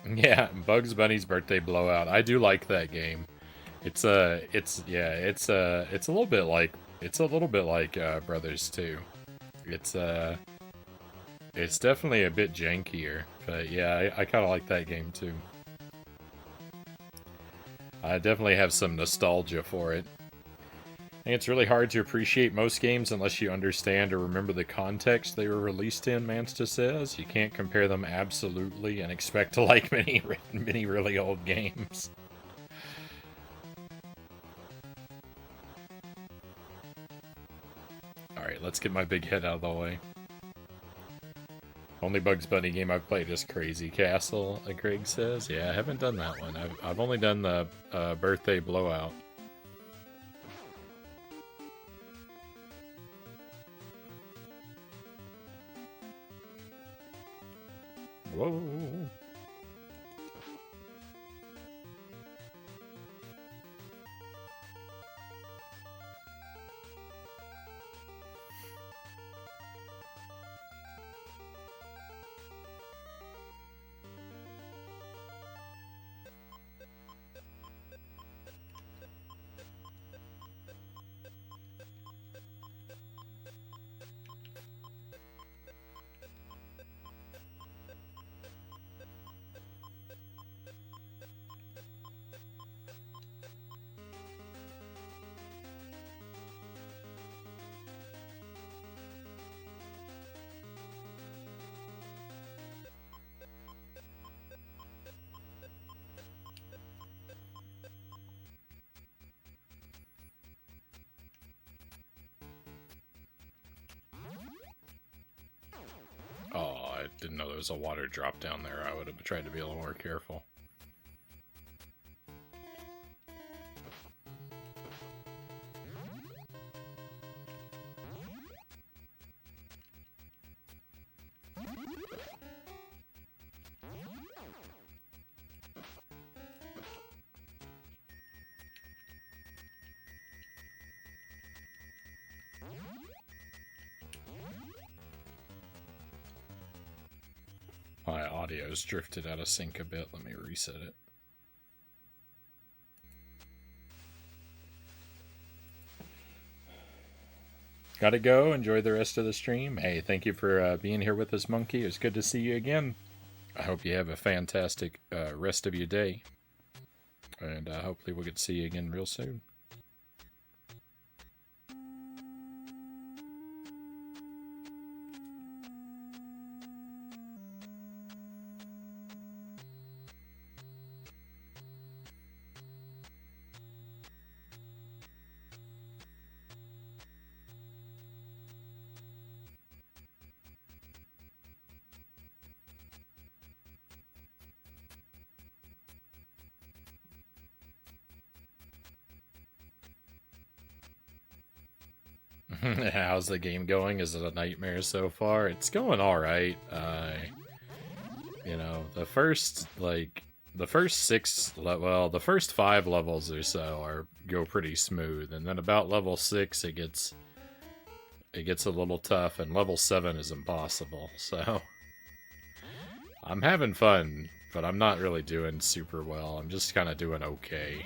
S1: Yeah, Bugs Bunny's Birthday Blowout. I do like that game. It's a little bit like Brothers 2. It's definitely a bit jankier, but yeah, I kind of like that game too. I definitely have some nostalgia for it. I think it's really hard to appreciate most games unless you understand or remember the context they were released in, Mansta says. You can't compare them absolutely and expect to like many really old games. Alright, let's get my big head out of the way. Only Bugs Bunny game I've played is Crazy Castle, Craig says. Yeah, I haven't done that one. I've only done the Birthday Blowout. Whoa. Oh, I didn't know there was a water drop down there. I would have tried to be a little more careful. My audio's drifted out of sync a bit. Let me reset it. Gotta go. Enjoy the rest of the stream. Hey, thank you for being here with us, Monkey. It was good to see you again. I hope you have a fantastic rest of your day. And hopefully we'll get to see you again real soon. How's the game going? Is it a nightmare so far? It's going alright. You know, the first 5 levels or so go pretty smooth, and then about level 6 it gets a little tough, and level 7 is impossible. So I'm having fun, but I'm not really doing super well. I'm just kind of doing okay.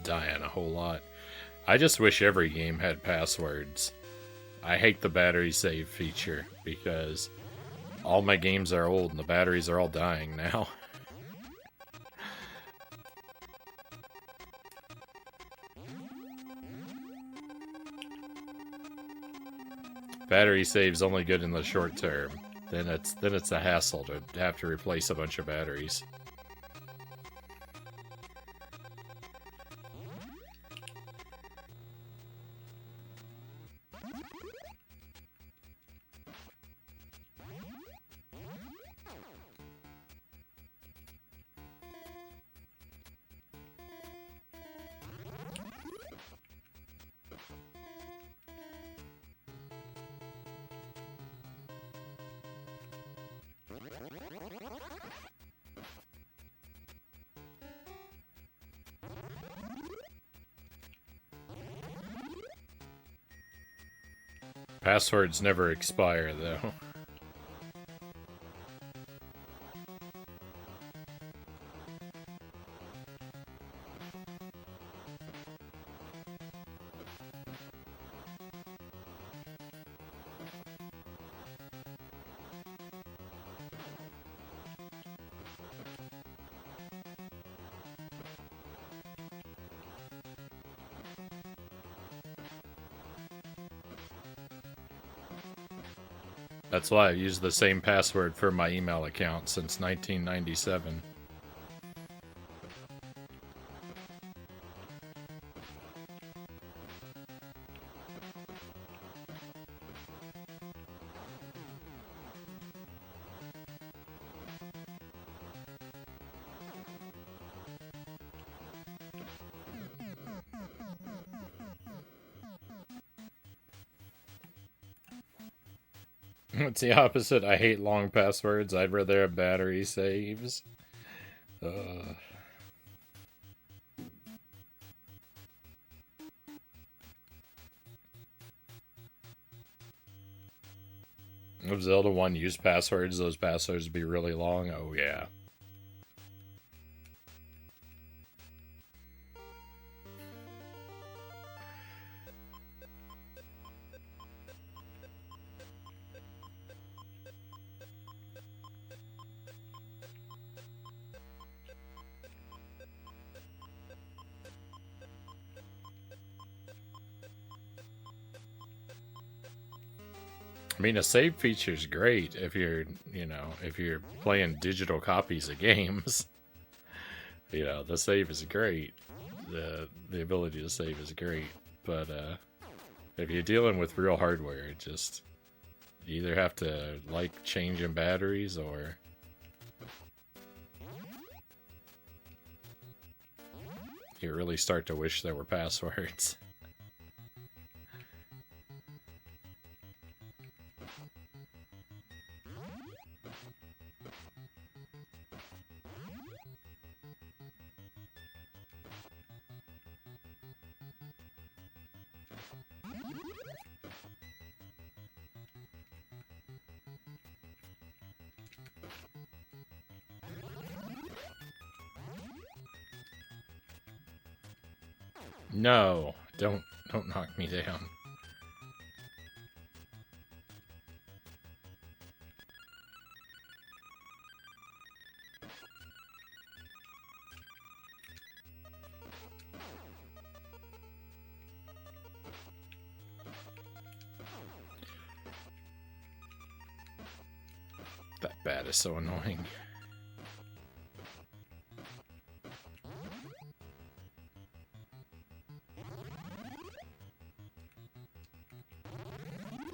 S1: Dying a whole lot. I just wish every game had passwords. I hate the battery save feature because all my games are old and the batteries are all dying now. Battery save's only good in the short term. Then it's a hassle to have to replace a bunch of batteries. Passwords never expire, though. That's why I've used the same password for my email account since 1997. It's the opposite. I hate long passwords. I'd rather have battery saves. If Zelda 1 used passwords, those passwords would be really long. Oh, yeah. I mean, a save feature is great if you're, if you're playing digital copies of games. The save is great. the ability to save is great, but if you're dealing with real hardware, it just you either have to like changing batteries or you really start to wish there were passwords. No, don't knock me down. That bat is so annoying.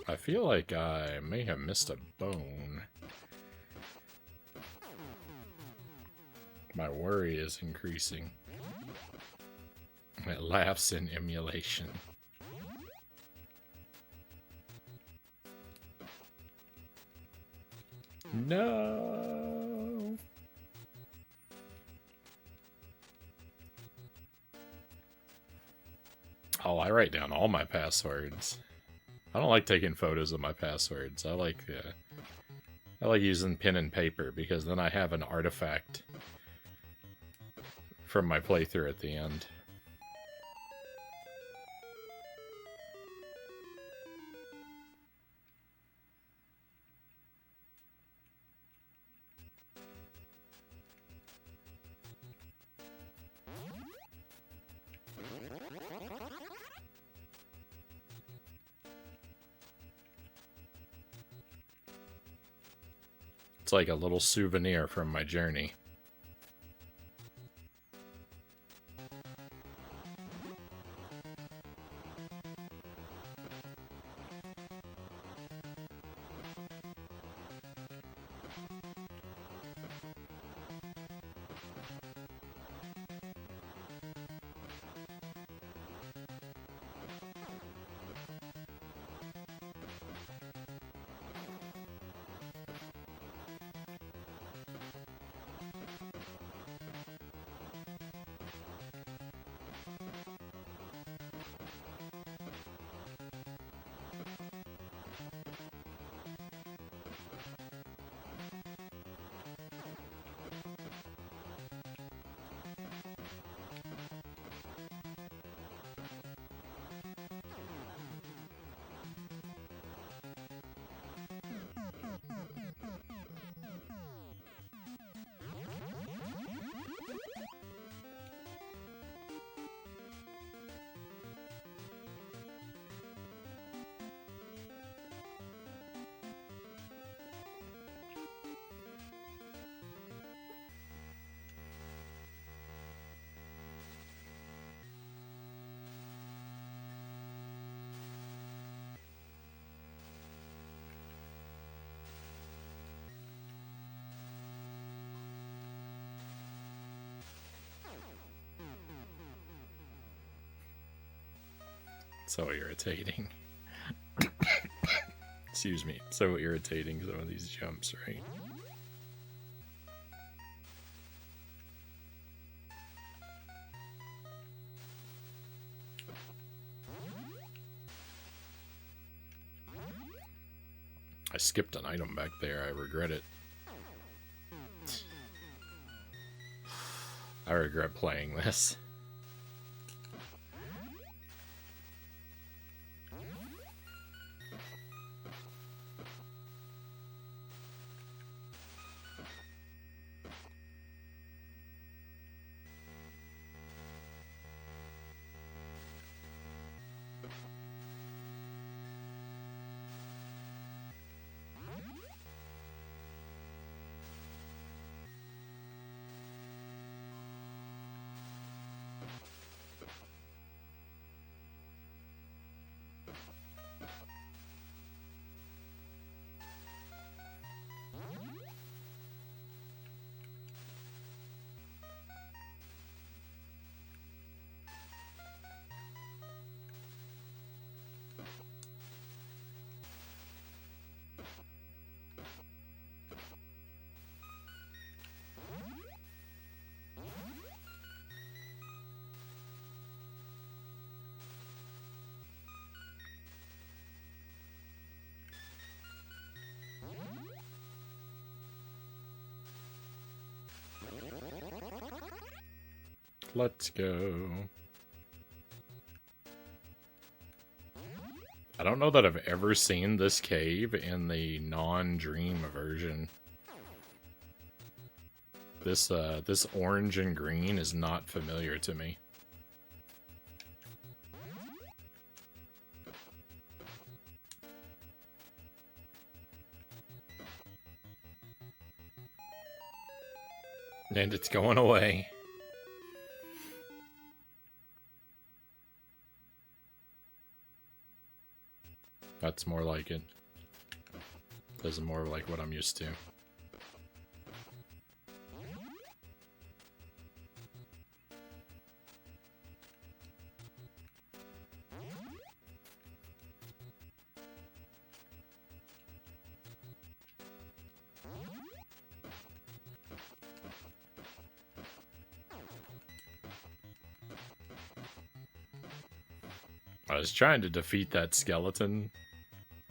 S1: I feel like I may have missed a bone. My worry is increasing. It laughs in emulation. No! Oh, I write down all my passwords. I don't like taking photos of my passwords. I like using pen and paper because then I have an artifact from my playthrough at the end. It's like a little souvenir from my journey. So irritating. Excuse me. So irritating, some of these jumps, right? I skipped an item back there. I regret it. I regret playing this. Let's go. I don't know that I've ever seen this cave in the non-dream version. This orange and green is not familiar to me. And it's going away. That's more like it. This is more like what I'm used to. I was trying to defeat that skeleton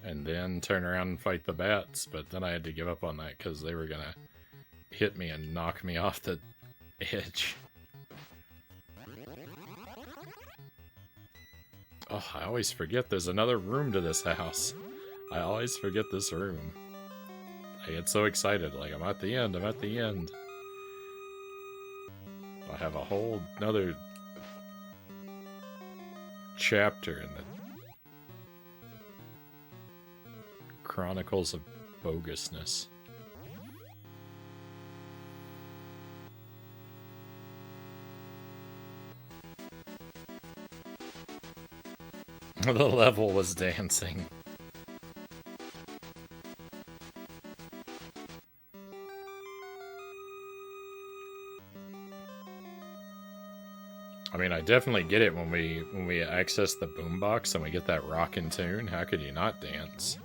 S1: and then turn around and fight the bats, but then I had to give up on that because they were gonna hit me and knock me off the edge. Oh, I always forget there's another room to this house. I always forget this room. I get so excited, like I'm at the end, I'm at the end. I have a whole another chapter in the Chronicles of Bogusness. The level was dancing. I mean, I definitely get it when we access the boombox and we get that rockin' tune. How could you not dance?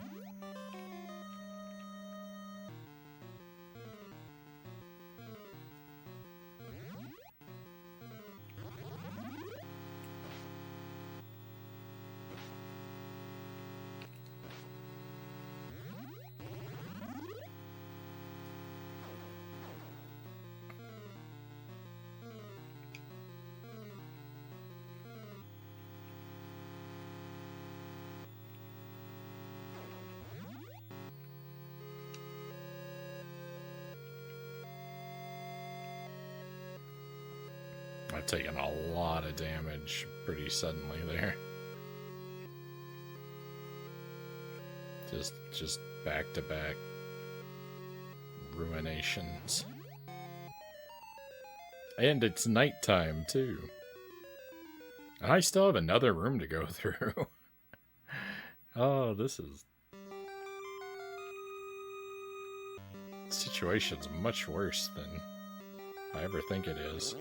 S1: I've taken a lot of damage pretty suddenly there. Just back-to-back ruinations. And it's nighttime, too. And I still have another room to go through. Oh, this is... The situation's much worse than I ever think it is.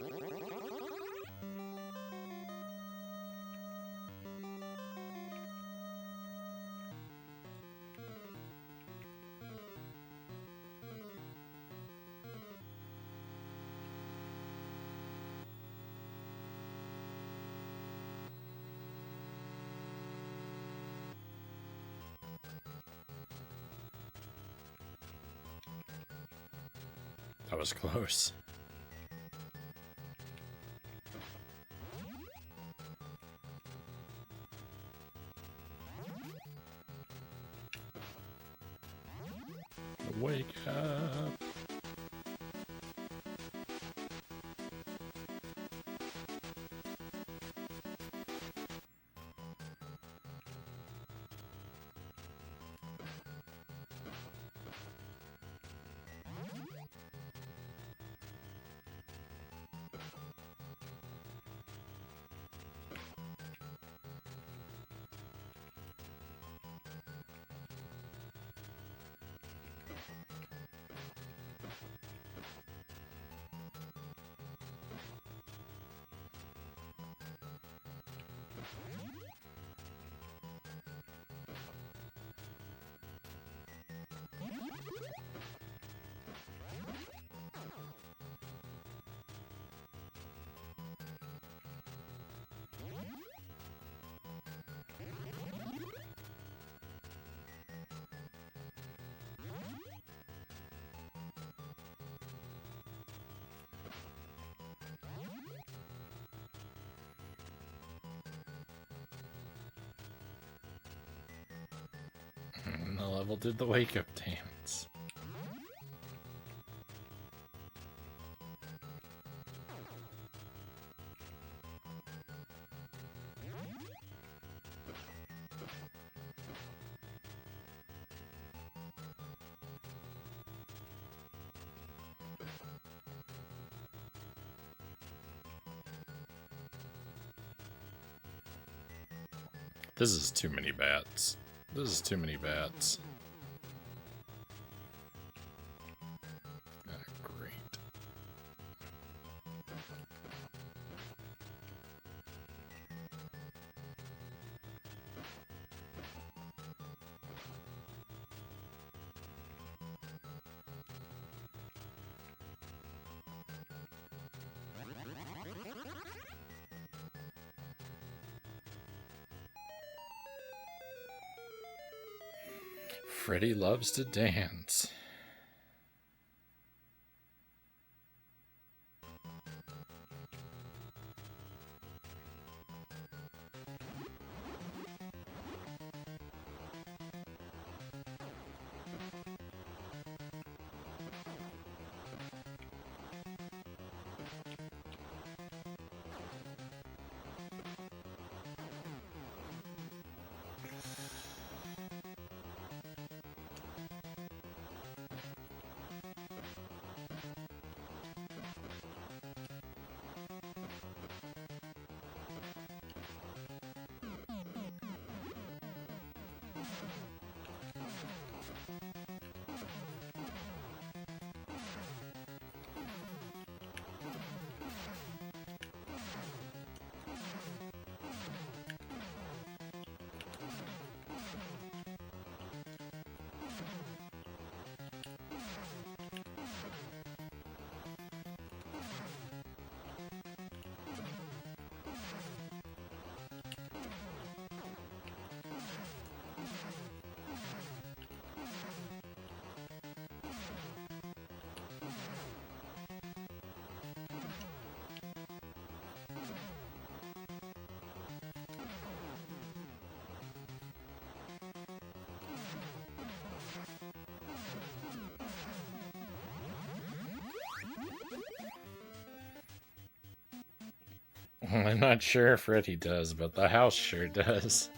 S1: That was close. Wake up. And the level did the wake-up dance. This is too many bats. This is too many bats. Ah, great. Freddy loves to dance. I'm not sure if Freddy does, but the house sure does.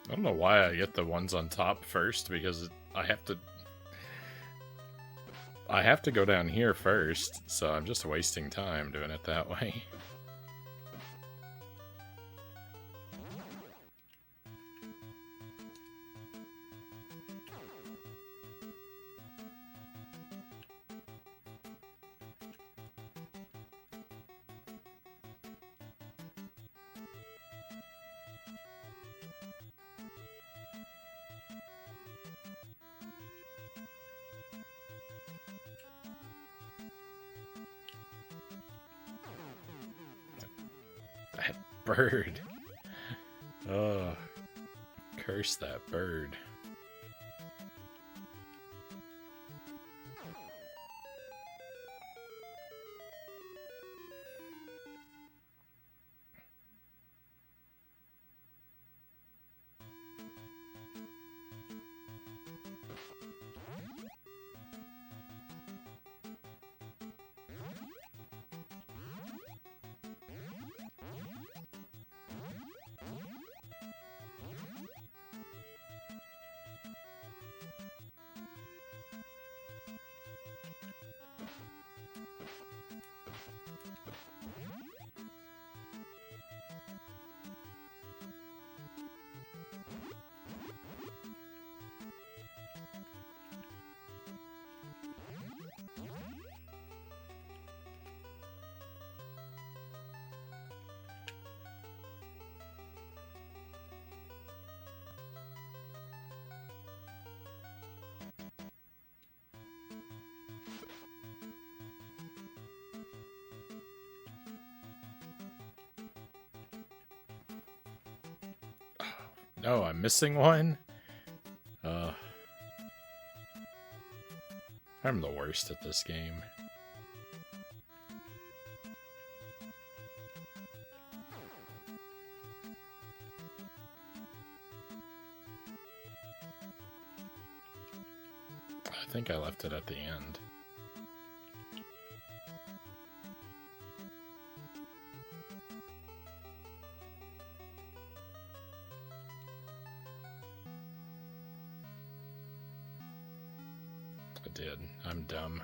S1: I don't know why I get the ones on top first, because I have to go down here first, so I'm just wasting time doing it that way. That bird. Oh, curse that bird. no, I'm missing one? I'm the worst at this game. I think I left it at the end. I did. I'm dumb.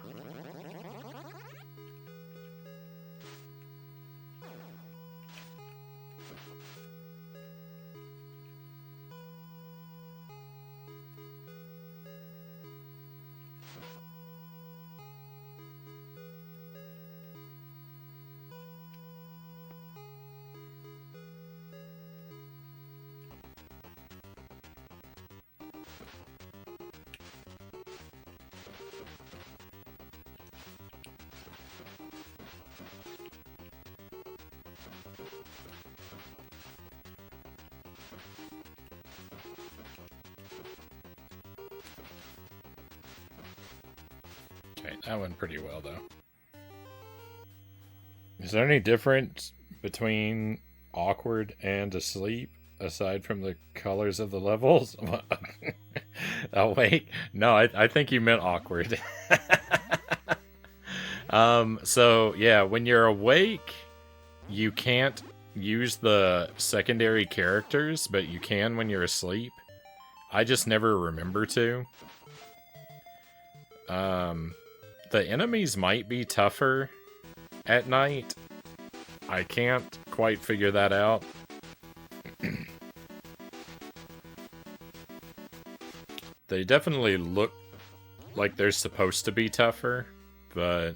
S1: Okay, that went pretty well, though. Is there any difference between awkward and asleep, aside from the colors of the levels? Awake? No, I think you meant awkward. So, yeah, when you're awake, you can't use the secondary characters, but you can when you're asleep. I just never remember to. The enemies might be tougher at night. I can't quite figure that out. They definitely look like they're supposed to be tougher, but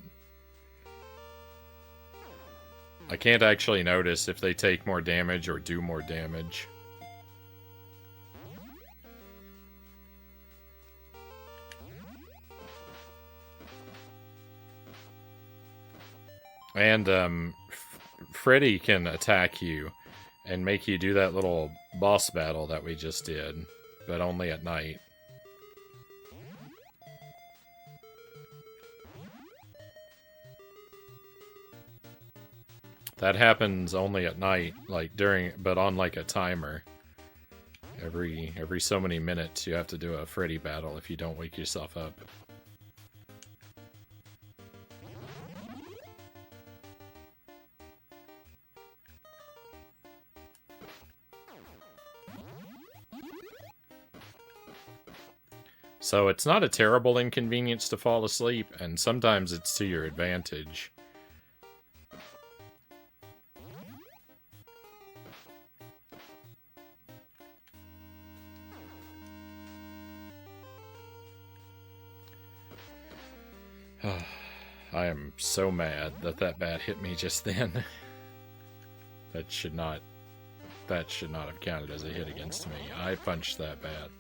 S1: I can't actually notice if they take more damage or do more damage. And Freddy can attack you and make you do that little boss battle that we just did, but only at night. That happens only at night, like but on like a timer. Every so many minutes you have to do a Freddy battle if you don't wake yourself up. So it's not a terrible inconvenience to fall asleep, and sometimes it's to your advantage. I am so mad that bat hit me just then. That should not have counted as a hit against me. I punched that bat.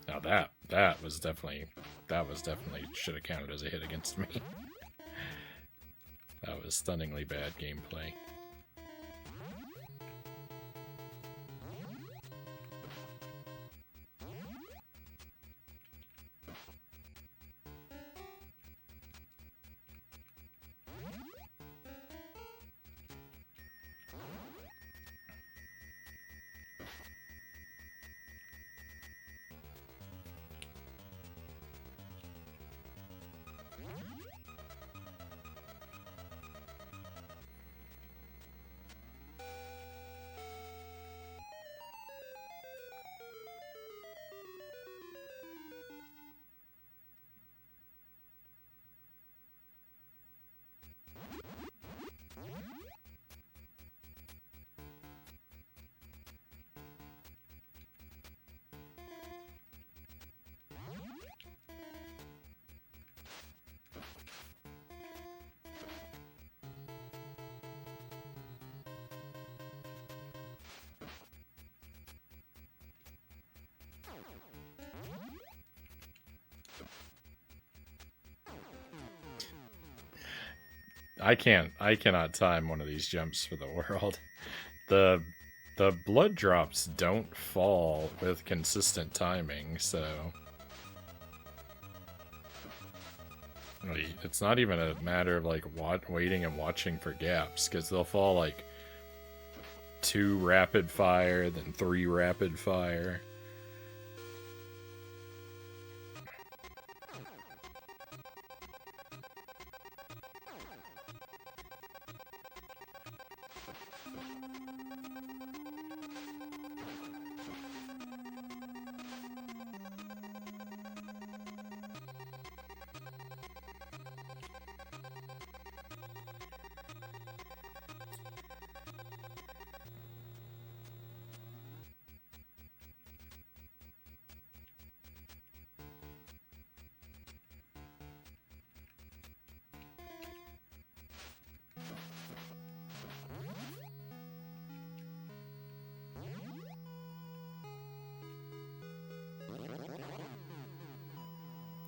S1: Now that was definitely should have counted as a hit against me. That was stunningly bad gameplay. I cannot time one of these jumps for the world. The blood drops don't fall with consistent timing, so it's not even a matter of like waiting and watching for gaps, because they'll fall like 2 rapid fire, then 3 rapid fire.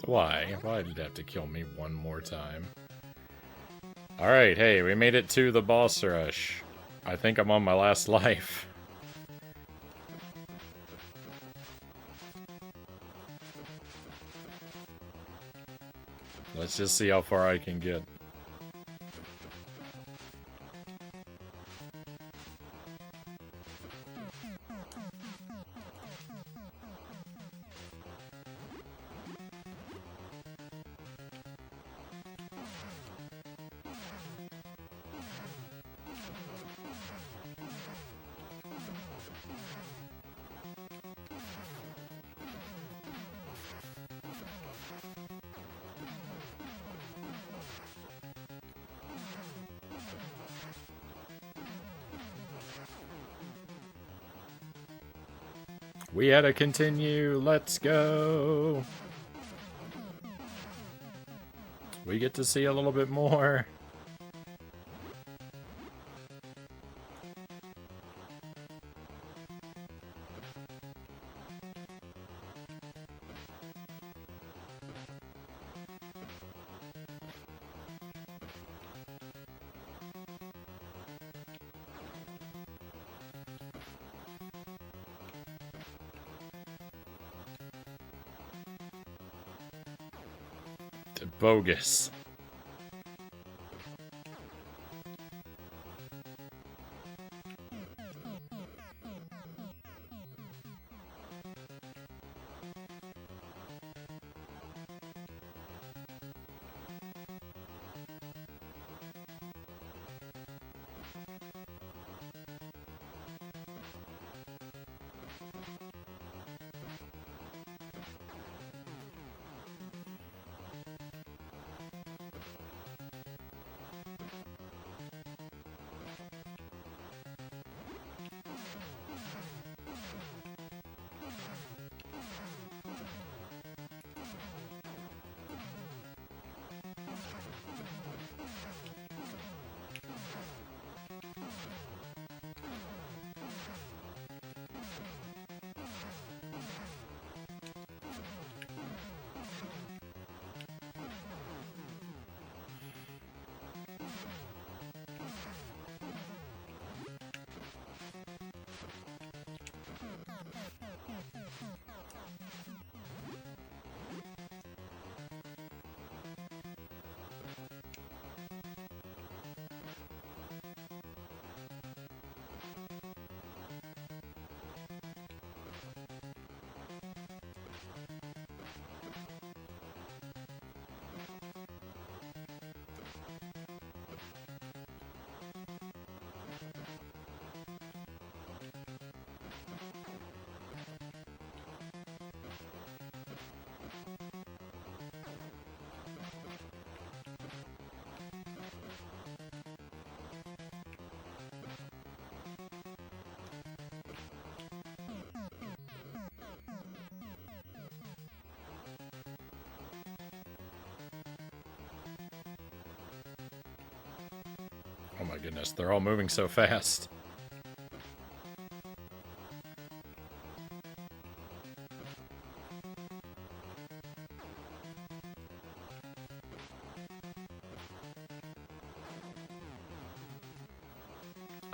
S1: Why? Why did it have to kill me one more time? Alright, hey, we made it to the boss rush. I think I'm on my last life. Let's just see how far I can get. We had to continue. Let's go. We get to see a little bit more. Bogus. Oh my goodness, they're all moving so fast.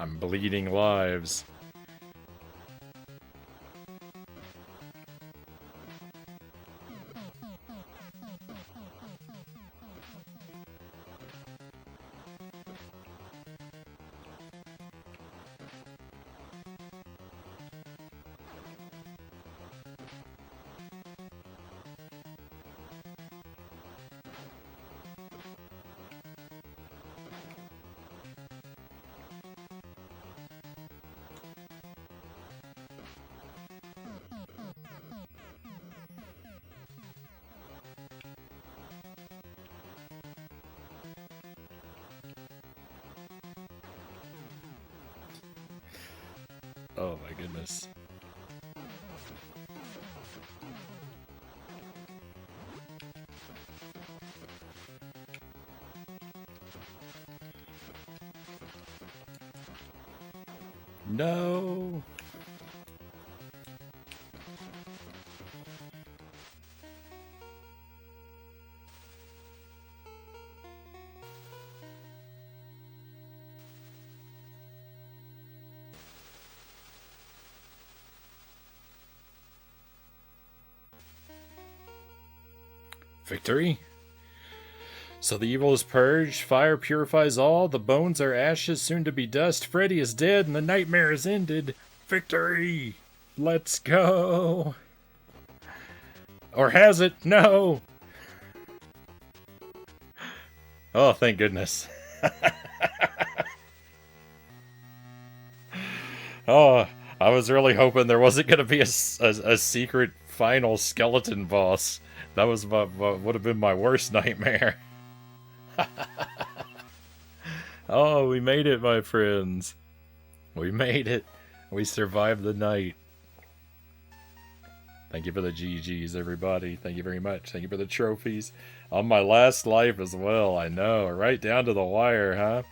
S1: I'm bleeding lives. Oh my goodness. No. Victory? So the evil is purged, fire purifies all, the bones are ashes, soon to be dust, Freddy is dead, and the nightmare is ended. Victory! Let's go! Or has it? No! Oh, thank goodness. Oh, I was really hoping there wasn't going to be a secret final skeleton boss. That was would have been my worst nightmare. Oh, we made it, my friends. We made it. We survived the night. Thank you for the GGs, everybody. Thank you very much. Thank you for the trophies. On my last life as well, I know. Right down to the wire, huh?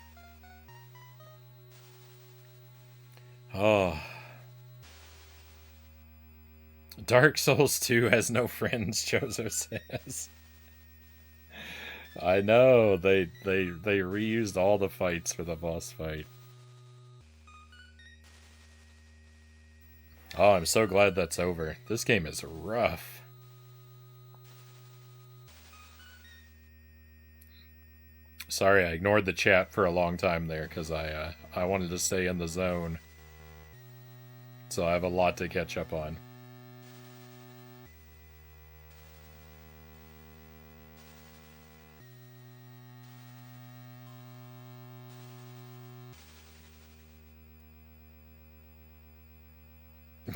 S1: Oh. Dark Souls 2 has no friends, Jozo says. I know. They reused all the fights for the boss fight. Oh, I'm so glad that's over. This game is rough. Sorry, I ignored the chat for a long time there because I wanted to stay in the zone. So I have a lot to catch up on.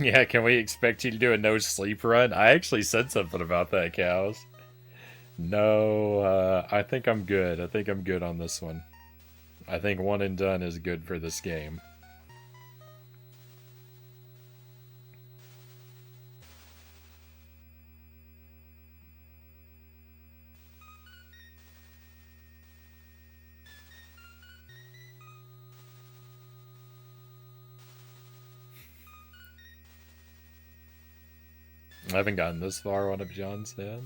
S1: Yeah, can we expect you to do a no sleep run? I actually said something about that, Cows. No, I think I'm good. I think I'm good on this one. I think one and done is good for this game. I haven't gotten this far, one of John said.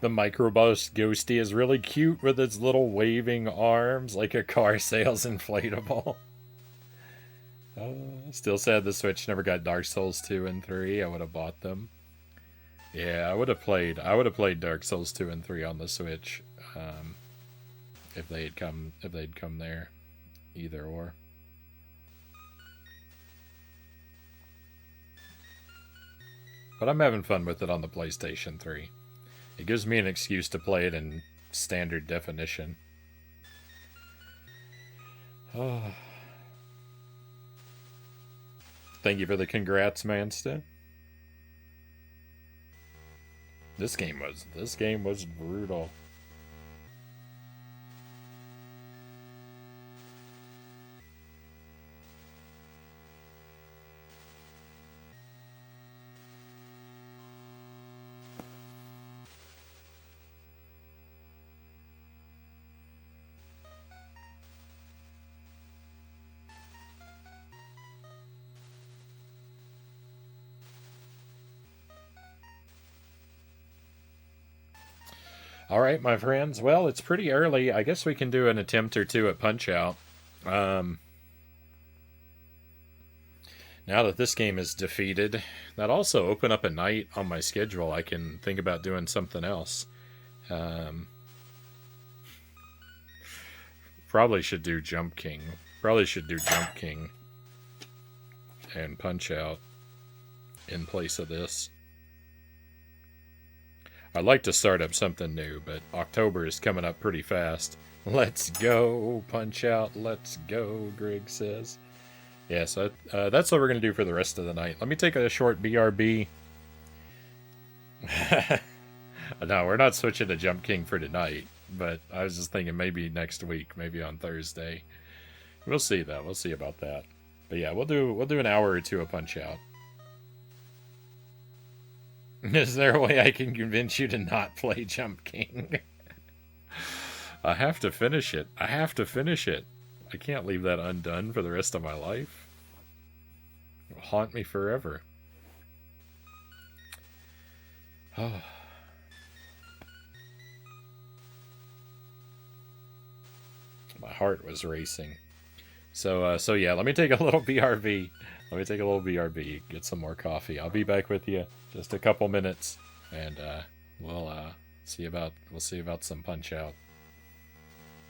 S1: The microboss ghosty is really cute with its little waving arms like a car sales inflatable. Still sad the Switch never got Dark Souls 2 and 3. I would have bought them. Yeah, I would have played Dark Souls 2 and 3 on the Switch. If they'd come there. Either or. But I'm having fun with it on the PlayStation 3. It gives me an excuse to play it in standard definition. Oh. Thank you for the congrats, Mansta. This game was brutal. All right, my friends. Well, it's pretty early. I guess we can do an attempt or two at Punch Out. Um, now that this game is defeated, that also open up a night on my schedule. I can think about doing something else. Um, probably should do Jump King. Probably should do Jump King and Punch Out in place of this. I'd like to start up something new, but October is coming up pretty fast. Let's go, Punch Out, let's go, Greg says. Yeah, so that's what we're going to do for the rest of the night. Let me take a short BRB. No, we're not switching to Jump King for tonight, but I was just thinking maybe next week, maybe on Thursday. We'll see, though. We'll see about that. But yeah, we'll do an hour or two of Punch Out. Is there a way I can convince you to not play Jump King? I have to finish it. I have to finish it. I can't leave that undone for the rest of my life. It'll haunt me forever. Oh. My heart was racing. So yeah, let me take a little BRB. Let me take a little BRB, get some more coffee. I'll be back with you just a couple minutes, and we'll see about some Punch Out.